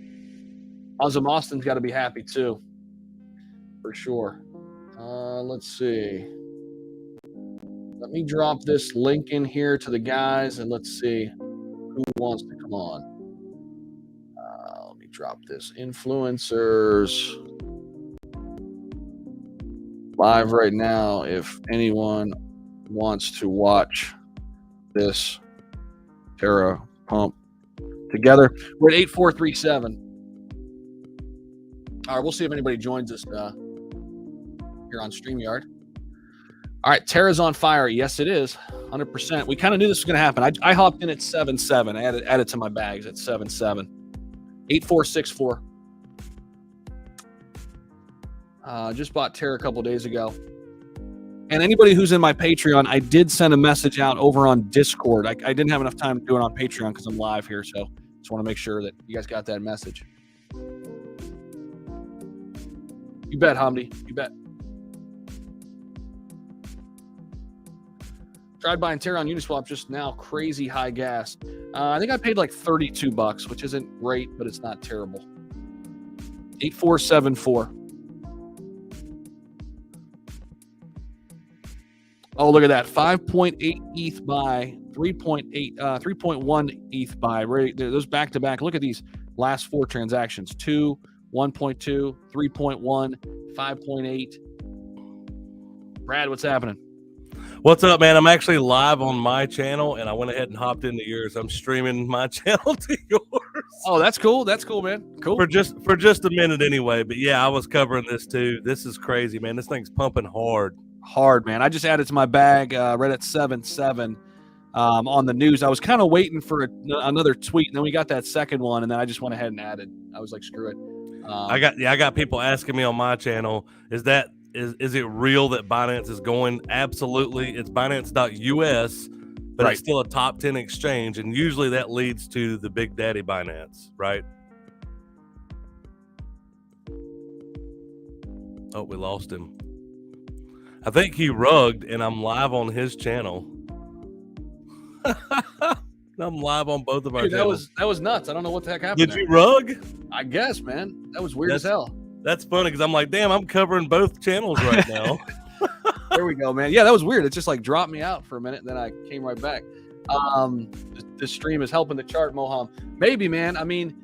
Ozzy Austin's got to be happy, too. For sure. Let's see. Let me drop this link in here to the guys, and let's see who wants to come on. Let me drop this. Influencers live right now. If anyone wants to watch this Terra pump together, we're at 8437. All right, we'll see if anybody joins us here on StreamYard. All right, Terra's on fire. Yes, it is. 100%. We kind of knew this was going to happen. I hopped in at 7.7. I added to my bags at 7.7. 8464. Just bought Terra a couple days ago. And anybody who's in my Patreon, I did send a message out over on Discord. I didn't have enough time to do it on Patreon because I'm live here. So just want to make sure that you guys got that message. You bet, Hamdi. You bet. Tried buying Terra on Uniswap just now. Crazy high gas. I think I paid like $32, which isn't great, but it's not terrible. 8474. Oh, look at that. 5.8 ETH buy, 3.1 ETH buy. Right, those back to back. Look at these last four transactions. 2, 1.2, 3.1, 5.8. Brad, what's happening? What's up, man? I'm actually live on my channel, and I went ahead and hopped into yours. I'm streaming my channel to yours. Oh, that's cool. That's cool, man. Cool. For just a minute anyway. But yeah, I was covering this too. This is crazy, man. This thing's pumping hard. Hard, man. I just added to my bag right at 7.7 on the news. I was kind of waiting for another tweet, and then we got that second one, and then I just went ahead and added. I was like, screw it. I got people asking me on my channel, is it real that Binance is going? Absolutely. It's Binance.us, but right. It's still a top 10 exchange, and usually that leads to the big daddy Binance, right? Oh, we lost him. I think he rugged, and I'm live on his channel. I'm live on both of our channels. That was nuts. I don't know what the heck happened. Did you rug? I guess, man. That was weird as hell. That's funny because I'm like, damn, I'm covering both channels right now. There we go, man. Yeah, that was weird. It just like dropped me out for a minute, and then I came right back. The stream is helping the chart, Moham. Maybe, man. I mean,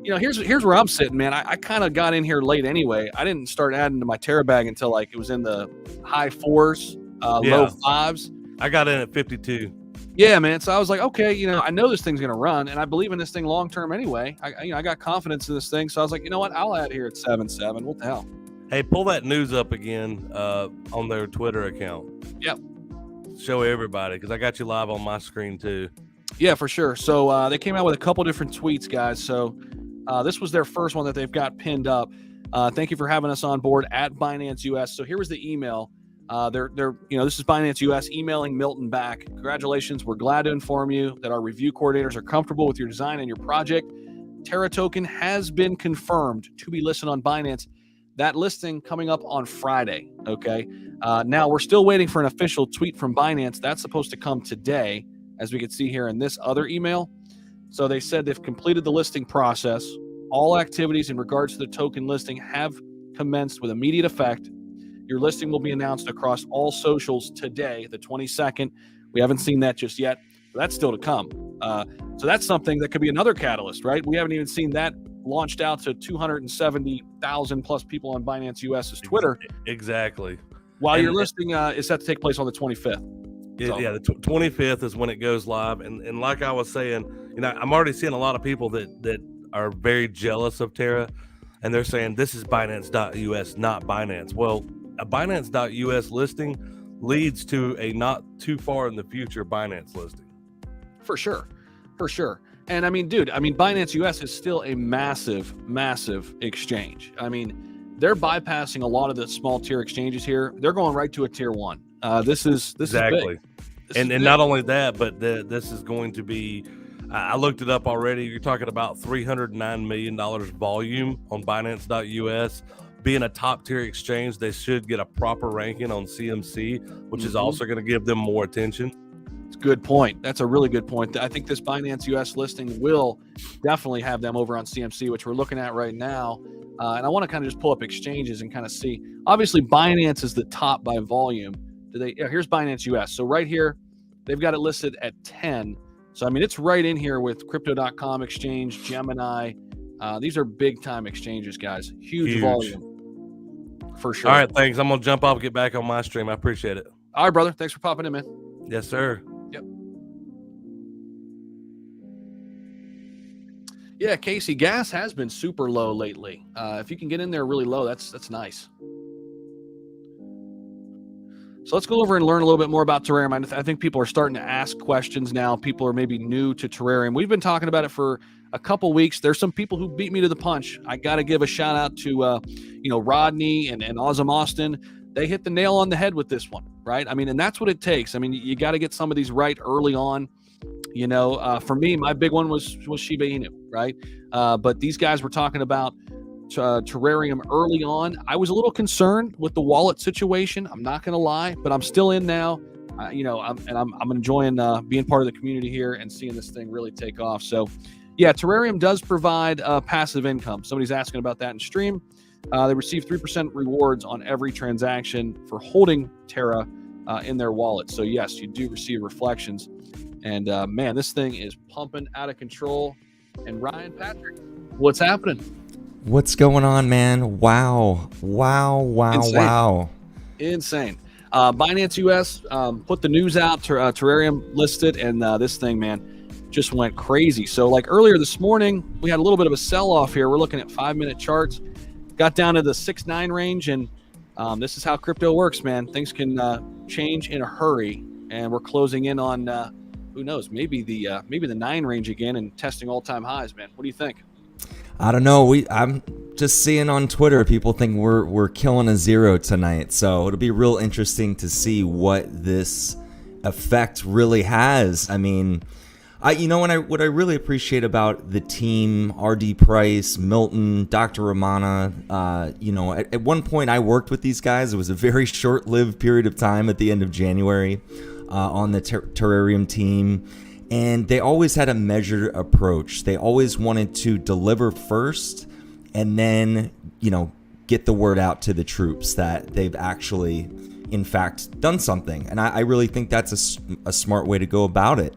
here's where I'm sitting, man. I kind of got in here late anyway. I didn't start adding to my Terra bag until like it was in the high 4s, low 5s. I got in at 52. Yeah, man. So I was like, okay, I know this thing's gonna run, and I believe in this thing long term anyway. I got confidence in this thing, so I was like, you know what? I'll add here at 7.7. What the hell? Hey, pull that news up again on their Twitter account. Yep. Show everybody, because I got you live on my screen too. Yeah, for sure. So they came out with a couple different tweets, guys. So this was their first one that they've got pinned up. Thank you for having us on board at Binance US. So here was the email. This is Binance US emailing Milton back. Congratulations. We're glad to inform you that our review coordinators are comfortable with your design and your project. Terra token has been confirmed to be listed on Binance. That listing coming up on Friday. Okay. Now we're still waiting for an official tweet from Binance. That's supposed to come today, as we can see here in this other email. So they said they've completed the listing process. All activities in regards to the token listing have commenced with immediate effect. Your listing will be announced across all socials today, the 22nd. We haven't seen that just yet, but that's still to come. So that's something that could be another catalyst, right? We haven't even seen that launched out to 270,000 plus people on Binance US's Twitter. Exactly. While your listing is set to take place on the 25th. Yeah, the 25th is when it goes live. And like I was saying, I'm already seeing a lot of people that are very jealous of Terra, and they're saying this is Binance.us, not Binance. Well, a Binance.us listing leads to a not too far in the future Binance listing. For sure. And I mean, dude, Binance US is still a massive, massive exchange. I mean, they're bypassing a lot of the small tier exchanges here. They're going right to a tier 1. This is exactly. And not only that, but this is going to be, I looked it up already. You're talking about $309 million volume on Binance.us. Being a top tier exchange, they should get a proper ranking on CMC, which is also going to give them more attention. It's a good point. That's a really good point. I think this Binance US listing will definitely have them over on CMC, which we're looking at right now. And I want to kind of just pull up exchanges and kind of see. Obviously, Binance is the top by volume. Here's Binance US. So right here, they've got it listed at 10. So, I mean, it's right in here with Crypto.com exchange, Gemini. These are big time exchanges, guys. Huge volume. For sure. All right, thanks. I'm going to jump off and get back on my stream. I appreciate it. All right, brother. Thanks for popping in, man. Yes, sir. Yep. Yeah, Casey, gas has been super low lately. If you can get in there really low, that's nice. So let's go over and learn a little bit more about terrarium. I think people are starting to ask questions now. People are maybe new to terrarium. We've been talking about it for a couple weeks. There's some people who beat me to the punch. I got to give a shout out to, Rodney and Ozzy Austin. They hit the nail on the head with this one, right? I mean, and that's what it takes. I mean, you got to get some of these right early on. For me, my big one was Shiba Inu, right? But these guys were talking about terrarium early on. I was a little concerned with the wallet situation. I'm not going to lie, but I'm still in now. I'm enjoying being part of the community here and seeing this thing really take off. So, yeah, terrarium does provide passive income. Somebody's asking about that in stream. They receive 3% rewards on every transaction for holding Terra in their wallet. So, yes, you do receive reflections. And, man, this thing is pumping out of control. And Ryan Patrick, what's happening? What's going on, man? Wow. Insane. Binance US put the news out, terrarium listed, and this thing, man, just went crazy. So like earlier this morning, we had a little bit of a sell-off here. We're looking at 5-minute charts. Got down to the 6-9 range, and this is how crypto works, man. Things can change in a hurry, and we're closing in on, who knows, maybe the 9 range again and testing all-time highs, man. What do you think? I don't know. I'm just seeing on Twitter people think we're killing a zero tonight. So it'll be real interesting to see what this effect really has. I mean, what I really appreciate about the team, RD Price, Milton, Dr. Romana, at one point I worked with these guys. It was a very short-lived period of time at the end of January on the terrarium team. And they always had a measured approach. They always wanted to deliver first and then, get the word out to the troops that they've actually, in fact done something. And I really think that's a smart way to go about it.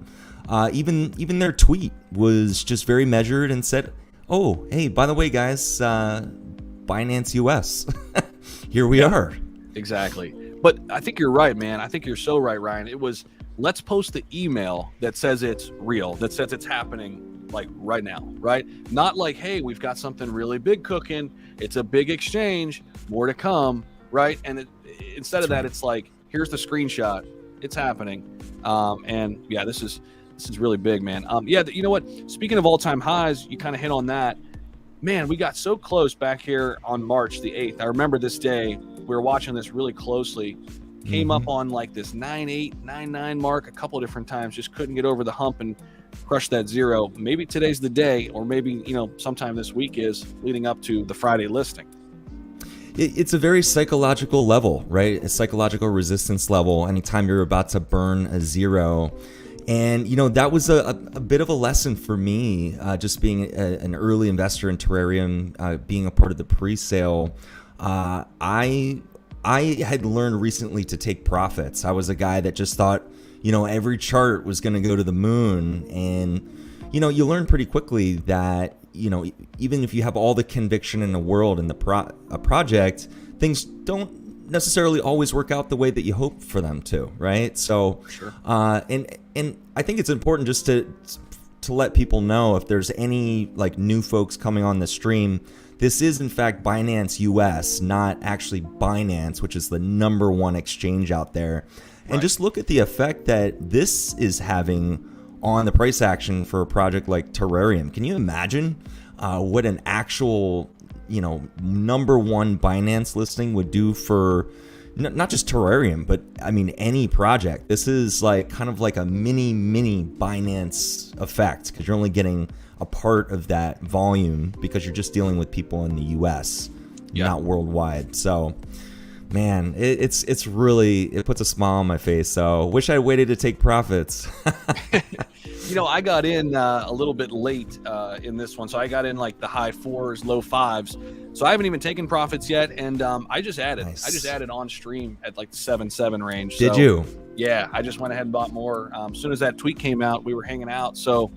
Even their tweet was just very measured and said, oh, hey, by the way, guys, Binance US, here we are. Exactly. But I think you're right, man. I think you're so right, Ryan. It was, let's post the email that says it's real, that says it's happening like right now, right? Not like, hey, we've got something really big cooking. It's a big exchange, more to come, right? And instead of that, it's like, here's the screenshot. It's happening. And yeah, this is really big, man. Yeah, you know what? Speaking of all-time highs, you kind of hit on that. Man, we got so close back here on March the 8th. I remember this day. We were watching this really closely. Came up on like this 9.8, 9.9 mark a couple of different times. Just couldn't get over the hump and crush that zero. Maybe today's the day, or maybe, sometime this week is leading up to the Friday listing. It's a very psychological level, right? A psychological resistance level anytime you're about to burn a zero. And, that was a bit of a lesson for me, just being an early investor in Terrarium, being a part of the pre-sale. I had learned recently to take profits. I was a guy that just thought, every chart was going to go to the moon. And, you learn pretty quickly that, even if you have all the conviction in the world in a project, things don't necessarily always work out the way that you hope for them to, right? So, sure. And I think it's important just to let people know, if there's any like new folks coming on the stream, this is in fact Binance US, not actually Binance, which is the #1 exchange out there. And right. Just look at the effect that this is having on the price action for a project like Terrarium. Can you imagine what an actual #1 Binance listing would do for not just Terrarium, but I mean any project? This is like kind of like a mini Binance effect, because you're only getting a part of that volume because you're just dealing with people in the US, not worldwide. So man, it's really, it puts a smile on my face. So wish I waited to take profits. I got in a little bit late in this one. So I got in like the high 4s, low 5s. So I haven't even taken profits yet. And I just added. Nice. I just added on stream at like the 7.7 range. Did you? Yeah, I just went ahead and bought more. As soon as that tweet came out, we were hanging out. So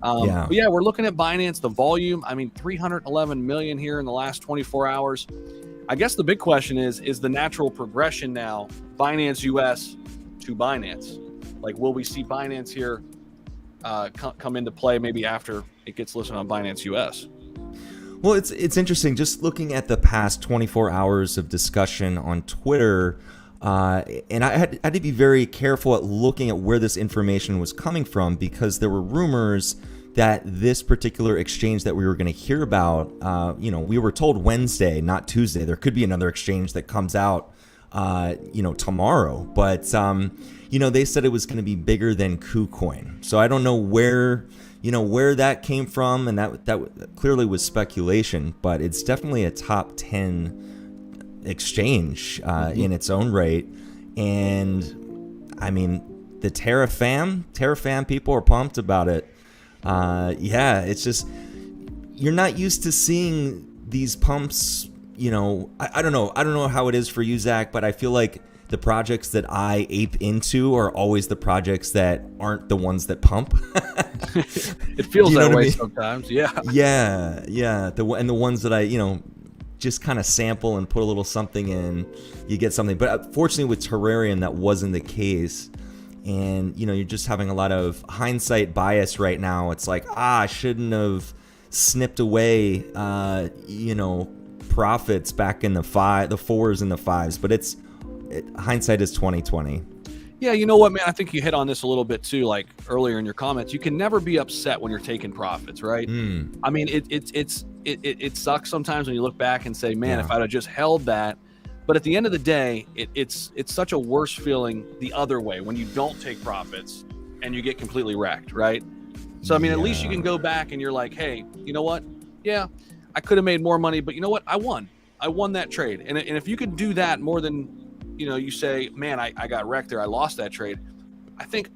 but yeah, we're looking at Binance, the volume. I mean, 311 million here in the last 24 hours. I guess the big question is the natural progression now, Binance US to Binance? Like, will we see Binance here come into play maybe after it gets listed on Binance US? Well, it's interesting just looking at the past 24 hours of discussion on Twitter, and I had to be very careful at looking at where this information was coming from, because there were rumors that this particular exchange that we were going to hear about, we were told Wednesday, not Tuesday. There could be another exchange that comes out, tomorrow. But, they said it was going to be bigger than KuCoin. So I don't know where that came from. And that clearly was speculation. But it's definitely a top 10 exchange in its own right. And, I mean, the Terra fam people are pumped about it. It's just, you're not used to seeing these pumps, I don't know how it is for you, Zach, but I feel like the projects that I ape into are always the projects that aren't the ones that pump. It feels that way sometimes. Yeah. Yeah. The ones that I, just kind of sample and put a little something in, you get something. But fortunately with Terrarium, that wasn't the case. And, you're just having a lot of hindsight bias right now. It's like, I shouldn't have snipped away, profits back in the 4s and the 5s. But hindsight is 2020. Yeah, you know what, man? I think you hit on this a little bit too, like earlier in your comments. You can never be upset when you're taking profits, right? I mean, it sucks sometimes when you look back and say, man, if I'd have just held that. But at the end of the day, it's such a worse feeling the other way when you don't take profits and you get completely wrecked, right? So, I mean, at least you can go back and you're like, hey, you know what? Yeah, I could have made more money, but you know what? I won that trade. And if you could do that more than, you say, man, I got wrecked there, I lost that trade. I think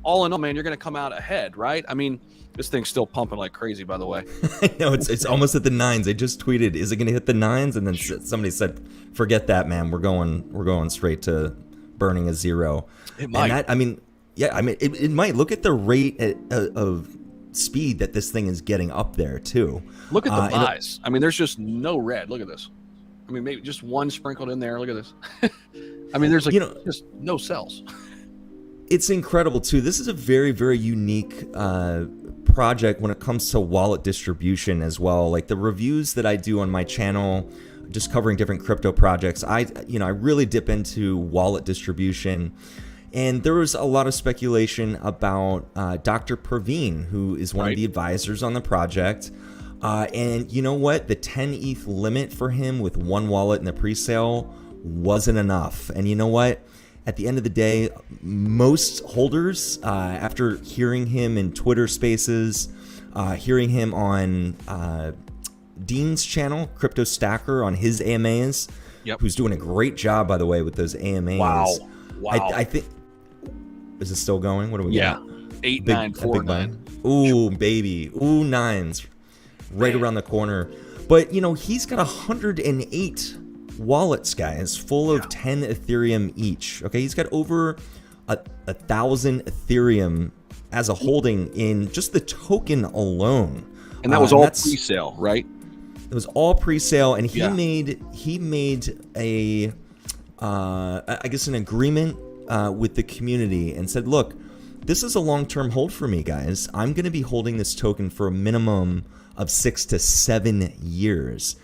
all in all, man, you're going to come out ahead, right? I mean, this thing's still pumping like crazy, by the way. I know it's almost at the 9s. I just tweeted, "Is it going to hit the 9s?" And then somebody said, "Forget that, man. We're going straight to burning a 0." It might. And it might. Look at the rate of speed that this thing is getting up there too. Look at the buys. I mean, there's just no red. Look at this. I mean, maybe just one sprinkled in there. Look at this. I mean, there's just no sells. It's incredible too. This is a very, very unique project when it comes to wallet distribution as well. Like the reviews that I do on my channel, just covering different crypto projects, I really dip into wallet distribution. And there was a lot of speculation about Dr. Praveen, who is one of the advisors on the project. And you know what? The 10 ETH limit for him with one wallet in the pre-sale wasn't enough. And you know what? At the end of the day, most holders, after hearing him in Twitter Spaces, hearing him on Dean's channel, Crypto Stacker, on his AMAs, who's doing a great job, by the way, with those AMAs. Wow. I think, is it still going? What do we got? 8949. Ooh, baby. Ooh, 9s. Right around the corner. But, he's got 108 wallets, guys, full of 10 Ethereum each. Okay, he's got over 1,000 Ethereum as a holding in just the token alone. And that was all pre-sale, right? It was all pre-sale, and he made a I guess an agreement with the community and said, look, this is a long-term hold for me, guys. I'm going to be holding this token for a minimum of 6 to 7 years.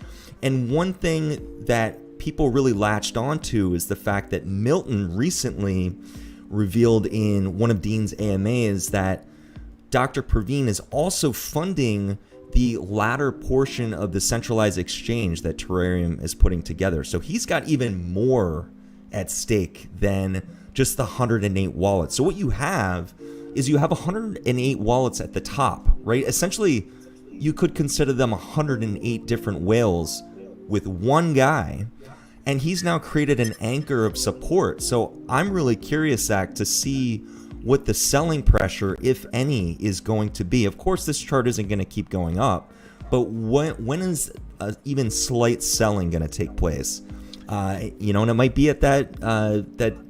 And one thing that people really latched onto is the fact that Milton recently revealed in one of Dean's AMAs that Dr. Praveen is also funding the latter portion of the centralized exchange that Terrarium is putting together. So he's got even more at stake than just the 108 wallets. So what you have is you have 108 wallets at the top, right? Essentially, you could consider them 108 different whales with one guy, and he's now created an anchor of support. So I'm really curious, Zach, to see what the selling pressure, if any, is going to be. Of course, this chart isn't going to keep going up, but when is even slight selling going to take place? And it might be at that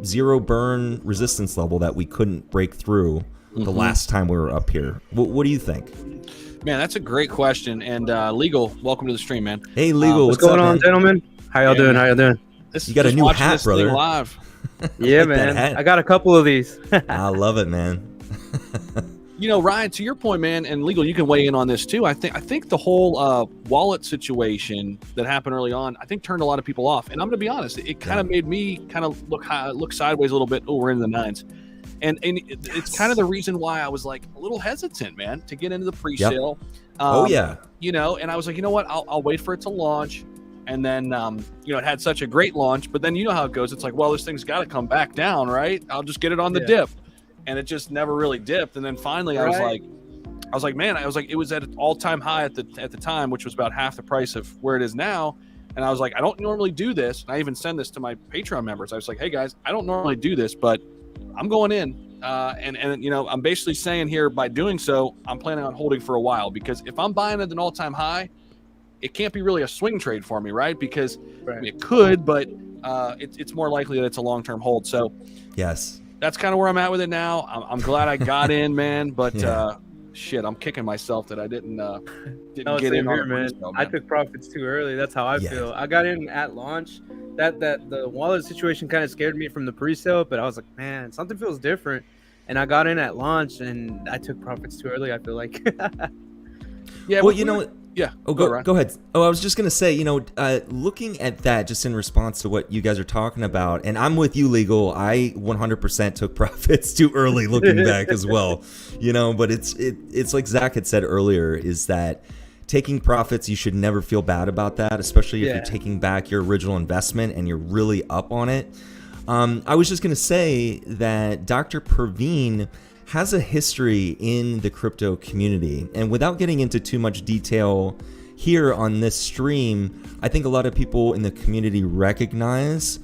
zero burn resistance level that we couldn't break through the last time we were up here. What do you think? Man, that's a great question. And Legal, welcome to the stream, man. Hey, Legal, what's going up, on, man? gentlemen? How y'all doing? Man. How y'all doing? You got a new hat, brother. Live. Yeah, like man. I got a couple of these. I love it, man. Ryan, to your point, man, and Legal, you can weigh in on this too. I think the whole wallet situation that happened early on, I think turned a lot of people off. And I'm going to be honest, it kind of made me kind of look sideways a little bit. Oh, we're in the 9s. And it's kind of the reason why I was like a little hesitant, man, to get into the pre-sale. Yep. And I was like, you know what? I'll wait for it to launch. And then, it had such a great launch. But then you know how it goes. It's like, well, this thing's got to come back down, right? I'll just get it on the dip. And it just never really dipped. And then finally, I was like, man, it was at an all-time high at the time, which was about half the price of where it is now. And I was like, I don't normally do this. And I even send this to my Patreon members. I was like, hey guys, I don't normally do this, but I'm going in. And I'm basically saying here, by doing so, I'm planning on holding for a while, because if I'm buying at an all-time high, it can't be really a swing trade for me, right? Because I mean, it could, but it's more likely that it's a long-term hold. So yes, that's kind of where I'm at with it now. I'm glad I got in, man. But shit, I'm kicking myself that I didn't get in on man. Pre-sale, man. I took profits too early. That's how I feel. I got in at launch. That the wallet situation kind of scared me from the pre-sale, but I was like, man, something feels different. And I got in at launch, and I took profits too early, I feel like. Yeah. Well, yeah. Oh, go ahead. Oh, I was just going to say, looking at that just in response to what you guys are talking about, and I'm with you, Legal. I 100% took profits too early looking back as well, but it's like Zach had said earlier, is that taking profits, you should never feel bad about that, especially if you're taking back your original investment and you're really up on it. I was just going to say that Dr. Praveen has a history in the crypto community. And without getting into too much detail here on this stream, I think a lot of people in the community recognize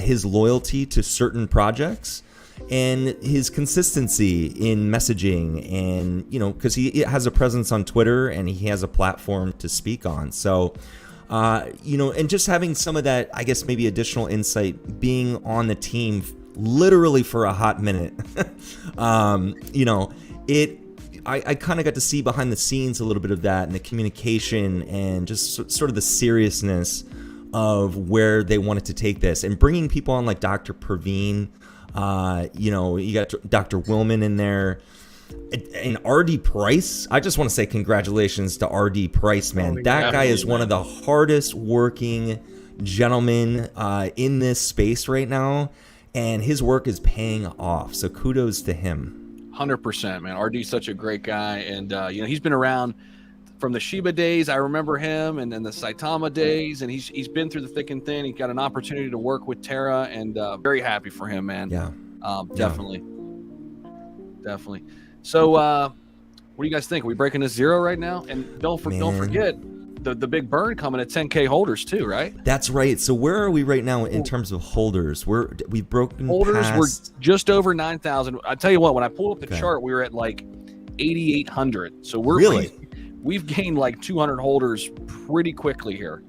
his loyalty to certain projects. and his consistency in messaging, and because he has a presence on Twitter and he has a platform to speak on. So and just having some of that, I guess, maybe additional insight, being on the team literally for a hot minute. I kind of got to see behind the scenes a little bit of that, and the communication, and just sort of the seriousness of where they wanted to take this, and bringing people on like Dr. Praveen, you got Dr. Willman in there, and RD Price. I just want to say congratulations to RD Price, man. That guy is one of the hardest working gentlemen in this space right now, and his work is paying off. So kudos to him. 100%, man. RD's such a great guy, and he's been around from the Shiba days. I remember him, and then the Saitama days, and he's been through the thick and thin. He got an opportunity to work with Terra, and very happy for him, man. Yeah, definitely. So, what do you guys think? Are we breaking this zero right now? And don't forget the big burn coming at 10K holders too, right? That's right. So where are we right now in terms of holders? We've broken holders. Past... We're just over 9,000. I tell you what, when I pulled up the chart, we were at like 8,800. So we've gained like 200 holders pretty quickly here.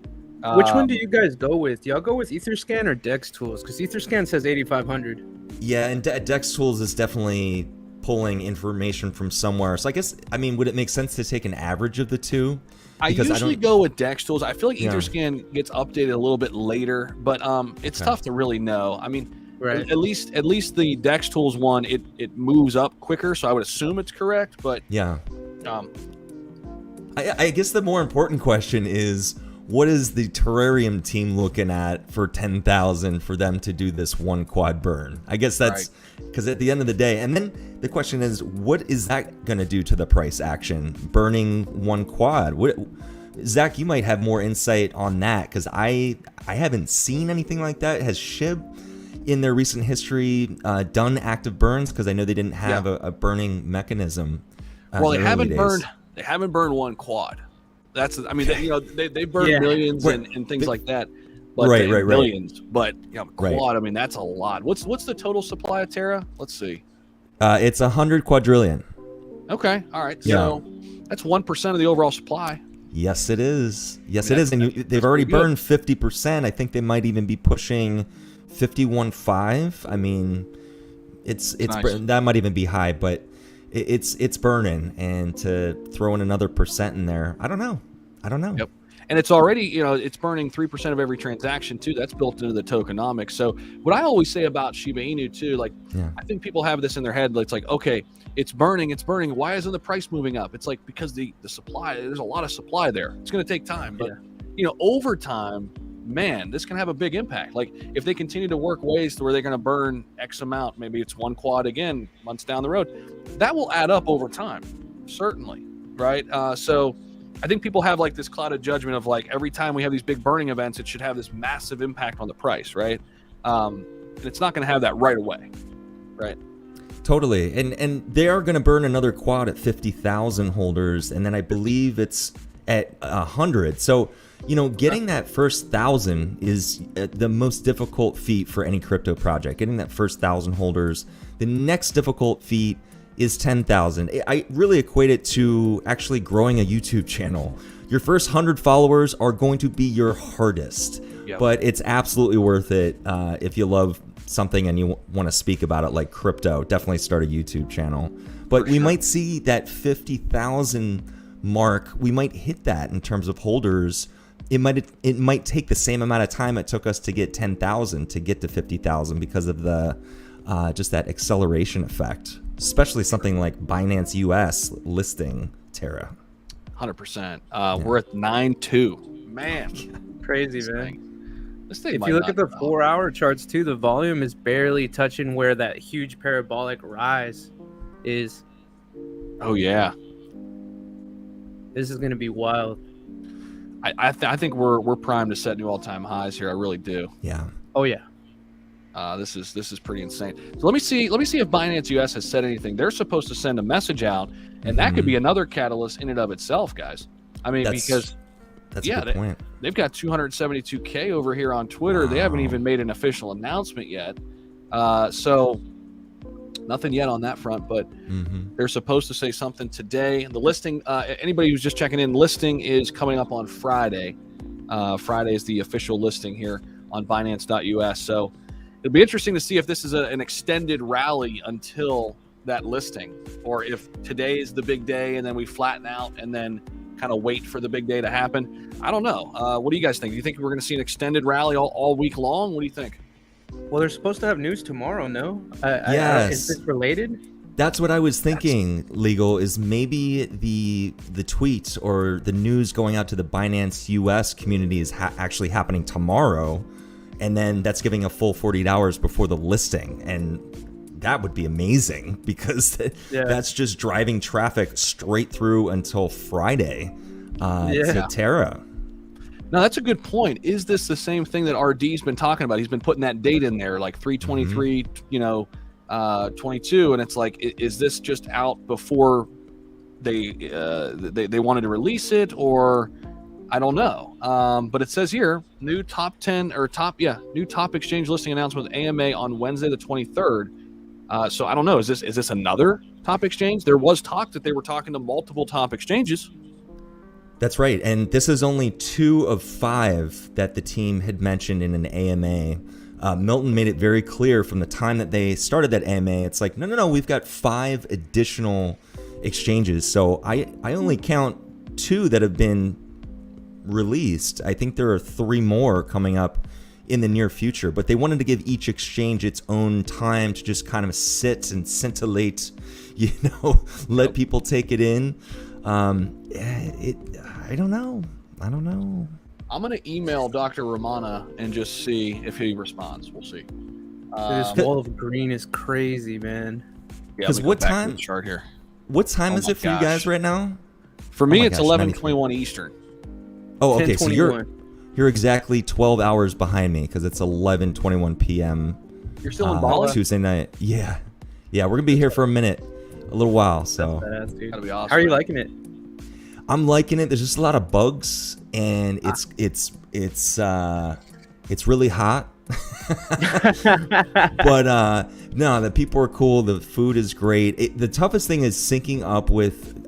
Which one do you guys go with? Y'all go with Etherscan or Dex Tools? Because Etherscan says 8,500. Yeah, and Dex Tools is definitely pulling information from somewhere. So would it make sense to take an average of the two? I usually go with Dex Tools. I feel like Etherscan gets updated a little bit later, but it's tough to really know. I mean, right. At least the Dex Tools one, it moves up quicker, so I would assume it's correct. But yeah, I guess the more important question is, what is the Terrarium team looking at for 10,000 for them to do this one quad burn? I guess that's because at the end of the day, and then the question is, what is that going to do to the price action? Burning one quad. Zach, you might have more insight on that, because I haven't seen anything like that. Has SHIB in their recent history done active burns? Because I know they didn't have a burning mechanism. Well, they haven't burned one quad. They burn millions and things like that. But millions. But quad, I mean, that's a lot. What's the total supply of Terra? Let's see. It's 100 quadrillion. Okay, all right. So that's 1% of the overall supply. Yes, it is. Yes, it is. And they've already burned 50%. I think they might even be pushing 51.5. I mean, it's nice. That might even be high, but it's burning. And to throw in another percent in there, I don't know. Yep. And it's already, it's burning 3% of every transaction too. That's built into the tokenomics. So what I always say about Shiba Inu too, I think people have this in their head. It's like, okay, it's burning. Why isn't the price moving up? It's like, because the supply, there's a lot of supply there. It's going to take time, but over time, man, this can have a big impact. Like if they continue to work ways to where they're going to burn X amount, maybe it's one quad again, months down the road, that will add up over time. Certainly. Right. So I think people have like this clouded judgment of like, every time we have these big burning events, it should have this massive impact on the price, right? And it's not going to have that right away, right? Totally. And they are going to burn another quad at 50,000 holders, and then I believe it's at 100. So, getting that first 1,000 is the most difficult feat for any crypto project. Getting that first 1,000 holders. The next difficult feat is 10,000. I really equate it to actually growing a YouTube channel. Your first 100 followers are going to be your hardest, but it's absolutely worth it if you love something and you want to speak about it, like crypto. Definitely start a YouTube channel. But we might see that 50,000 mark. We might hit that in terms of holders. It might take the same amount of time it took us to get 10,000 to get to 50,000 because of the just that acceleration effect. Especially something like Binance US listing Terra. 100%. We're at 9.2. Man, crazy, man. This thing. If you look at the 4-hour charts too, the volume is barely touching where that huge parabolic rise is. Oh yeah. This is going to be wild. I think we're primed to set new all-time highs here. I really do. Yeah. Oh yeah. This is pretty insane. So let me see if Binance US has said anything. They're supposed to send a message out, and that could be another catalyst in and of itself, guys. I mean, because that's a good point. They've got 272K over here on Twitter. Wow. They haven't even made an official announcement yet. So nothing yet on that front, but Mm-hmm. they're supposed to say something today. The listing, anybody who's just checking in, listing is coming up on Friday. Friday is the official listing here on Binance.us. So it'll be interesting to see if this is an extended rally until that listing, or if today is the big day and then we flatten out and then kind of wait for the big day to happen. I don't know. What do you guys think? Do you think we're going to see an extended rally all week long? What do you think? Well, they're supposed to have news tomorrow, no? Yes. Is this related? That's what I was thinking, Legal, is maybe the tweet or the news going out to the Binance US community is actually happening tomorrow, and then that's giving a full 48 hours before the listing, and that would be amazing because that's just driving traffic straight through until Friday to Terra. Now, that's a good point. Is this the same thing that RD's been talking about? He's been putting that date in there, like 3/23, 22, and it's like, is this just out before they wanted to release it, or I don't know. But it says here, new top exchange listing announcement with AMA on Wednesday the 23rd. So I don't know. Is this another top exchange? There was talk that they were talking to multiple top exchanges. That's right. And this is only 2 of 5 that the team had mentioned in an AMA. Milton made it very clear from the time that they started that AMA. It's like, no, we've got 5 additional exchanges. So I only count 2 that have been released. I think there are 3 more coming up in the near future, but they wanted to give each exchange its own time to just kind of sit and scintillate, let people take it in. I don't know. I'm going to email Dr. Romana and just see if he responds. We'll see. This wall of green is crazy, man. Because what time? Chart here. What time is it for you guys right now? For me, it's 11:21 Eastern. Oh, okay. So 10:21. you're exactly 12 hours behind me because it's 11:21 p.m. You're still in Bali? Tuesday night. Yeah. We're gonna be here for a little while. So that's badass, dude. That'll be awesome. How are you liking it? I'm liking it. There's just a lot of bugs, and it's really hot. But no, the people are cool. The food is great. The toughest thing is syncing up with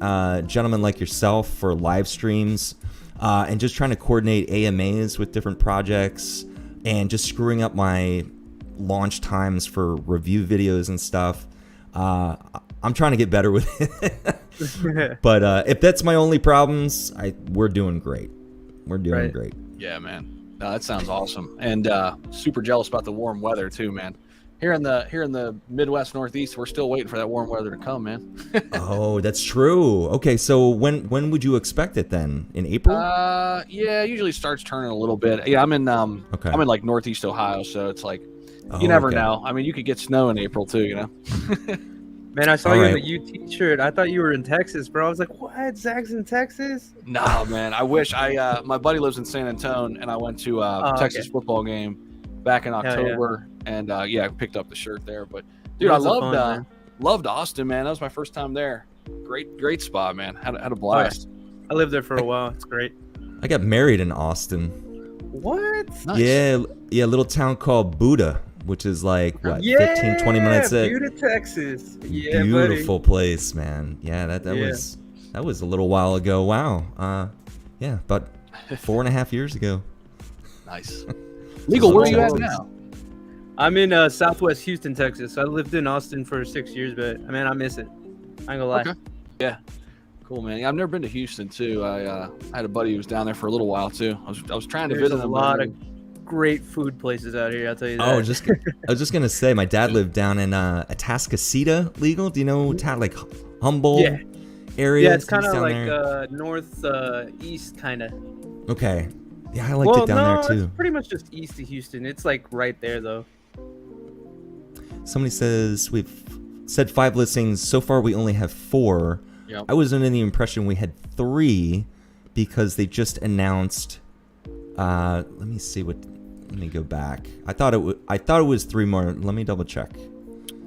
gentlemen like yourself for live streams, and just trying to coordinate AMAs with different projects, and just screwing up my launch times for review videos and stuff. I'm trying to get better with it. But if that's my only problems, we're doing great. We're doing great. Yeah, man. No, that sounds awesome. And super jealous about the warm weather too, man. Here in the Midwest, Northeast, we're still waiting for that warm weather to come, man. Oh, that's true. Okay, so when would you expect it then? In April? Yeah, it usually starts turning a little bit. Yeah, I'm in like Northeast Ohio, so it's like you never know. I mean, you could get snow in April too, Man, I saw you in the UT shirt. I thought you were in Texas, bro. I was like, what? Zach's in Texas? No, man. I wish. My buddy lives in San Antonio, and I went to a Texas football game back in October, and I picked up the shirt there. But dude, I loved Austin, man. That was my first time there. Great spot, man. Had a blast. I lived there for a while. It's great. I got married in Austin. What? Nice. Yeah, a little town called Buda, which is like 15, 20 minutes. Buda, Texas. Yeah, beautiful place, man. Yeah, that was a little while ago. Wow. About 4.5 years ago. Nice. Legal, where are you at now? I'm in Southwest Houston, Texas. I lived in Austin for 6 years, but man, I miss it. I ain't gonna lie. Okay. Yeah. Cool, man. I've never been to Houston too. I had a buddy who was down there for a little while too. I was trying to visit a lot of great food places out here, I'll tell you that. I was just gonna say, my dad lived down in Atascocita. Legal, do you know like Humboldt area? Yeah, it's kind of like north east kind of. Okay, yeah, I liked it down there too. It's pretty much just east of Houston. It's like right there though. Somebody says we've said 5 listings so far. We only have 4. Yep. I was under the impression we had 3 because they just announced. Let me go back. I thought it was 3 more. Let me double check.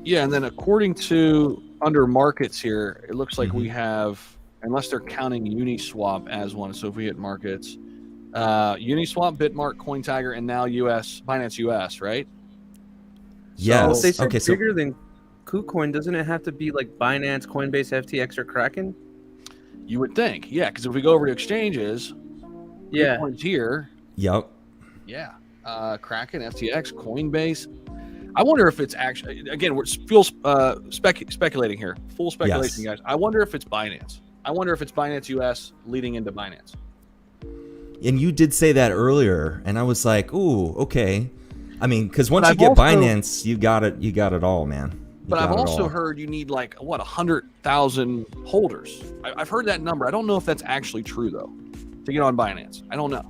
Yeah, and then according to under markets here, it looks like we have, unless they're counting Uniswap as one. So if we hit markets, Uniswap, Bitmark, CoinTiger, and now Binance US, right? Yes. So they said bigger than KuCoin, doesn't it have to be like Binance, Coinbase, FTX, or Kraken? You would think, yeah, because if we go over to exchanges, Yeah. KuCoin's here. Yep. Yeah. Kraken, FTX, Coinbase. I wonder if it's actually, again, we're speculating here. Full speculation, guys. I wonder if it's Binance. I wonder if it's Binance US leading into Binance. And you did say that earlier, and I was like, "Ooh, okay." I mean, because once you I've get also- Binance, you got it. You got it all, man. But I've also heard you need like 100,000 holders. I've heard that number. I don't know if that's actually true though. To get on Binance, I don't know.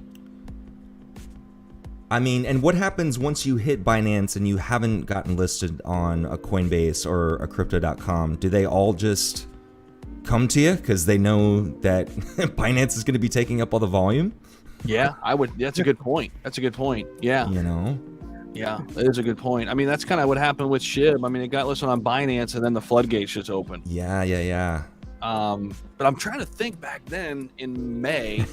I mean, and what happens once you hit Binance and you haven't gotten listed on a Coinbase or a Crypto.com? Do they all just come to you because they know that Binance is going to be taking up all the volume? Yeah, I would. That's a good point. That's a good point. Yeah. You know? Yeah, that is a good point. I mean, that's kind of what happened with SHIB. I mean, it got listed on Binance and then the floodgates just opened. Yeah. But I'm trying to think back then in May,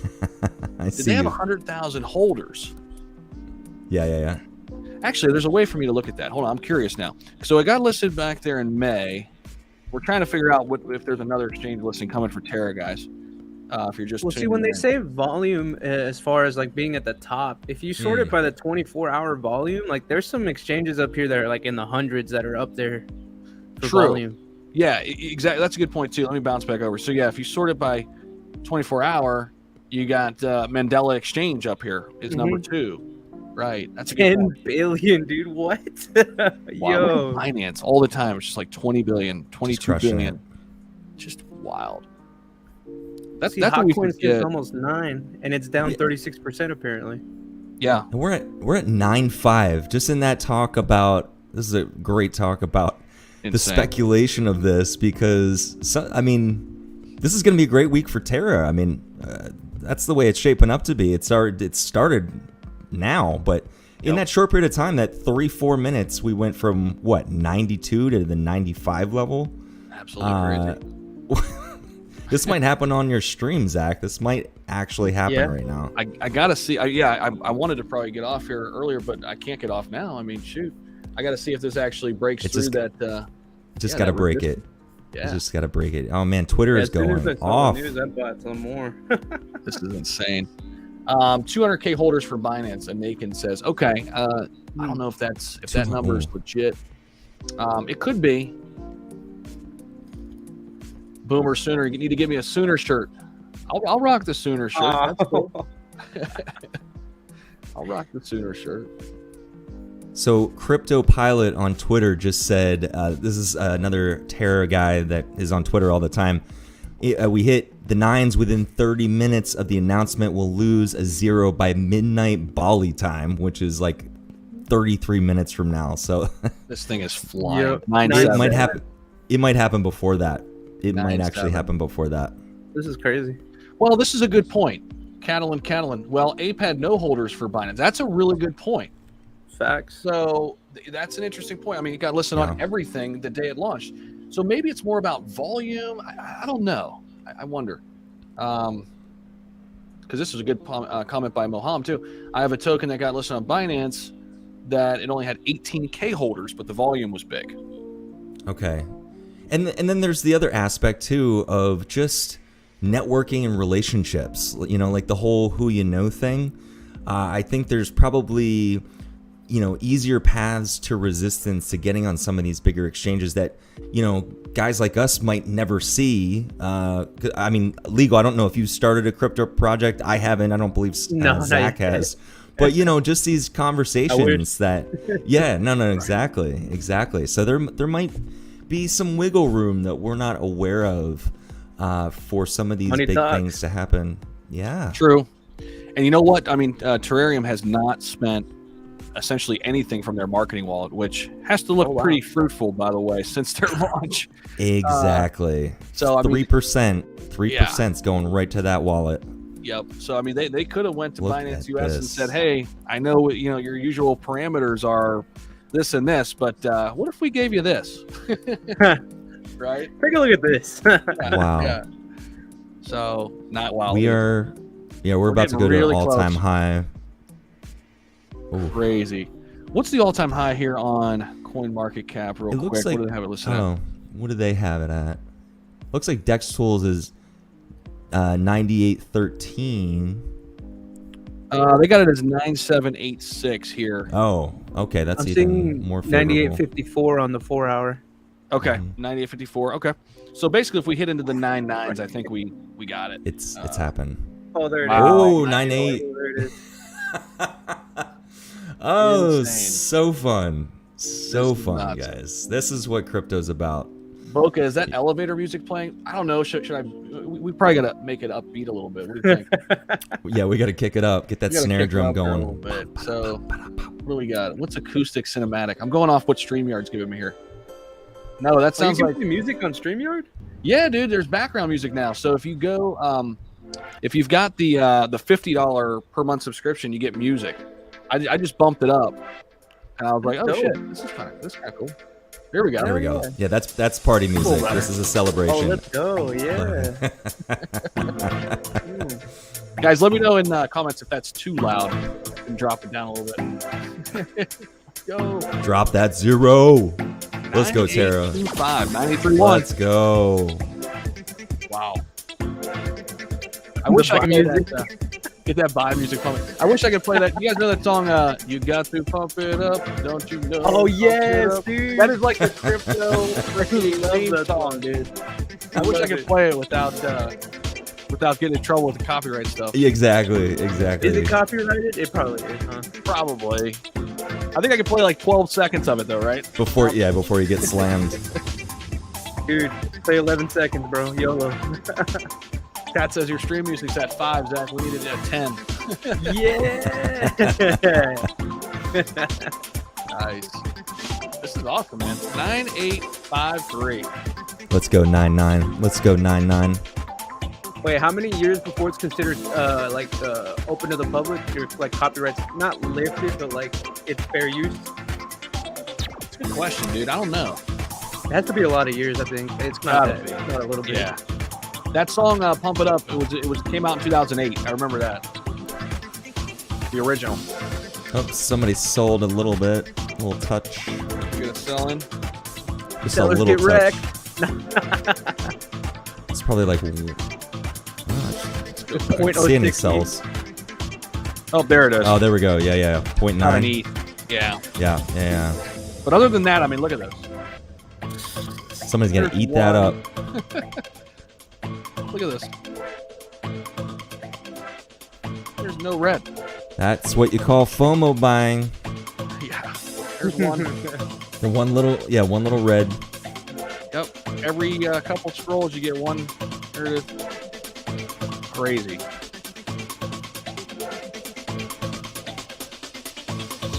Did they have 100,000 holders? Yeah. Actually, there's a way for me to look at that. Hold on, I'm curious now. So it got listed back there in May. We're trying to figure out if there's another exchange listing coming for Terra, guys. If you're just see, when they say volume, as far as like being at the top, if you sort it by the 24-hour volume, like there's some exchanges up here that are like in the hundreds that are up there for volume. Yeah, exactly. That's a good point too. Let me bounce back over. So yeah, if you sort it by 24-hour, you got Mandela Exchange up here is number 2. Right. That's a good 10 point. billion, dude. What? Wow, Yo. Binance all the time. It's just like 20 billion, 22 billion. it. Just wild. That's See, what we Hotcoin's forget. is almost 9, and it's down 36% apparently. Yeah. And we're at 9.5. Just in that talk about, this is a great talk about the speculation of this, because I mean, this is going to be a great week for Terra. I mean, that's the way it's shaping up to be. It started now, but in that short period of time, that 3-4 minutes, we went from what, 92 to the 95 level. Absolutely crazy. This might happen on your stream, Zach. This might actually happen right now. I gotta see. I wanted to probably get off here earlier, but I can't get off now. I mean, shoot, I gotta see if this actually breaks through that. Just gotta break it. Yeah, just gotta break it. Oh man, Twitter is going off. I'd buy some more. This is insane. 200K holders for Binance, and Nakin says, okay. I don't know if that number is legit. It could be. Boomer Sooner, you need to give me a Sooner shirt. I'll rock the Sooner shirt. That's cool. I'll rock the Sooner shirt. So Crypto Pilot on Twitter just said, this is another Terra guy that is on Twitter all the time. We hit the 9s within 30 minutes of the announcement. We'll lose a 0 by midnight Bali time, which is like 33 minutes from now. So this thing is flying. It might happen. It might happen before that. It might actually happen before that. This is crazy. Well, this is a good point. Catalan. Well, Ape had no holders for Binance. That's a really good point. Facts. So that's an interesting point. I mean, it got listed on everything the day it launched. So maybe it's more about volume. I don't know. I wonder. Because this is a good comment by Moham too. I have a token that got listed on Binance that it only had 18K holders, but the volume was big. Okay. And then there's the other aspect too of just networking and relationships, you know, like the whole who you know thing. I think there's probably, you know, easier paths to resistance to getting on some of these bigger exchanges that, you know, guys like us might never see. I mean, Legal, I don't know if you started a crypto project. I haven't. I don't believe Zach has. But, you know, just these conversations that, exactly. So there might be some wiggle room that we're not aware of for some of these big things to happen. Yeah. True. And you know what? I mean, Terrarium has not spent essentially anything from their marketing wallet, which has to look pretty fruitful, by the way, since their launch. Exactly. So 3%'s going right to that wallet. Yep. So I mean, they could have went to Binance US and said, "Hey, I know what, you know, your usual parameters are this and this, but what if we gave you this?" Right? Take a look at this. Wow. Yeah. So not wild. We're about to go to an all-time high. Ooh. Crazy. What's the all-time high here on Coin market cap real It quick. looks like. What do they have it listed at? Oh, what do they have it at? Looks like Dex Tools is 98.13. They got it as 9786 here. Oh, okay, that's I'm even seeing more favorable. 98.54 on the 4 hour. Okay, Mhm. 9854. Okay, so basically, if we hit into the 99s, I think we got it. It's happened. Oh, there it is. Wow. Oh, 98. Oh, there it is. Oh, Insane. so fun. So This is fun, nuts. guys. This is what crypto's about. Boca, is that elevator music playing? I don't know. Should I? We probably gotta make it upbeat a little bit. What do you think? Yeah, we got to kick it up. Get that We gotta snare kick it drum up there a little going. bit. So, what do we got? What's acoustic cinematic? I'm going off what StreamYard's giving me here. No, that sounds you like can play music on StreamYard? yeah, dude. There's background music now. So if you go, if you've got the $50 per month subscription, you get music. I just bumped it up, and I was like, oh Dope. shit, this is kind of cool. Here we go. There we go. Yeah, that's party music. Cool, This is a Oh, celebration. let's go. Yeah. Guys, let me know in comments if that's too loud and drop it down a little bit. Go. Drop that 0. Let's go, Tara. 98.25, 93.1. Let's go. Wow. I wish I could get that vibe music pumping. I wish I could play that. You guys know that song, You Got to Pump It Up, Don't You Know? Oh, Pump It yes, Up? dude. That is like the crypto freaking Love theme that song, dude. I wish I could play it without getting in trouble with the copyright stuff. Exactly. Is Exactly. it copyrighted? It probably is, huh? Probably. I think I could play like 12 seconds of it though, right? Before you get slammed. Dude, play 11 seconds, bro. YOLO. Cat says your stream music's at 5, Zach. We need it at 10. Yeah. Nice. This is awesome, man. 9853. Let's go 9-9. Let's go 9-9. Wait, how many years before it's considered open to the public or like copyrights not lifted, but like it's fair use? It's a good question, dude. I don't know. It has to be a lot of years, I think. It's not Gotta that. be. It's not a little bit. Yeah. That song, "Pump It Up," it came out in 2008. I remember that. The original. Oh, somebody sold a little bit. A little touch. You gonna sell in? Just a Sellers little get touch. wrecked. It's probably like. Point See any 060. cells? Oh, there it is. Oh, there we go. Yeah. 0.9. Underneath. Yeah. Yeah. But other than that, I mean, look at this. Somebody's gonna There's eat that one. up. Look at this. There's no red. That's what you call FOMO buying. Yeah. There's one. The one little red. Yep. Every couple scrolls, you get one. There it is. Crazy.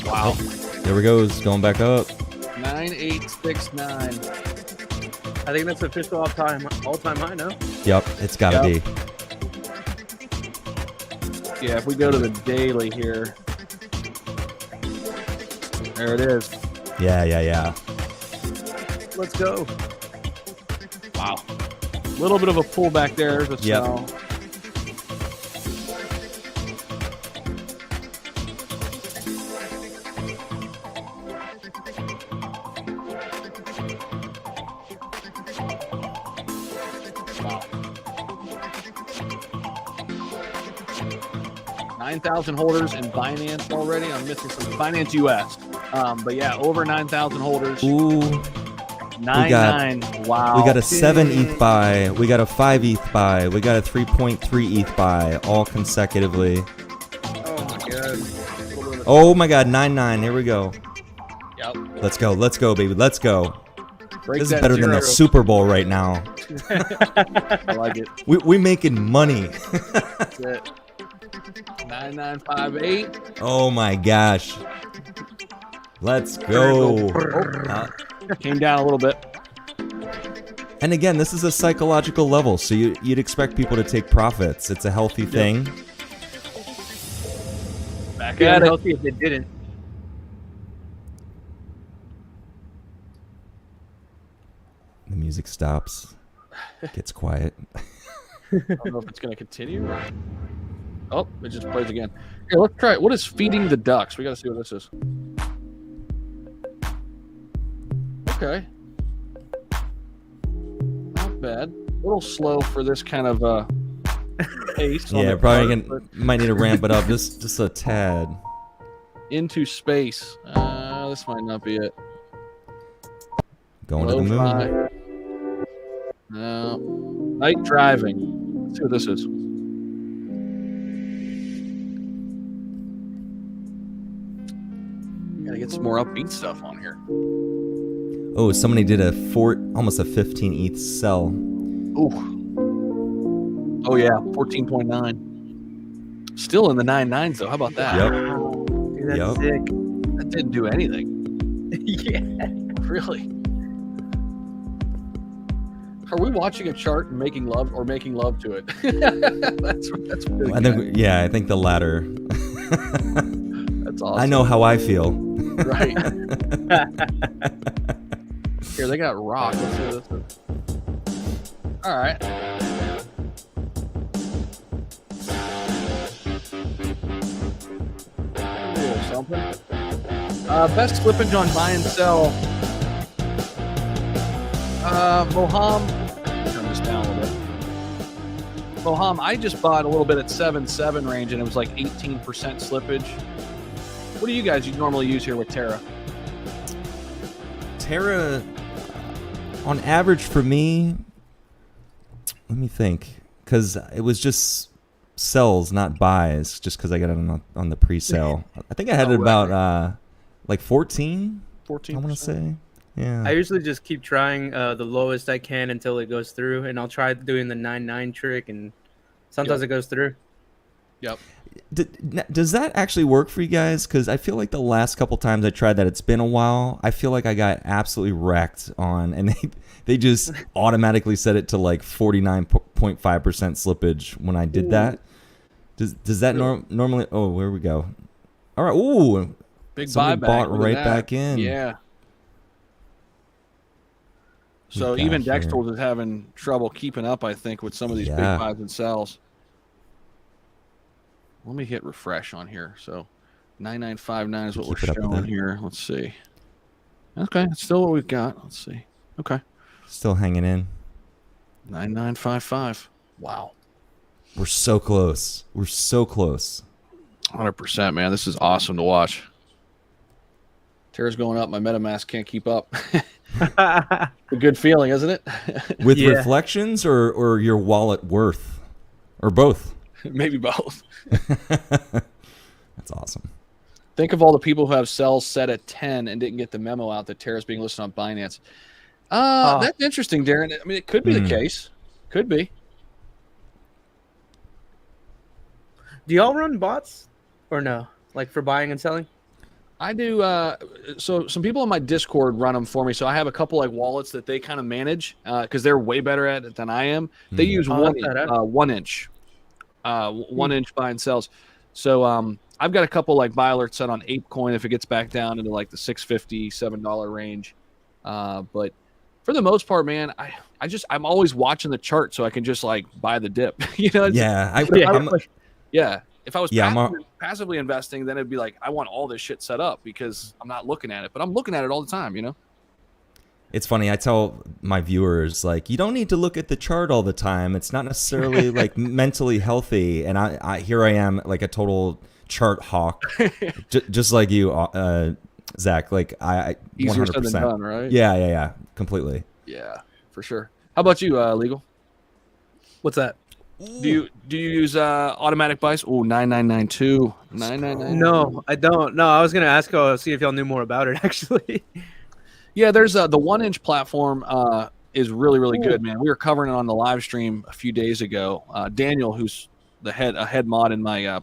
Wow. There we go. It's going back up. 9869. I think that's official all-time high now. Yep, it's gotta Yep. be. Yeah, if we go to the daily here. There it is. Yeah. Let's go. Wow. A little bit of a pullback there. There's a Yep. sell. Wow. 9,000 holders in Binance already. I'm missing some Binance US. But yeah, over 9,000 holders. Ooh, 9.9. Wow. we got a 7 ETH buy. We got a 5 ETH buy. We got a 3.3 ETH buy, all consecutively. Oh my god. Oh my God, 9-9. Here we go. Yep. Let's go, baby. Let's go. Break This is that better than zero. the Super Bowl right now. I like it. We making money. That's it. 9958. Oh my gosh. Let's go. Came down a little bit. And again, this is a psychological level, so you'd expect people to take profits. It's a healthy thing. Back Yeah, at it. healthy if it didn't. The music stops. Gets quiet. I don't know if it's going to continue. Oh, it just plays again. Here, let's try it. What is feeding the ducks? We got to see what this is. Okay. Not bad. A little slow for this kind of pace. Yeah, probably might need to ramp it up just a tad. Into space. This might not be it. Going to the moon. No. Night driving. Let's see what this is. Gotta get some more upbeat stuff on here. Oh, somebody did almost a 15 ETH sell. Ooh. Oh yeah, 14.9. Still in the 9.9s though. How about that? Yep. Dude, that's sick. That didn't do anything. Yeah. Really? Are we watching a chart and making love or making love to it? that's really good. I think the latter. That's awesome. I know how I feel. Right. Here, they got rock. Let's see what this is. All right. Cool, something. Best slippage on buy and sell. Moham. Turn this down a little bit. Moham, I just bought a little bit at 7.7 range, and it was like 18% slippage. What do you guys normally use here with Terra? Terra, on average for me, let me think, because it was just sells, not buys, just because I got it on the pre-sale. I think I had it about like 14. 14%. I want to say. Yeah. I usually just keep trying the lowest I can until it goes through, and I'll try doing the 9.9 trick, and sometimes it goes through. Yep. Does that actually work for you guys? Because I feel like the last couple times I tried that, it's been a while. I feel like I got absolutely wrecked on, and they just automatically set it to like 49.5% slippage when I did that. Does that normally? Oh, where we go? All right. Ooh, big buyback. Bought right back in. Yeah. So even Dextools is having trouble keeping up, I think, with some of these big buys and sells. Let me hit refresh on here. So 9959 is what we're showing here. Let's see. Okay, it's still what we've got. Let's see. Okay. Still hanging in. 9955. Wow. We're so close. We're so close. 100%, man. This is awesome to watch. Terra's going up. My MetaMask can't keep up. A good feeling, isn't it? With reflections or your wallet worth? Or both? Maybe both. That's awesome. Think of all the people who have sells set at 10 and didn't get the memo out that Terra's being listed on Binance. That's interesting, Darren. I mean, it could be the case. Could be. Do y'all run bots or no? Like for buying and selling? I do. So some people on my Discord run them for me. So I have a couple like wallets that they kind of manage because they're way better at it than I am. They use 1 inch. 1 inch buy and sells. So I've got a couple like buy alerts set on ApeCoin if it gets back down into like the $6.50, $7 range. But for the most part, man, I'm always watching the chart so I can just like buy the dip. You know? If I was passively investing, then it'd be like I want all this shit set up because I'm not looking at it, but I'm looking at it all the time. You know. It's funny. I tell my viewers, like, you don't need to look at the chart all the time. It's not necessarily like mentally healthy. And I here I am, like a total chart hawk, just like you, Zach. Like I 100%. Easier said than done, right? Yeah, completely. Yeah, for sure. How about you, Legal? What's that? Do you use automatic buys? Oh, 9992. 9992. No, I don't. No, I was gonna ask see if y'all knew more about it actually. Yeah, there's the 1 inch platform is really good, man. We were covering it on the live stream a few days ago. Daniel, who's a head mod in my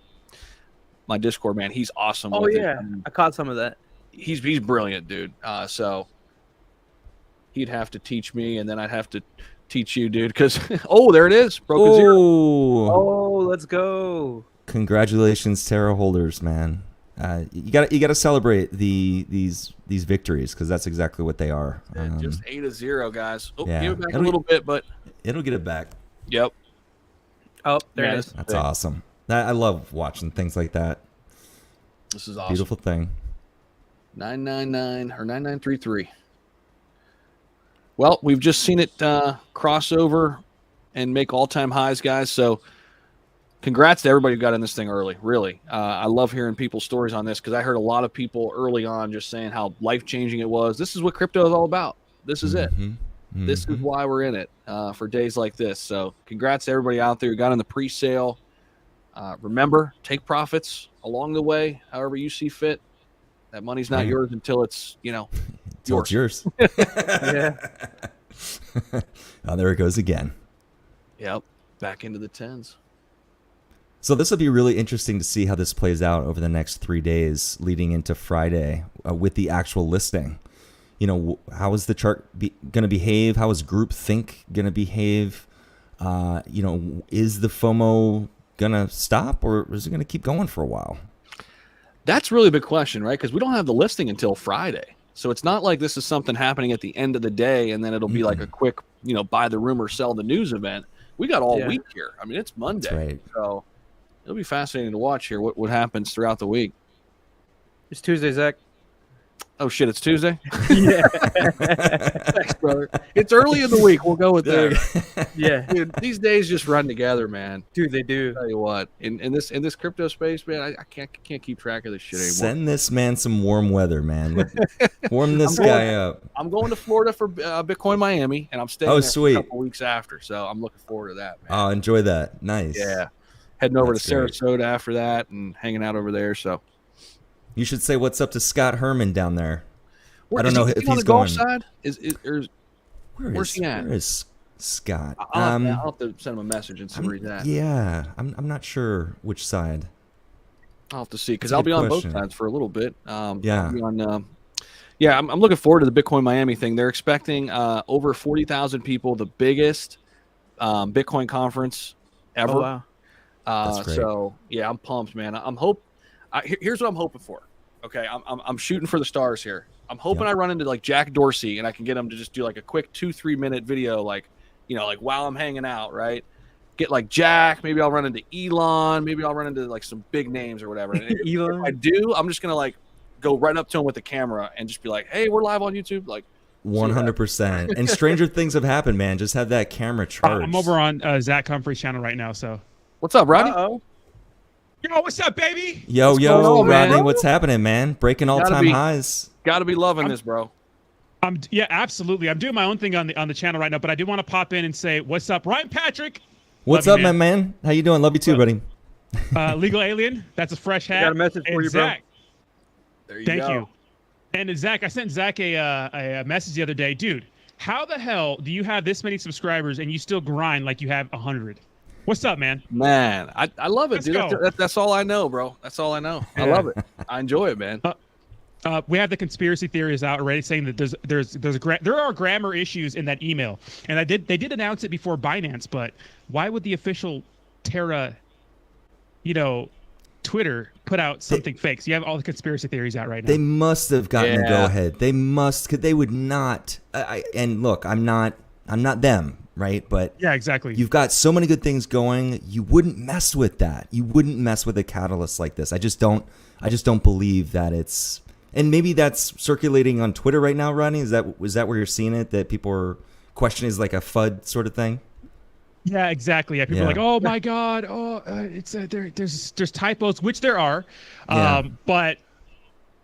my Discord, man, he's awesome. Oh yeah, I caught some of that. He's brilliant, dude. So he'd have to teach me, and then I'd have to teach you, dude. Because there it is, broke a zero. Oh, let's go! Congratulations, Terra holders, man. You gotta celebrate these victories because that's exactly what they are. Just 8-0, guys. Give it back a little bit, but it'll get it back. Yep. Oh, there it is. That's awesome. I love watching things like that. This is awesome. Beautiful thing. 999 or 9933. Well, we've just seen it cross over and make all-time highs, guys. So congrats to everybody who got in this thing early. Really, I love hearing people's stories on this because I heard a lot of people early on just saying how life-changing it was. This is what crypto is all about. This is it. This is why we're in it for days like this. So congrats to everybody out there who got in the pre-sale. Remember, take profits along the way, however you see fit. That money's not yours until it's, Until it's yours. Yeah. Oh, there it goes again. Yep. Back into the tens. So this will be really interesting to see how this plays out over the next 3 days leading into Friday with the actual listing. How is the chart going to behave? How is groupthink going to behave? Is the FOMO going to stop or is it going to keep going for a while? That's really a big question, right? Because we don't have the listing until Friday. So it's not like this is something happening at the end of the day and then it'll be like a quick, buy the rumor, sell the news event. We got all week here. I mean, it's Monday. That's right. So it'll be fascinating to watch here what happens throughout the week. It's Tuesday, Zach. Oh, shit, it's Tuesday? Yeah. Thanks, brother. It's early in the week. We'll go with that. Yeah. Dude, these days just run together, man. Dude, they do. I'll tell you what, in this crypto space, man, I can't keep track of this shit anymore. Send this man some warm weather, man. Warm this guy up. I'm going to Florida for Bitcoin Miami, and I'm staying there sweet. for a couple weeks after, so I'm looking forward to that, man. Oh, enjoy that. Nice. Yeah. Heading over That's to great. Sarasota after that and hanging out over there, so. You should say what's up to Scott Herman down there. Where, I don't know if on he's the golf going. side? Where's he at? Where is Scott? I'll have to send him a message and see where he's at. Yeah, I'm not sure which side. I'll have to see because That's a I'll good be on question. both sides for a little bit. Yeah. I'm looking forward to the Bitcoin Miami thing. They're expecting over 40,000 people, the biggest Bitcoin conference ever. Oh, wow. That's great. So yeah, I'm pumped, man. Here's what I'm hoping for. Okay, I'm shooting for the stars here. I'm hoping I run into like Jack Dorsey and I can get him to just do like a quick 2-3 minute video, like while I'm hanging out, right? Get like Jack. Maybe I'll run into Elon. Maybe I'll run into like some big names or whatever. And if I do, I'm just gonna like go right up to him with the camera and just be like, "Hey, we're live on YouTube." Like 100%. And stranger things have happened, man. Just have that camera charged. I'm over on Zach Humphries' channel right now, so. What's up, Rodney? Uh-oh. Yo, what's up, baby? Yo, going on, man? Rodney, what's happening, man? Breaking all-time highs. Got to be loving this, bro. Yeah, absolutely. I'm doing my own thing on the channel right now, but I do want to pop in and say, what's up, Ryan Patrick? What's Love up, you, my man? How you doing? Love you too, buddy. Legal Alien, that's a fresh hat. Got a message for And you, bro. Zach, There you thank go. you. And Zach, I sent Zach a message the other day. Dude, how the hell do you have this many subscribers and you still grind like you have 100? What's up, man? Man, I love it, Let's dude. go. That's all I know, bro. That's all I know. I love it. I enjoy it, man. We have the conspiracy theories out already saying that there are grammar issues in that email, and they did announce it before Binance, but why would the official Terra, Twitter put out something fake? So you have all the conspiracy theories out right now. They must have gotten a Yeah. go ahead. They must, because they would not. And look, I'm not them, right? But Yeah, exactly. you've got so many good things going. You wouldn't mess with that. You wouldn't mess with a catalyst like this. I just don't believe that it's. And maybe that's circulating on Twitter right now, Rodney. Is that where you're seeing it? That people are questioning is like a FUD sort of thing. Yeah, exactly. Yeah, people are like, "Oh my God, it's there's typos," which there are, Yeah. but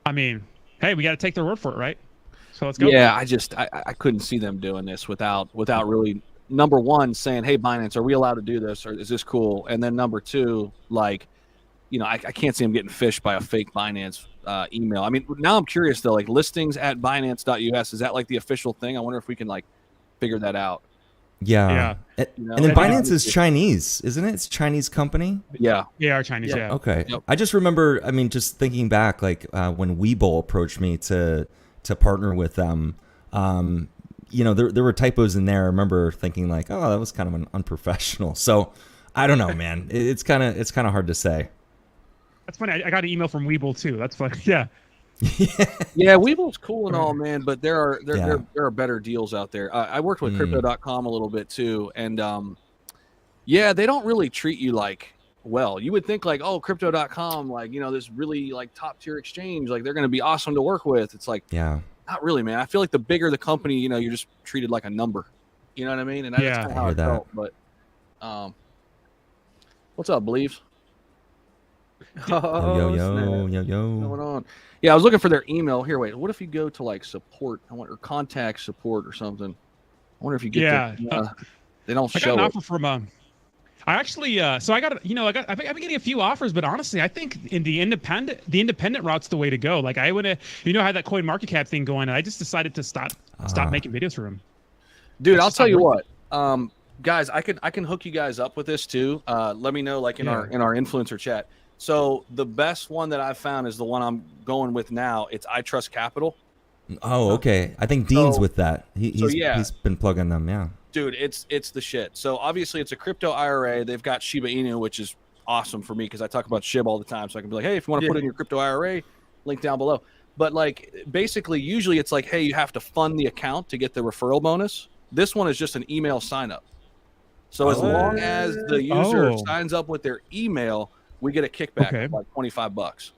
I mean, hey, we got to take their word for it, right? So let's go. Yeah, I couldn't see them doing this without really, number one, saying, "Hey, Binance, are we allowed to do this, or is this cool?" And then number two, like, I can't see them getting fished by a fake Binance email. I mean, now I'm curious though, like listings at Binance.us, is that like the official thing? I wonder if we can like figure that out. Yeah. And then Yeah. Binance is Chinese, isn't it? It's a Chinese company. Yeah. They are Chinese. Yeah. Yeah. Okay. Yep. I just remember, I mean, just thinking back, like when Webull approached me to partner with them, there were typos in there. I remember thinking like, oh, that was kind of an unprofessional. So I don't know, man. It's kind of hard to say. That's funny. I got an email from Webull too. That's funny. Yeah. Yeah, Weeble's cool and all, man, but there are better deals out there. I worked with Crypto.com a little bit too, and they don't really treat you like well. You would think like, oh, Crypto.com, like this really like top tier exchange, like they're going to be awesome to work with. It's like, Not really, man. I feel like the bigger the company, you know, you're just treated like a number. You know what I mean? And that's Yeah. kind of I how hear I that. felt. But what's up, Believe? Yo, Oh, yo, snap. yo, What's yo. going on? Yeah, I was looking for their email. Here, wait. What if you go to like support? I want or contact support or something. I wonder if you get they don't I got show an it. offer from I actually so I got you know I've been getting a few offers, but honestly I think in the independent route's the way to go. Like I would have, you know, I had that coin market cap thing going, and I just decided to stop making videos for him. Dude, It's I'll just tell not you worth what. Guys, I can hook you guys up with this too. Let me know like in our influencer chat. So the best one that I've found is the one I'm going with now. It's I Trust Capital. Oh, okay. I think Dean's So- with that. He's been plugging them. Yeah. Dude, it's the shit. So obviously it's a crypto IRA. They've got Shiba Inu, which is awesome for me because I talk about SHIB all the time. So I can be like, hey, if you want to put in your crypto IRA, link down below. But like basically, usually it's like, hey, you have to fund the account to get the referral bonus. This one is just an email sign up. So as long as the user signs up with their email, we get a kickback of like $25.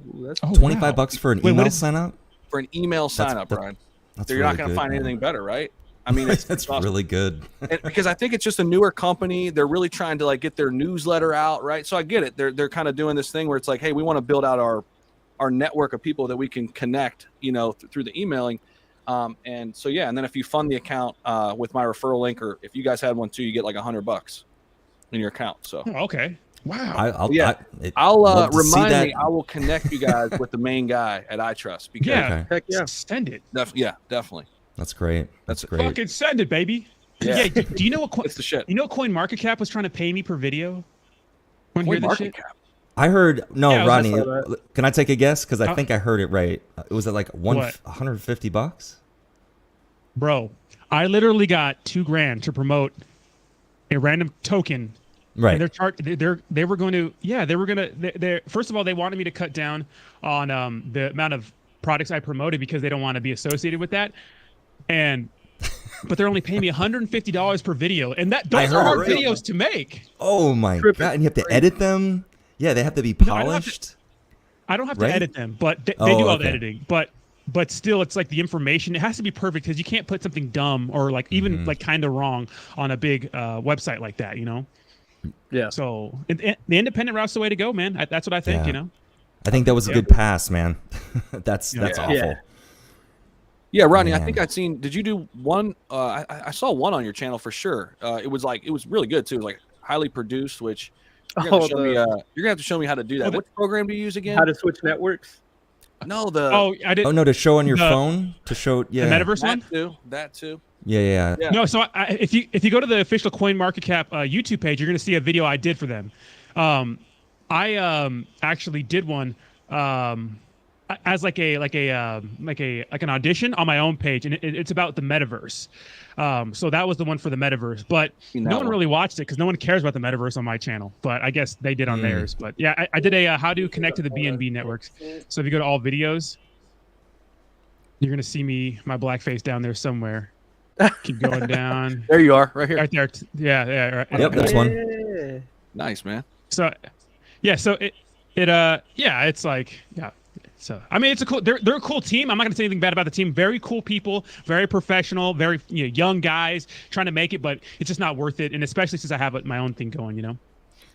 Ooh, that's 25 bucks for an Wait, what email is- sign up? For an email sign up, Brian. That's So you're not going to find anything better, right? I mean, it's That's awesome. really good. And because I think it's just a newer company. They're really trying to like get their newsletter out, right? So I get it. They're kind of doing this thing where it's like, hey, we want to build out our network of people that we can connect, you know, through the emailing. And so yeah, and then if you fund the account with my referral link, or if you guys had one too, you get like $100 in your account. So Oh, okay. Wow. I'll love to see remind that. me. I will connect you guys with the main guy at iTrust. Because yeah. Okay. heck yeah. Send it. definitely. That's great. That's great. Fucking send it, baby. Yeah. Yeah. Do you know what? It's the shit. You know, Coin Market Cap was trying to pay me per video. Want to hear Coin this market shit? cap. I heard Yeah, Rodney. that's Can I take a guess? Because I think I heard it right. It was at like What? $150. Bro, I literally got $2,000 to promote a random token. Right. And they were going to first of all, they wanted me to cut down on the amount of products I promoted because they don't want to be associated with that. But they're only paying me $150 per video, and those are hard videos to make. Oh my god! And you have to edit them. Yeah, they have to be polished. I don't have Right? to edit them, but they do Oh, all the okay. editing. But still, it's like the information. It has to be perfect because you can't put something dumb or like even like kind of wrong on a big website like that, you know. Yeah. So the independent route's the way to go, man. That's what I think, Yeah. you know. I think that was a good pass, man. That's awful. Yeah. Yeah, Rodney, I Man. think I'd seen. Did you do one? I saw one on your channel for sure. It was really good too. It was like highly produced, which you're gonna, have to show me how to do that. Which program do you use again? How to switch networks? No, the I did. Oh no, to show on your phone to show. Yeah. The metaverse one. that too. Yeah. Yeah. No, so if you go to the official Coin Market Cap YouTube page, you're going to see a video I did for them. I actually did one as like an audition on my own page, and it's about the metaverse. So that was the one for the metaverse, but no one really watched it because no one cares about the metaverse on my channel. But I guess they did on theirs. But yeah, I did a how to connect to the BNB networks. So if you go to all videos, you're going to see my black face down there somewhere. Keep going down. There you are, right here. Right there. Yeah. Right. Yep, that's one. Yeah. Nice, man. So, yeah. So it's like, yeah. So I mean, it's a cool. They're a cool team. I'm not gonna say anything bad about the team. Very cool people, very professional, very young guys trying to make it, but it's just not worth it. And especially since I have my own thing going, you know.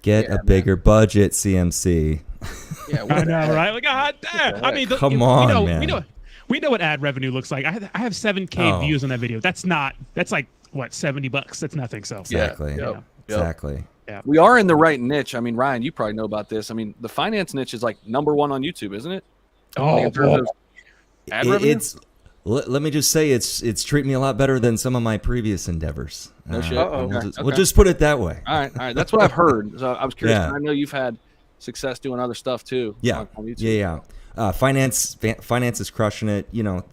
Get a bigger budget, CMC. Yeah, I know, right? Like, God damn. I mean, Come on, man. We know what ad revenue looks like. I have 7K views on that video. That's like what, $70. That's nothing. So Exactly. Yep. Exactly. Yeah. We are in the right niche. I mean, Ryan, you probably know about this. I mean, the finance niche is like #1 on YouTube, isn't it? Oh, in terms of ad revenue? Let me just say it's treating me a lot better than some of my previous endeavors. No shit. We'll just put it that way. All right. That's what I've heard. So I was curious. Yeah. I know you've had success doing other stuff too. Yeah. On YouTube. Yeah. Finance is crushing it. You know,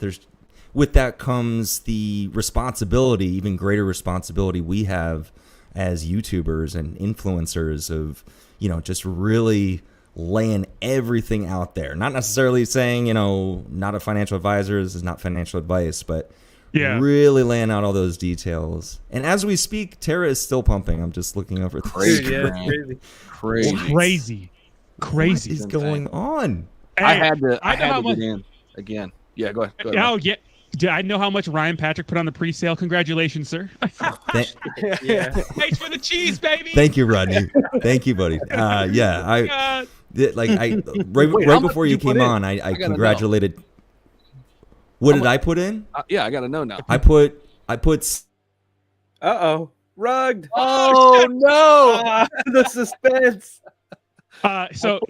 with that comes the responsibility, even greater responsibility we have as YouTubers and influencers of, just really laying everything out there. Not necessarily saying, not a financial advisor, this is not financial advice, but really laying out all those details. And as we speak, Terra is still pumping. I'm just looking over the Crazy, Yeah, man. it's Crazy. What is going on? Hey, I had to how get much- in again. Yeah, go ahead. Go ahead. Oh yeah. Dude, I know how much Ryan Patrick put on the pre-sale. Congratulations, sir. Yeah. Thanks for the cheese, baby. Thank you, Rodney. Thank you, buddy. I right much before did you you put came in? on, I gotta congratulated. What did I put in? Yeah, I got to know now. I put Uh-oh. Rugged. Oh, no. The suspense. So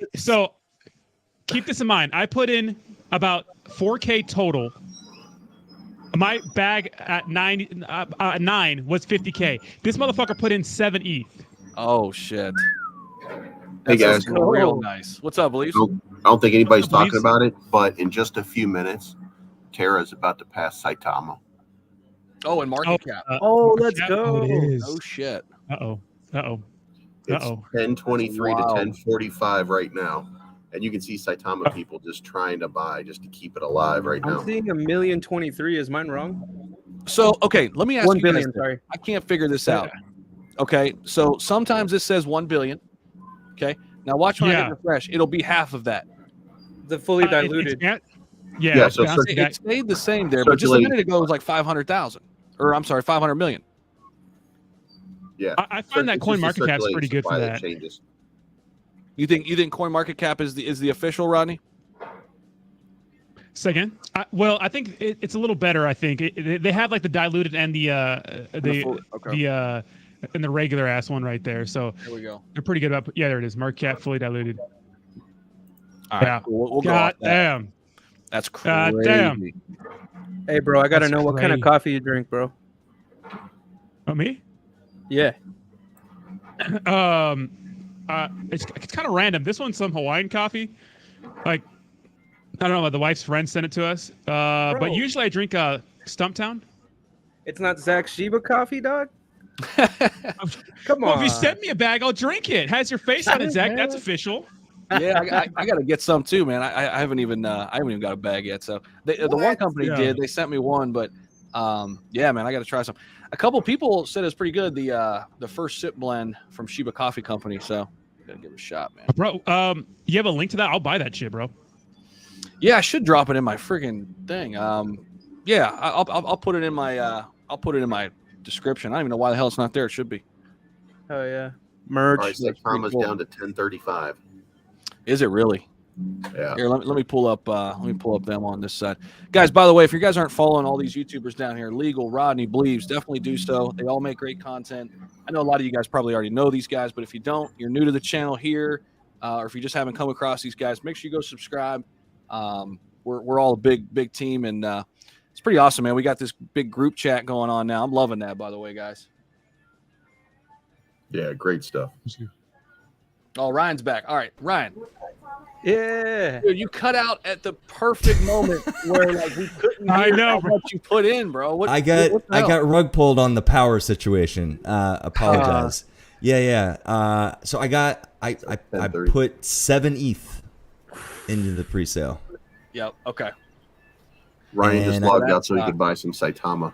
keep this in mind. I put in about 4K total. My bag at 9 was 50K. This motherfucker put in 7 ETH. Oh, shit. Hey, That's guys. real nice. What's up, Beliefs? I don't think anybody's talking Beliefs? about it, but in just a few minutes, Terra is about to pass Saitama. Oh, and market cap. Oh, let's go. It is. Oh, shit. Uh-oh. It's 10:23 Wow. to 10:45 right now, and you can see Saitama people just trying to buy just to keep it alive right now. I'm seeing 1,023,000. Is mine wrong? So, okay, let me ask 1 you guys billion, this. sorry. I can't figure this out. Okay, so sometimes this says 1 billion. Okay, now watch when I Yeah. hit refresh. It'll be half of that. The fully diluted. Yeah, so It stayed the same there, but just a Circulating. minute ago it was like 500,000. Or I'm sorry, 500 million. Yeah, I find that It's coin just the market cap's circulating pretty good for supply that. changes. You think coin market cap is the official, Rodney? Say again? I think it's a little better. I think they have like the diluted and the and the regular ass one right there. So Here we go. they're pretty good about. Yeah, there it is. Market cap fully diluted. All right, Yeah. cool. We'll go God off that. damn. That's God crazy. damn. Hey, bro, I gotta That's know what kind of crazy. coffee you drink, bro. Oh, me? Yeah. It's kind of random. This one's some Hawaiian coffee. Like, I don't know. The wife's friend sent it to us. But Bro. usually I drink Stumptown. It's not Zach Sheba coffee, dog? Come Well, on. if you send me a bag, I'll drink it. Has your face on it, Zach. That's official. Yeah, I got to get some too, man. I haven't even got a bag yet. So the one company Yeah. did. They sent me one, but yeah, man, I got to try some. A couple people said it's pretty good. The first sip blend from Sheba Coffee Company. So gotta give it a shot, man. Bro, you have a link to that? I'll buy that shit, bro. Yeah, I should drop it in my freaking thing. Yeah, I'll put it in my description. I don't even know why the hell it's not there. It should be. Oh, yeah. All Merch. right, Saitama's cool. down to 10:35. Is it really? Yeah. Here, let me pull up them on this side. Guys, by the way, if you guys aren't following all these YouTubers down here, Legal, Rodney, Believes, definitely do so. They all make great content. I know a lot of you guys probably already know these guys, but if you don't, you're new to the channel here, or if you just haven't come across these guys, make sure you go subscribe. We're all a big team, and it's pretty awesome, man. We got this big group chat going on now. I'm loving that, by the way, guys. Yeah, great stuff. Oh, Ryan's back. All right, Ryan. Yeah. Dude, you cut out at the perfect moment where like we couldn't I hear know, how bro. much you put in, bro. What I the hell? got rug pulled on the power situation. Apologize. Yeah. So I put 7 ETH into the pre-sale. Yep. Okay. Ryan just And logged out that's so he could buy some Saitama.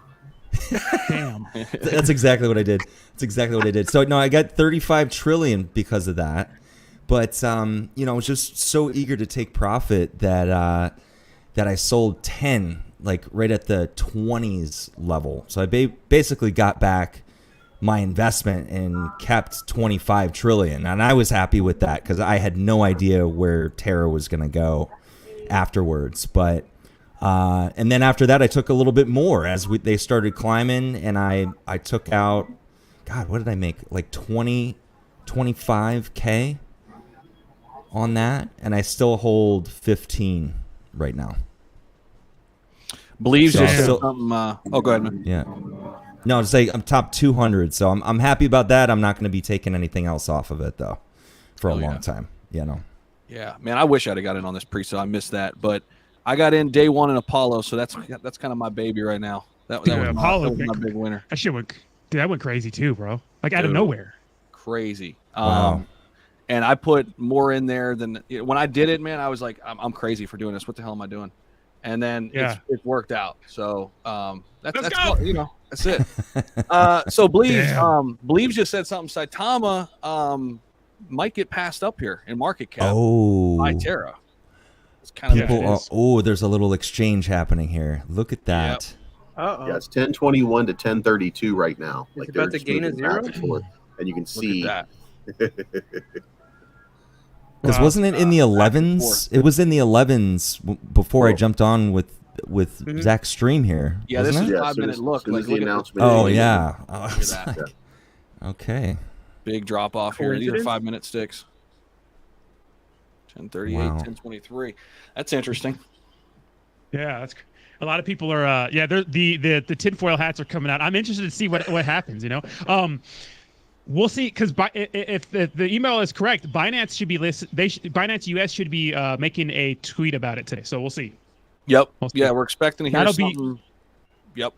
Damn. That's exactly what I did. So no, I got 35 trillion because of that. But I was just so eager to take profit that I sold 10 like right at the 20s level. So I basically got back my investment and kept 25 trillion, and I was happy with that because I had no idea where Terra was going to go afterwards. But and then after that, I took a little bit more as they started climbing, and I took out, God, what did I make? Like 25K on that, and I still hold 15 right now. Believes So- just said so- something. Oh, go ahead, man. Yeah. No, to say I'm top 200, so I'm happy about that. I'm not going to be taking anything else off of it though, for a long time. Yeah, man. I wish I'd have got in on this pre-sale. I missed that, but I got in day one in Apollo, so that's kind of my baby right now. That Dude, was Apollo, my big winner. That went crazy too, bro. Like out of Dude. nowhere. Crazy. Wow. And I put more in there than when I did it, man. I was like, I'm crazy for doing this. What the hell am I doing? And then it worked out. So that's go. all, that's it. So Believes just said something. Saitama might get passed up here in market cap by Terra. It's kind of People are. Oh, there's a little exchange happening here. Look at that. Uh-oh. Yeah, it's 1021 to 1032 right now. Is Like it they're about to just gain a moving back zero? and forth, and you can see. Look at Because Wow. wasn't it in the back and 11s? It was in the 11s before I jumped on with Zach's stream here. Yeah, this wasn't is it? Yeah, 5 minute look. As soon Like, as the look at this announcement. Oh came in, yeah. Oh, I Look at was that. like, okay. big drop off here. These are Coincidence? 5 minute sticks. 1038, Wow. 1023. That's interesting. Yeah, that's a lot of people are. They're the tinfoil hats are coming out. I'm interested to see what happens. We'll see because if the email is correct, Binance should be Binance US should be making a tweet about it today. So we'll see. Yep. We'll see. Yeah, we're expecting to hear That'll be- something. Yep.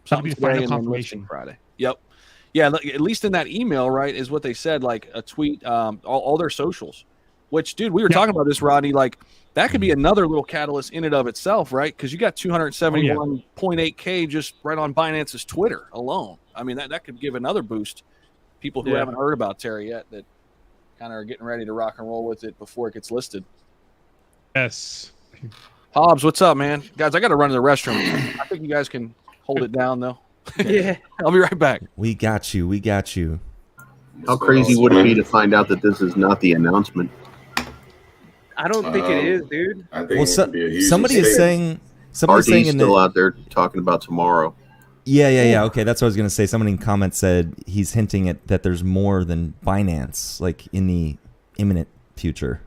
That'll be the Something final today and then confirmation. listing Friday. Yep. Yeah, look, at least in that email, right, is what they said, like a tweet, all their socials. Which, dude, we were talking about this, Rodney. Like, that could be another little catalyst in and of itself, right? Because you got 271.8K just right on Binance's Twitter alone. I mean, that could give another boost. People who haven't heard about Terra yet that kind of are getting ready to rock and roll with it before it gets listed. Yes. Hobbs, what's up, man? Guys, I got to run to the restroom. I think you guys can hold it down, though. Yeah. I'll be right back. We got you. We got you. How crazy would it be to find out that this is not the announcement? I don't think it is, dude. I think Well, it would be a huge somebody is mistake. saying. Somebody's saying RD's in still the. out there talking about tomorrow. Yeah. Okay, that's what I was gonna say. Somebody in comments said he's hinting at that there's more than Binance, like in the imminent future.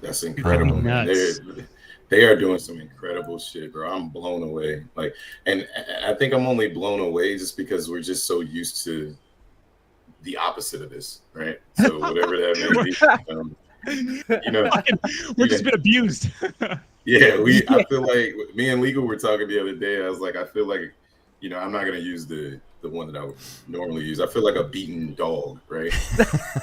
That's incredible, man. Nuts. They are doing some incredible shit, bro. I'm blown away. Like, and I think I'm only blown away just because we're just so used to the opposite of this, right? So whatever that may be, We're just been abused. yeah. I feel like me and Legal were talking the other day. I was like, I feel like, I'm not gonna use the one that I would normally use. I feel like a beaten dog, right?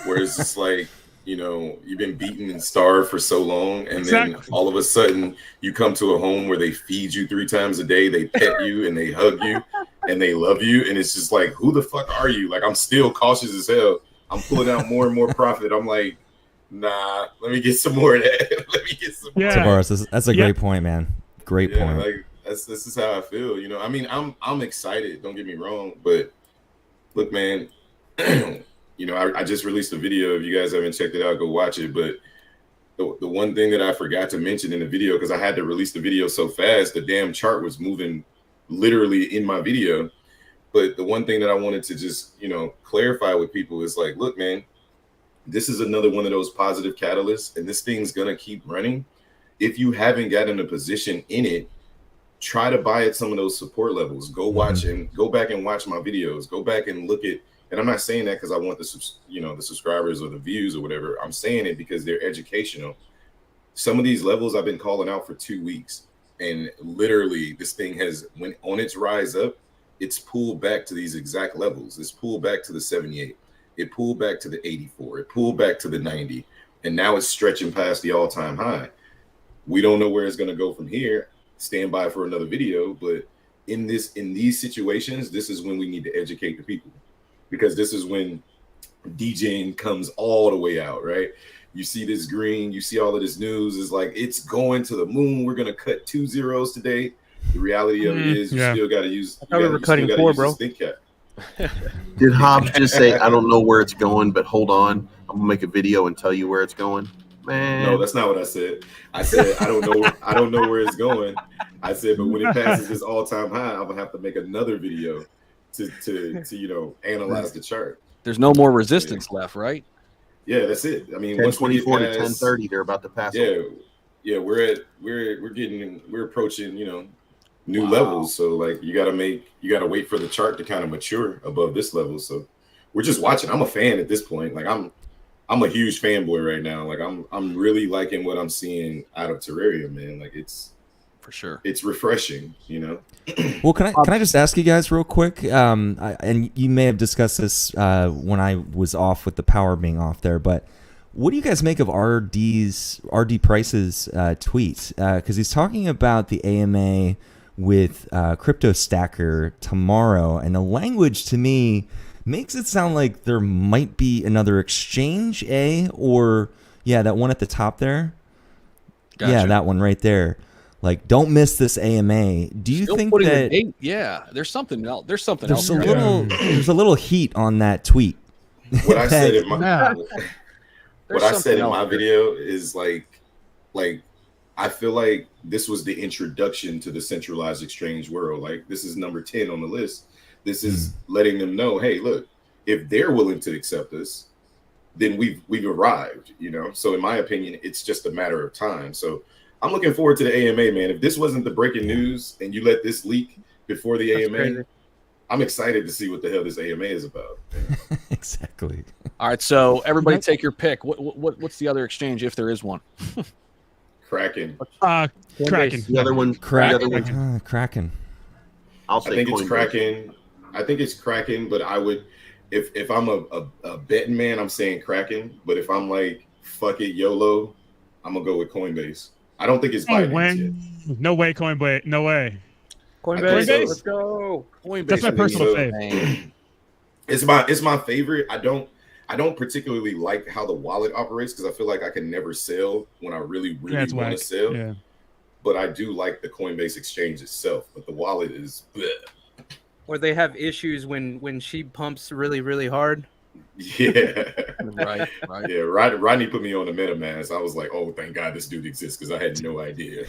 Where it's just like, you've been beaten and starved for so long, and then all of a sudden you come to a home where they feed you 3 times a day, they pet you and they hug you and they love you, and it's just like, who the fuck are you? Like, I'm still cautious as hell. I'm pulling out more and more profit. I'm like, nah, let me get some more of that. Let me get some more. Yeah. Tavares, that's a great point, man. Great point. Like this is how I feel. I mean, I'm excited. Don't get me wrong, but look, man. I just released a video. If you guys haven't checked it out, go watch it. But the one thing that I forgot to mention in the video, because I had to release the video so fast, the damn chart was moving literally in my video. But the one thing that I wanted to just, clarify with people is like, look, man, this is another one of those positive catalysts, and this thing's going to keep running. If you haven't gotten a position in it, try to buy at some of those support levels. Go watch and go back and watch my videos. Go back and look at, and I'm not saying that because I want the subscribers or the views or whatever. I'm saying it because they're educational. Some of these levels I've been calling out for 2 weeks, and literally this thing has, when on its rise up, it's pulled back to these exact levels. It's pulled back to the 78. It pulled back to the 84. It pulled back to the 90. And now it's stretching past the all-time high. We don't know where it's going to go from here. Stand by for another video. But in these situations, this is when we need to educate the people. Because this is when DJing comes all the way out, right? You see this green, you see all of this news is like, it's going to the moon. We're going to cut 2 zeros today. The reality of it is you still got to use. I thought we were cutting 4, bro. Did Hobbs just say, I don't know where it's going, but hold on, I'm gonna make a video and tell you where it's going? Man. No, that's not what I said. I said I don't know where it's going. I said, but when it passes this all-time high, I'm gonna have to make another video to analyze the chart. There's no more resistance left, right? Yeah, that's it. I mean, 1024 to 1030, they're about to pass. Yeah, we're approaching, new levels. So like you gotta wait for the chart to kind of mature above this level. So we're just watching. I'm a fan at this point. Like I'm a huge fanboy right now. Like I'm really liking what I'm seeing out of Terraria, man. Like it's for sure. It's refreshing, Well, can I just ask you guys real quick? And you may have discussed this when I was off with the power being off there, but what do you guys make of RD Price's tweet? Because he's talking about the AMA with Crypto Stacker tomorrow, and the language to me makes it sound like there might be another exchange, or that one at the top there. Yeah, that one right there. Like, don't miss this AMA. Do you think that? Yeah, there's something else. There's something There's else. there's a little heat on that tweet. What I said in my There's what I said something in my else. video is like I feel like this was the introduction to the centralized exchange world. Like, this is number 10 on the list. This is letting them know, hey, look, if they're willing to accept us, then we've arrived, you know. So in my opinion, it's just a matter of time. So I'm looking forward to the AMA, man. If this wasn't the breaking news and you let this leak before the AMA, crazy. I'm excited to see what the hell this AMA is about. Exactly. All right, so everybody take your pick. What's the other exchange if there is one? Kraken. Kraken. The other one, Kraken. Kraken. I'll say I think it's Coinbase. Kraken. I think it's Kraken, but I would, if I'm a betting man, I'm saying Kraken. But if I'm like, fuck it, YOLO, I'm gonna go with Coinbase. I don't think it's Binance yet. No way, Coinbase. No way. Coinbase, let's go. Coinbase. That's my personal so. fave. It's my favorite. I don't particularly like how the wallet operates because I feel like I can never sell when I really Yeah, it's want to whack. sell. Yeah. But I do like the Coinbase exchange itself. But the wallet is bleh. Or they have issues when she pumps really, really hard. Yeah. Right. Yeah, Rodney put me on the MetaMask. I was like, oh, thank God this dude exists because I had no idea.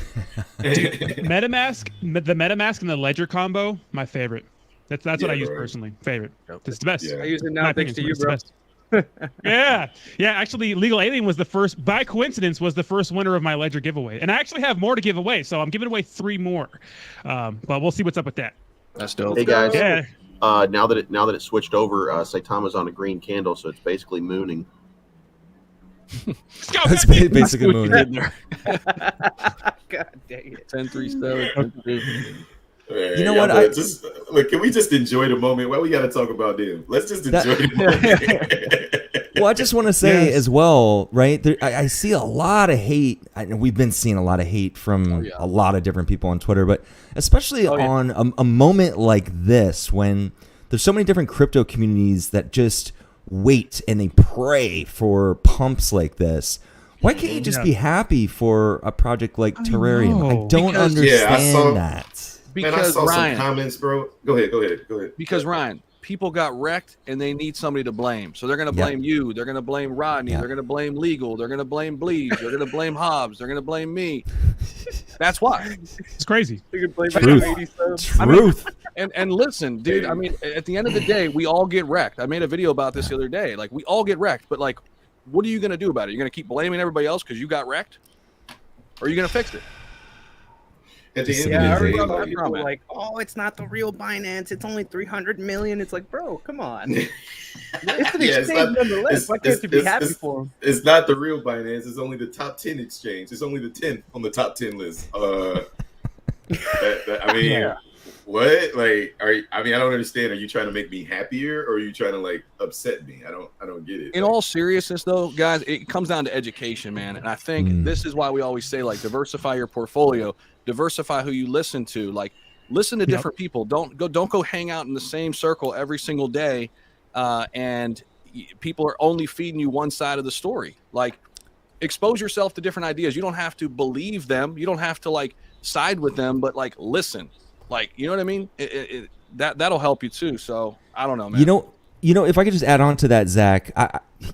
MetaMask, the MetaMask and the Ledger combo, my favorite. That's what I use bro. personally. Favorite. Yep. It's the best. Yeah. I use it My now opinion, thanks to you, it's the bro. best. Yeah. Actually, Legal Alien was the first, by coincidence, was the first winner of my Ledger giveaway. And I actually have more to give away, so I'm giving away 3 more. But we'll see what's up with that. That's dope. Hey guys, Yeah. now that it switched over, Saitama's on a green candle, so it's basically mooning. Let's go, That's baby. basically moon. God dang it. 10-3-7. You know what, Just look. Can we just enjoy the moment? Why we got to talk about them? Let's just enjoy the moment. Well, I just want to say as well, right? I see a lot of hate. We've been seeing a lot of hate from a lot of different people on Twitter, but especially on a moment like this when there's so many different crypto communities that just wait and they pray for pumps like this. Why can't you just be happy for a project like Terrarium? know. I don't Because- understand that. Man, I Because saw Ryan, some comments, bro. Go ahead. because Ryan, people got wrecked and they need somebody to blame. So they're going to Yeah. blame you. They're going to blame Rodney. Yeah. They're going to blame Legal. They're going to blame Bleeds. They're going to blame Hobbs. They're going to blame me. That's why. It's crazy. You can play Truth. 80 subs. Truth. And listen, dude, I mean, at the end of the day, we all get wrecked. I made a video about this the other day. Like, we all get wrecked, but like, what are you going to do about it? You're going to keep blaming everybody else because you got wrecked? Or are you going to fix it? At the end Yeah, I of the day, remember like, people like, oh, it's not the real Binance. It's only 300 million. It's like, bro, come on. It's an Yeah, it's exchange not- nonetheless. Why can't you be happy for them? it's not the real Binance. It's only the top 10 exchange. It's only the 10th on the top 10 list. I mean, what? Like, I don't understand. Are you trying to make me happier, or are you trying to like upset me? I don't get it. In all seriousness, though, guys, it comes down to education, man. And I think this is why we always say, like, diversify your portfolio, diversify who you listen to. Like, listen to different people. Don't go hang out in the same circle every single day, and people are only feeding you one side of the story. Like, expose yourself to different ideas. You don't have to believe them. You don't have to like side with them, but like listen. Like, you know what I mean? That'll help you too. So I don't know, man. You know, if I could just add on to that, Zach,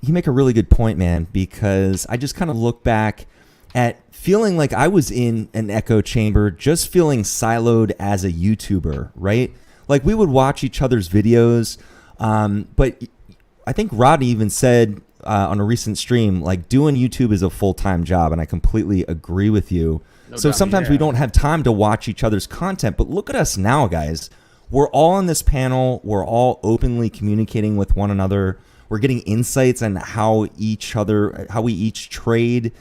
you make a really good point, man, because I just kind of look back at feeling like I was in an echo chamber, just feeling siloed as a YouTuber, right? Like, we would watch each other's videos, but I think Rodney even said on a recent stream, like, doing YouTube is a full-time job, and I completely agree with you. So sometimes we don't have time to watch each other's content, but look at us now, guys. We're all on this panel. We're all openly communicating with one another. We're getting insights on how we each trade.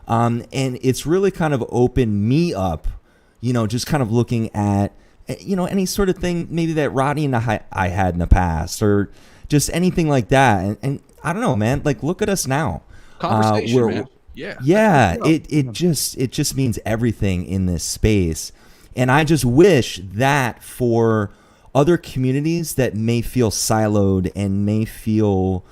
And it's really kind of opened me up, you know, just kind of looking at, you know, any sort of thing maybe that Rodney and I had in the past, or just anything like that. And I don't know, man, like, look at us now. Conversation, man. Yeah. Yeah, it just means everything in this space. And I just wish that for other communities that may feel siloed and may feel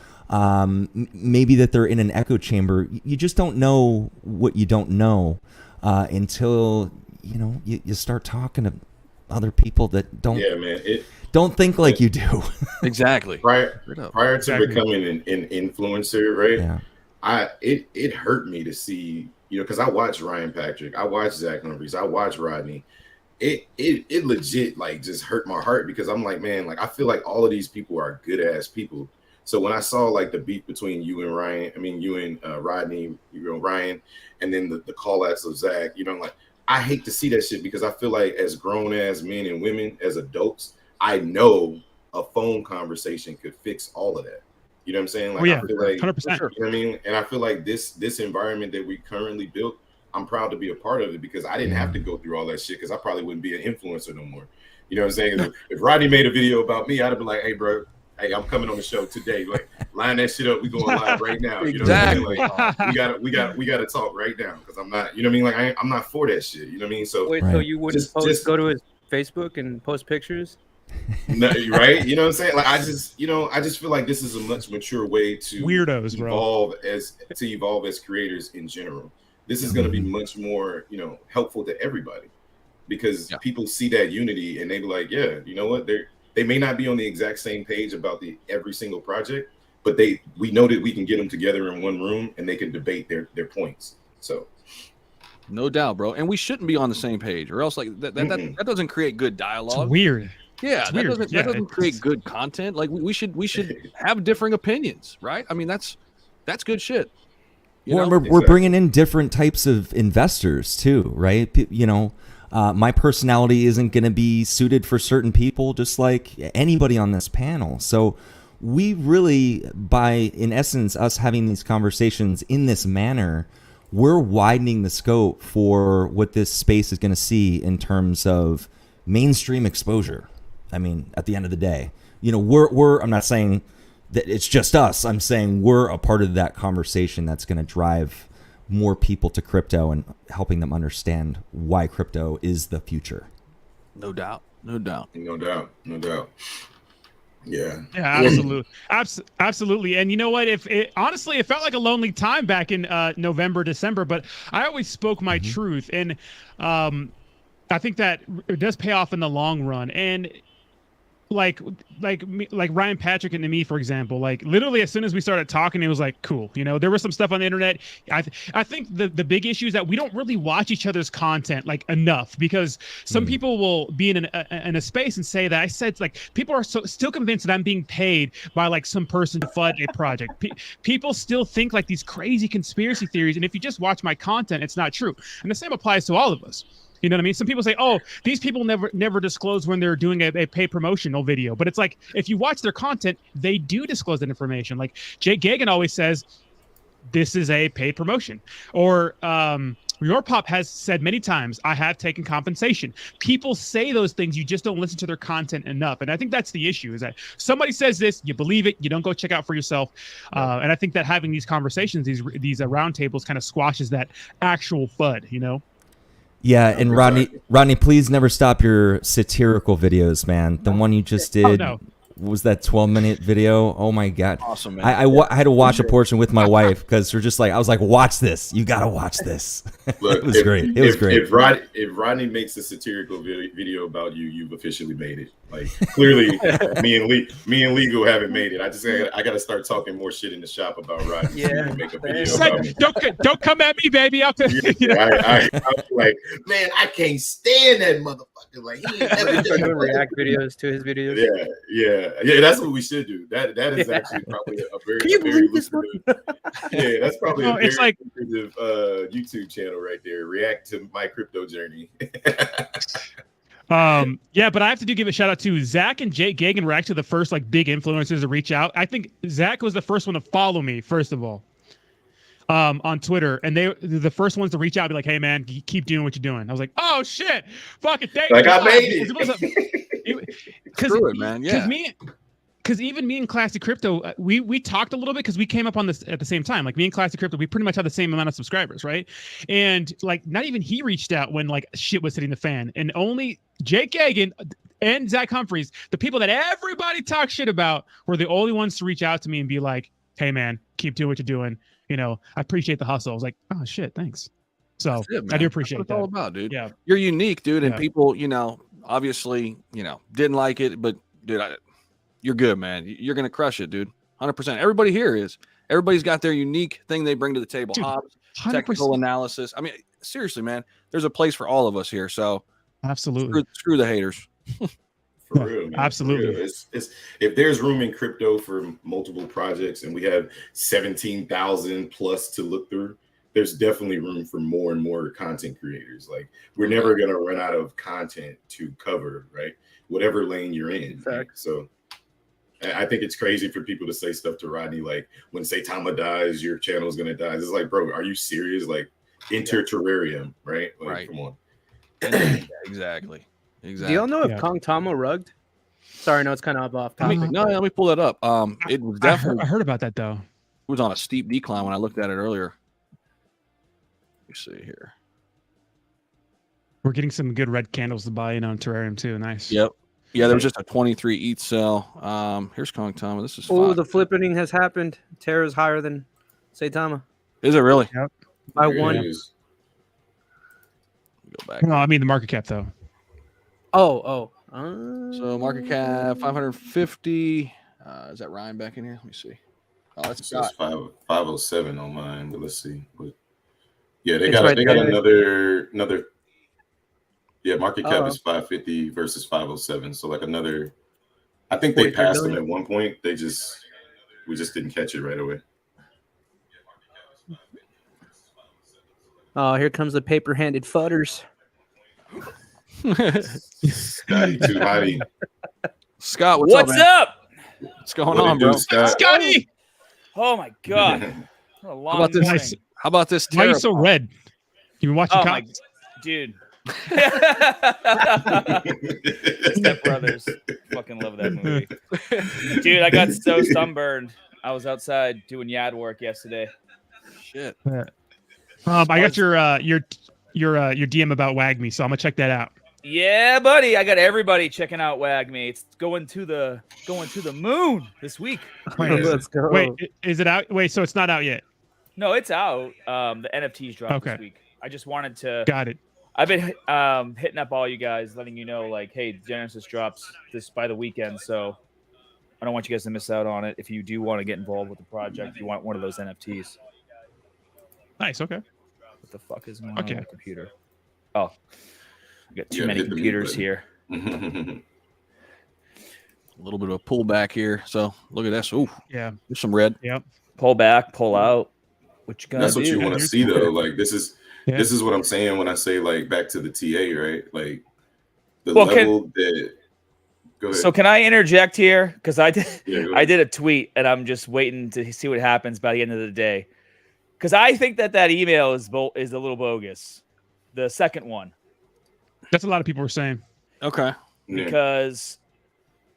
maybe that they're in an echo chamber, you just don't know what you don't know. until you start talking to other people that don't don't think like you do. Exactly. Prior to becoming an influencer, right? Yeah. It hurt me to see, because I watch Ryan Patrick, I watch Zach Humphries, I watch Rodney. It legit like just hurt my heart, because I'm like, man, like I feel like all of these people are good ass people. So when I saw like the beef between you and Rodney, Ryan, and then the call outs of Zach, like I hate to see that shit, because I feel like as grown ass men and women, as adults, I know a phone conversation could fix all of that. You know what I'm saying? Like, I feel like 100%. You know what I mean? And I feel like this environment that we currently built, I'm proud to be a part of it, because I didn't have to go through all that shit, because I probably wouldn't be an influencer no more. You know what I'm saying? If Rodney made a video about me, I'd have been like, hey, bro, hey, I'm coming on the show today. Like, line that shit up. We going live right now. You know what I mean? Like, we got to talk right now, because I'm not, you know what I mean? Like, I'm not for that shit. You know what I mean? So wait, so you wouldn't go to his Facebook and post pictures? No, right? You know what I'm saying? Like, I just feel like this is a much mature way to evolve as creators in general. This is going to be much more, helpful to everybody, because people see that unity and they be like, yeah, you know what? They may not be on the exact same page about every single project, but we know that we can get them together in one room and they can debate their points. So, no doubt, bro. And we shouldn't be on the same page, or else like that doesn't create good dialogue. It's weird. Yeah, that doesn't create good content. Like we should have differing opinions, right? I mean, that's good shit. We're bringing in different types of investors too, right? My personality isn't going to be suited for certain people, just like anybody on this panel. So we really, in essence, us having these conversations in this manner, we're widening the scope for what this space is going to see in terms of mainstream exposure. I mean, at the end of the day, I'm not saying that it's just us. I'm saying we're a part of that conversation that's going to drive more people to crypto and helping them understand why crypto is the future. No doubt. Yeah, absolutely. And you know what? Honestly, it felt like a lonely time back in November, December, but I always spoke my truth, and I think that it does pay off in the long run. And like Ryan Patrick and me, for example, like literally as soon as we started talking, it was like, cool. There was some stuff on the internet. I think the big issue is that we don't really watch each other's content like enough, because some people will be in a space and say that I said, like, people are still convinced that I'm being paid by like some person to fund a project. People still think like these crazy conspiracy theories. And if you just watch my content, it's not true. And the same applies to all of us. You know what I mean? Some people say, oh, these people never disclose when they're doing a paid promotional video. But it's like, if you watch their content, they do disclose that information. Like Jake Gagan always says, this is a paid promotion. Or Your Pop has said many times, I have taken compensation. People say those things, you just don't listen to their content enough. And I think that's the issue, is that somebody says this, you believe it, you don't go check out for yourself. And I think that having these conversations, these roundtables kind of squashes that actual FUD, Yeah, and Rodney, please never stop your satirical videos, man. The one you just did was that 12-minute video. Oh my God. Awesome, man. I had to watch a portion with my wife, because we're just like, I was like, watch this. You got to watch this. Look, it was great. It was great. If Rodney makes a satirical video about you, you've officially made it. Like, clearly, me and Legal haven't made it. I got to start talking more shit in the shop about Rodney. Yeah. Make a video about me. Don't come at me, baby. I was like, man, I can't stand that motherfucker. Like, he ain't ever doing react videos to his videos. Yeah. That's what we should do. That is actually probably a very. Can you believe this? Yeah, that's probably a very lucrative YouTube channel right there. React to my crypto journey. Yeah, but I have to give a shout out to Zach and Jake Gagan were actually the first like big influencers to reach out. I think Zach was the first one to follow me, first of all, on Twitter, and they're the first ones to reach out and be like, hey man, keep doing what you're doing. I was like, oh shit, fucking thank you. Like, I made it. Screw it, man. Yeah. Because even me and Classic Crypto, we talked a little bit, because we came up on this at the same time. Like, me and Classic Crypto, we pretty much had the same amount of subscribers, right? And like, not even he reached out when like shit was hitting the fan, and only Jake Gagan and Zach Humphries, the people that everybody talks shit about, were the only ones to reach out to me and be like, hey man, keep doing what you're doing. I appreciate the hustle. I was like, oh shit, thanks. So That's it, I do man. appreciate That's what it's all that. about, dude. Yeah. You're unique, dude, and Yeah. people, obviously, didn't like it, but dude, you're good, man. You're gonna crush it, dude. 100%. Everybody here is. Everybody's got their unique thing they bring to the table. Dude, Hobbs, 100%. technical analysis. I mean, seriously, man. There's a place for all of us here. So Absolutely. screw the haters. For real, man. Absolutely. For real. It's if there's room in crypto for multiple projects and we have 17,000 plus to look through, there's definitely room for more and more content creators. Like, we're never gonna run out of content to cover, right? Whatever lane you're in. Right? So I think it's crazy for people to say stuff to Rodney like, when Saitama dies, your channel is gonna die. It's like, bro, are you serious? Like, enter terrarium, right? Like, Right. Come on. Exactly. Do y'all know if Kong Tama rugged? Sorry, no, it's kind of off topic. Let me pull that up. It was definitely. I heard about that though. It was on a steep decline when I looked at it earlier. Let me see here. We're getting some good red candles to buy in on Terrarium too. Nice. Yep. Yeah, there was just a 23 ETH sell. Here's Kong Tama. This is Oh, the flipping has happened. Terra's higher than Saitama. Is it really? Yep. By one. Go back. No, I mean the market cap though. Oh. So market cap 550. Is that Ryan back in here? Let me see. Oh, that's Scott. 507 on mine, but let's see. But yeah, they It's got right they got there. another. Yeah, market cap is 550 versus 507. So like another. I think they passed them at one point. We just didn't catch it right away. Oh, here comes the paper-handed fudders. Scotty, too hotty. Scott, what's up? What's going on, bro? Scotty! Oh my god! What a long How about this? morning. How about this? Why are you so red? You been watching? Oh my, dude. Step Brothers, fucking love that movie, dude. I got so sunburned. I was outside doing yard work yesterday. Shit. I got your DM about Wag Me, so I'm gonna check that out. Yeah, buddy. I got everybody checking out Wag Me. It's going to the moon this week. Let's go. Wait, is it out? Wait, so it's not out yet? No, it's out. The NFTs dropped this week. I just wanted to. Got it. I've been hitting up all you guys, letting you know, like, hey, Genesis drops this by the weekend, so I don't want you guys to miss out on it. If you do want to get involved with the project, you want one of those NFTs. Nice. Okay. What the fuck is going on with my computer? Oh, I got too many hit the mute computers button. here. A little bit of a pullback here. So look at this. Ooh, yeah. There's some red. Yep. Pull back, pull out. What you got? That's what you want to see, though. Like, this is what I'm saying when I say, like, back to the TA, right? Like, the level that. Go ahead. So can I interject here? Because I did a tweet, and I'm just waiting to see what happens by the end of the day. Because I think that email is a little bogus. The second one. That's a lot of people were saying. Okay. Because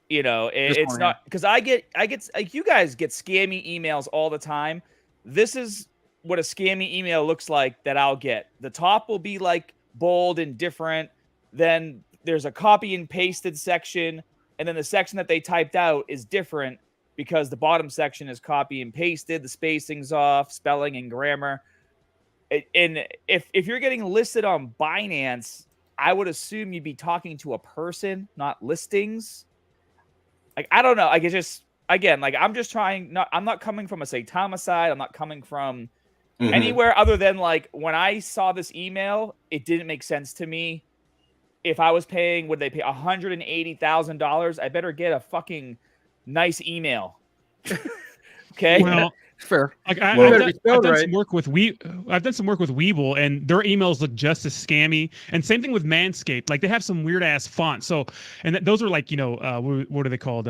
it's not, because I get like, you guys get scammy emails all the time. This is what a scammy email looks like that I'll get. The top will be like bold and different. Then there's a copy and pasted section, and then the section that they typed out is different because the bottom section is copy and pasted, the spacing's off, spelling and grammar. And if you're getting listed on Binance, I would assume you'd be talking to a person, not listings. Like, I don't know. Like, it's just, again, like, I'm just trying. I'm not coming from a Saitama side. I'm not coming from anywhere other than, like, when I saw this email, it didn't make sense to me. If I was paying, would they pay $180,000? I better get a fucking nice email. Okay. Well, fair. Like I've done some work with Weeble, and their emails look just as scammy. And same thing with Manscaped. Like, they have some weird ass font. So, and those are like, what are they called?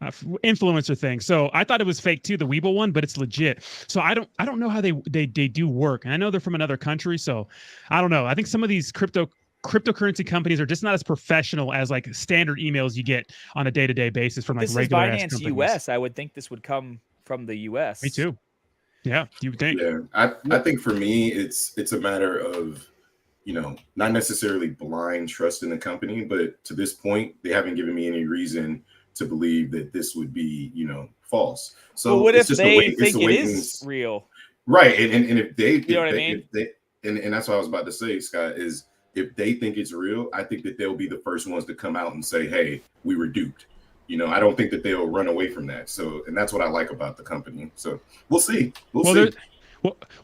Influencer things. So I thought it was fake too, the Weeble one, but it's legit. So I don't know how they do work. And I know they're from another country, so I don't know. I think some of these cryptocurrency companies are just not as professional as like standard emails you get on a day-to-day basis from like this regular is ass Binance companies. US. I would think this would come from the US. Me too. Yeah, you would think. Yeah, I think for me, it's a matter of, not necessarily blind trust in the company, but to this point, they haven't given me any reason to believe that this would be, false. So what if it's just they think it is real? Right, and if they, you know what I mean? and that's what I was about to say, Scott, is if they think it's real, I think that they'll be the first ones to come out and say, hey, we were duped. You know, I don't think that they'll run away from that. So, and that's what I like about the company. So we'll see. We'll see.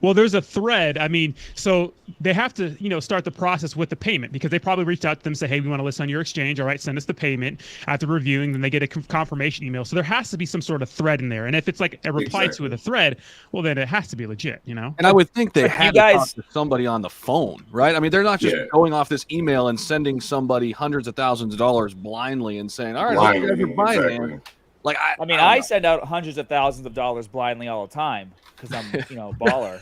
Well, there's a thread. I mean, so they have to, start the process with the payment, because they probably reached out to them and say, hey, we want to list on your exchange. All right, send us the payment. After reviewing, then they get a confirmation email. So there has to be some sort of thread in there. And if it's like a reply to the thread, well, then it has to be legit, And I would think they had to talk to somebody on the phone, right? I mean, they're not just going off this email and sending somebody hundreds of thousands of dollars blindly and saying, all right, hope you guys are buying, man. Like, I send out hundreds of thousands of dollars blindly all the time because I'm, baller.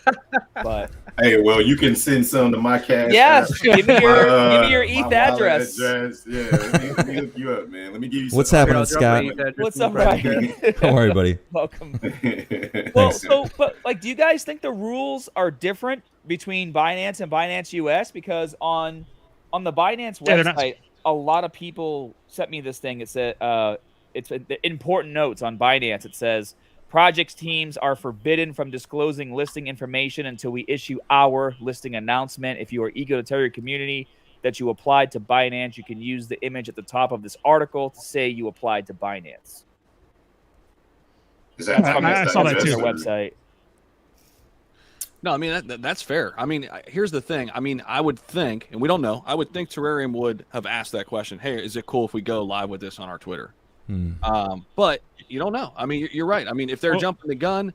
But hey, well, you can send some to my cash. Yes, give me your ETH address. Yeah, let me hook you up, man. Let me give you. What's happening, Scott? What's up, Ryan? Don't worry, buddy. Welcome. Well, but do you guys think the rules are different between Binance and Binance US? Because on the Binance website, a lot of people sent me this thing. It said, it's important notes on Binance. It says projects teams are forbidden from disclosing listing information until we issue our listing announcement. If you are eager to tell your community that you applied to Binance, you can use the image at the top of this article to say you applied to Binance. I saw that too. Their website. No, I mean, that's fair. I mean, here's the thing. I mean, I would think, and we don't know, I would think Terrarium would have asked that question. Hey, is it cool if we go live with this on our Twitter? But you don't know. I mean, you're right. I mean, if they're jumping the gun,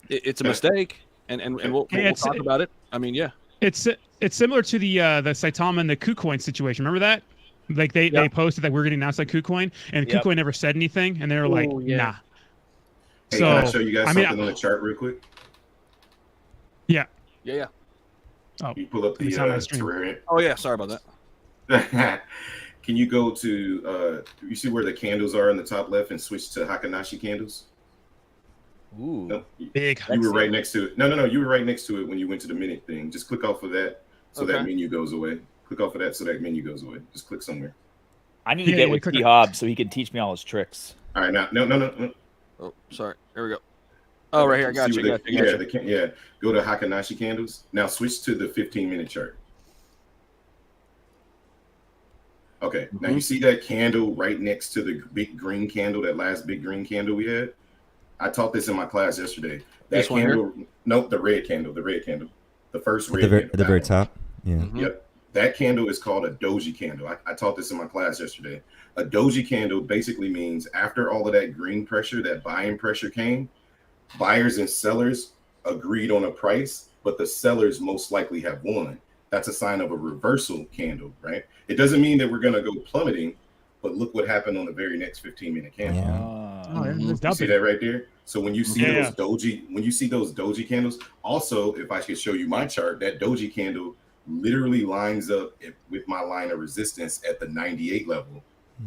it's a mistake, and we'll talk about it. I mean, yeah, it's similar to the Saitama and the KuCoin situation. Remember that? Like they posted that we're getting announced like KuCoin, and KuCoin never said anything, and they were like, nah. Hey, so can I show you guys something on the chart real quick? Yeah. Oh, you pull up the Terrarium. Oh yeah, sorry about that. Can you go to, you see where the candles are in the top left and switch to Hakanashi candles? Ooh, no, big. You were right next to it. No, you were right next to it when you went to the minute thing. Just click off of that so that menu goes away. Click off of that so that menu goes away. Just click somewhere. I need to get with T-Hob so he can teach me all his tricks. All right, now, no. Oh, sorry. Here we go. Oh, right here. I got you. Yeah. Go to Hakanashi candles. Now switch to the 15-minute chart. Okay, now you see that candle right next to the big green candle, that last big green candle we had? I taught this in my class yesterday. That candle, nope, the red candle, the first red candle. At the very top? Yeah. Yep. That candle is called a doji candle. I taught this in my class yesterday. A doji candle basically means after all of that green pressure, that buying pressure came, buyers and sellers agreed on a price, but the sellers most likely have won. That's a sign of a reversal candle, right? It doesn't mean that we're going to go plummeting, but look what happened on the very next 15-minute candle. You see that right there? So when you see those doji candles, also, if I could show you my chart, that doji candle literally lines up with my line of resistance at the 98 level.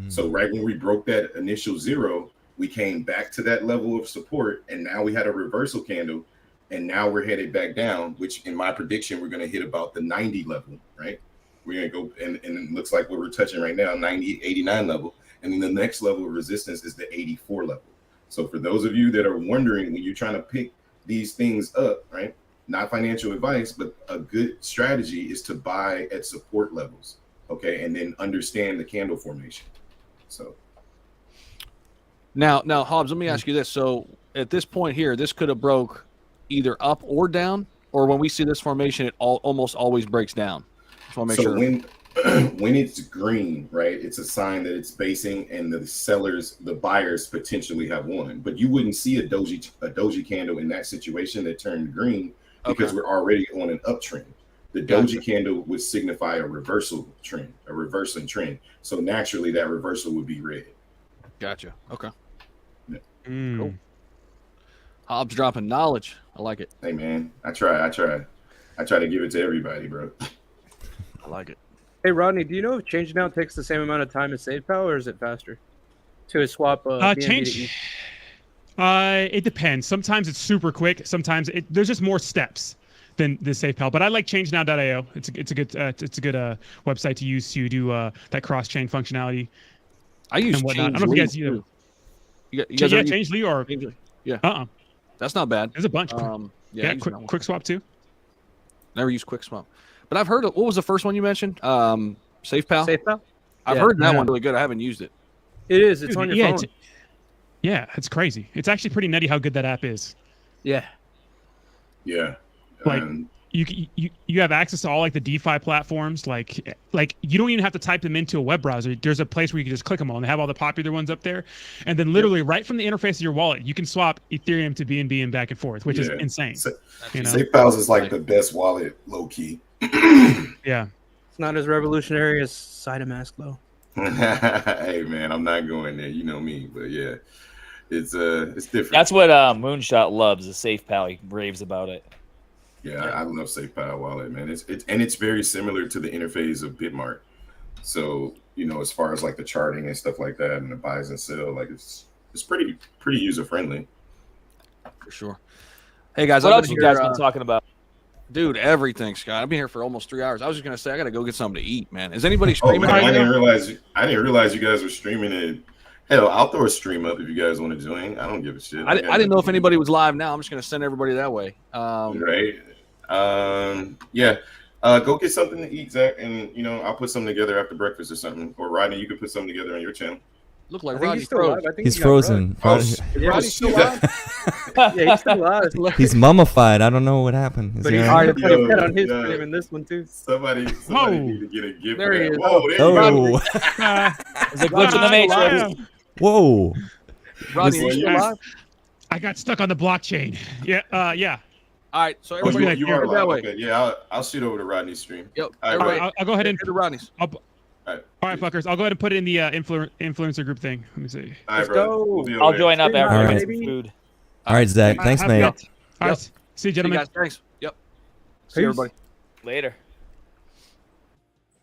So right when we broke that initial zero, we came back to that level of support, and now we had a reversal candle, and now we're headed back down, which in my prediction, we're going to hit about the 90 level, right? We're going to go, and it looks like what we're touching right now, 90, 89 level. And then the next level of resistance is the 84 level. So for those of you that are wondering when you're trying to pick these things up, right? Not financial advice, but a good strategy is to buy at support levels, okay? And then understand the candle formation. So. Now, Hobbs, let me ask you this. So at this point here, this could have broke either up or down, or when we see this formation, it almost always breaks down. Just want to make sure. When it's green, right, it's a sign that it's basing and the buyers potentially have won. But you wouldn't see a doji candle in that situation that turned green because we're already on an uptrend. The doji candle would signify a reversal trend, a reversing trend. So naturally, that reversal would be red. Gotcha. Okay. Yeah. Cool. Hobbs dropping knowledge. I like it. Hey man, I try to give it to everybody, bro. I like it. Hey Rodney, do you know if change now takes the same amount of time as SafePal, or is it faster to swap? Change. It depends. Sometimes it's super quick. Sometimes there's just more steps than the SafePal. But I like ChangeNow.io. It's a good website to use to do that cross chain functionality. I use Change. I don't know if you guys use it. Change.ly or yeah. That's not bad. There's a bunch. Quick swap too. Never used Quick Swap. But I've heard what was the first one you mentioned? SafePal? SafePal? I've heard that one really good. I haven't used it. It is. It's on your phone. It's crazy. It's actually pretty nutty how good that app is. Yeah. Yeah. Like you have access to all like the DeFi platforms. Like you don't even have to type them into a web browser. There's a place where you can just click them on. They have all the popular ones up there, and then literally right from the interface of your wallet, you can swap Ethereum to BNB and back and forth, which is insane. SafePal is like the best wallet, low key. Yeah. It's not as revolutionary as SideMask though. Hey man, I'm not going there. You know me, but yeah, it's different. That's what Moonshot loves. Is SafePal. He raves about it. Yeah, I love SafePal wallet, man. It's very similar to the interface of Bitmart. So as far as like the charting and stuff like that, and the buys and sell, like it's pretty user friendly. For sure. Hey guys, what else you guys been talking about? Dude, everything, Scott. I've been here for almost 3 hours. I was just gonna say I gotta go get something to eat, man. Is anybody streaming? I didn't realize you guys were streaming it. Hell, I'll throw a stream up if you guys want to join. I don't give a shit. I didn't know if anybody was live now. I'm just gonna send everybody that way. Right. Yeah. Go get something to eat, Zach, and I'll put something together after breakfast or something. Or Rodney, you could put something together on your channel. Look like Rodney's frozen. He's frozen. Rodney's still alive? Yeah, he's still alive. He's mummified. I don't know what happened. But he's hard to put a pet on his stream in this one too. Somebody need to get a gift. There he is. Whoa, there you go. There's a glitch in the matrix. Whoa. Rodney, you still alive? I got stuck on the blockchain. Yeah. Yeah. All right, so everybody, you are live. Okay, yeah, I'll shoot over to Rodney's stream. Yep. All right, I'll go ahead and to Rodney's. All right, fuckers. I'll go ahead and put it in the influencer group thing. Let me see. Let's go. I'll join up after I get some All food. All right, Zach. Thanks, mate. All right. See you, gentlemen. See you guys. Thanks. Yep. See you, everybody. Later.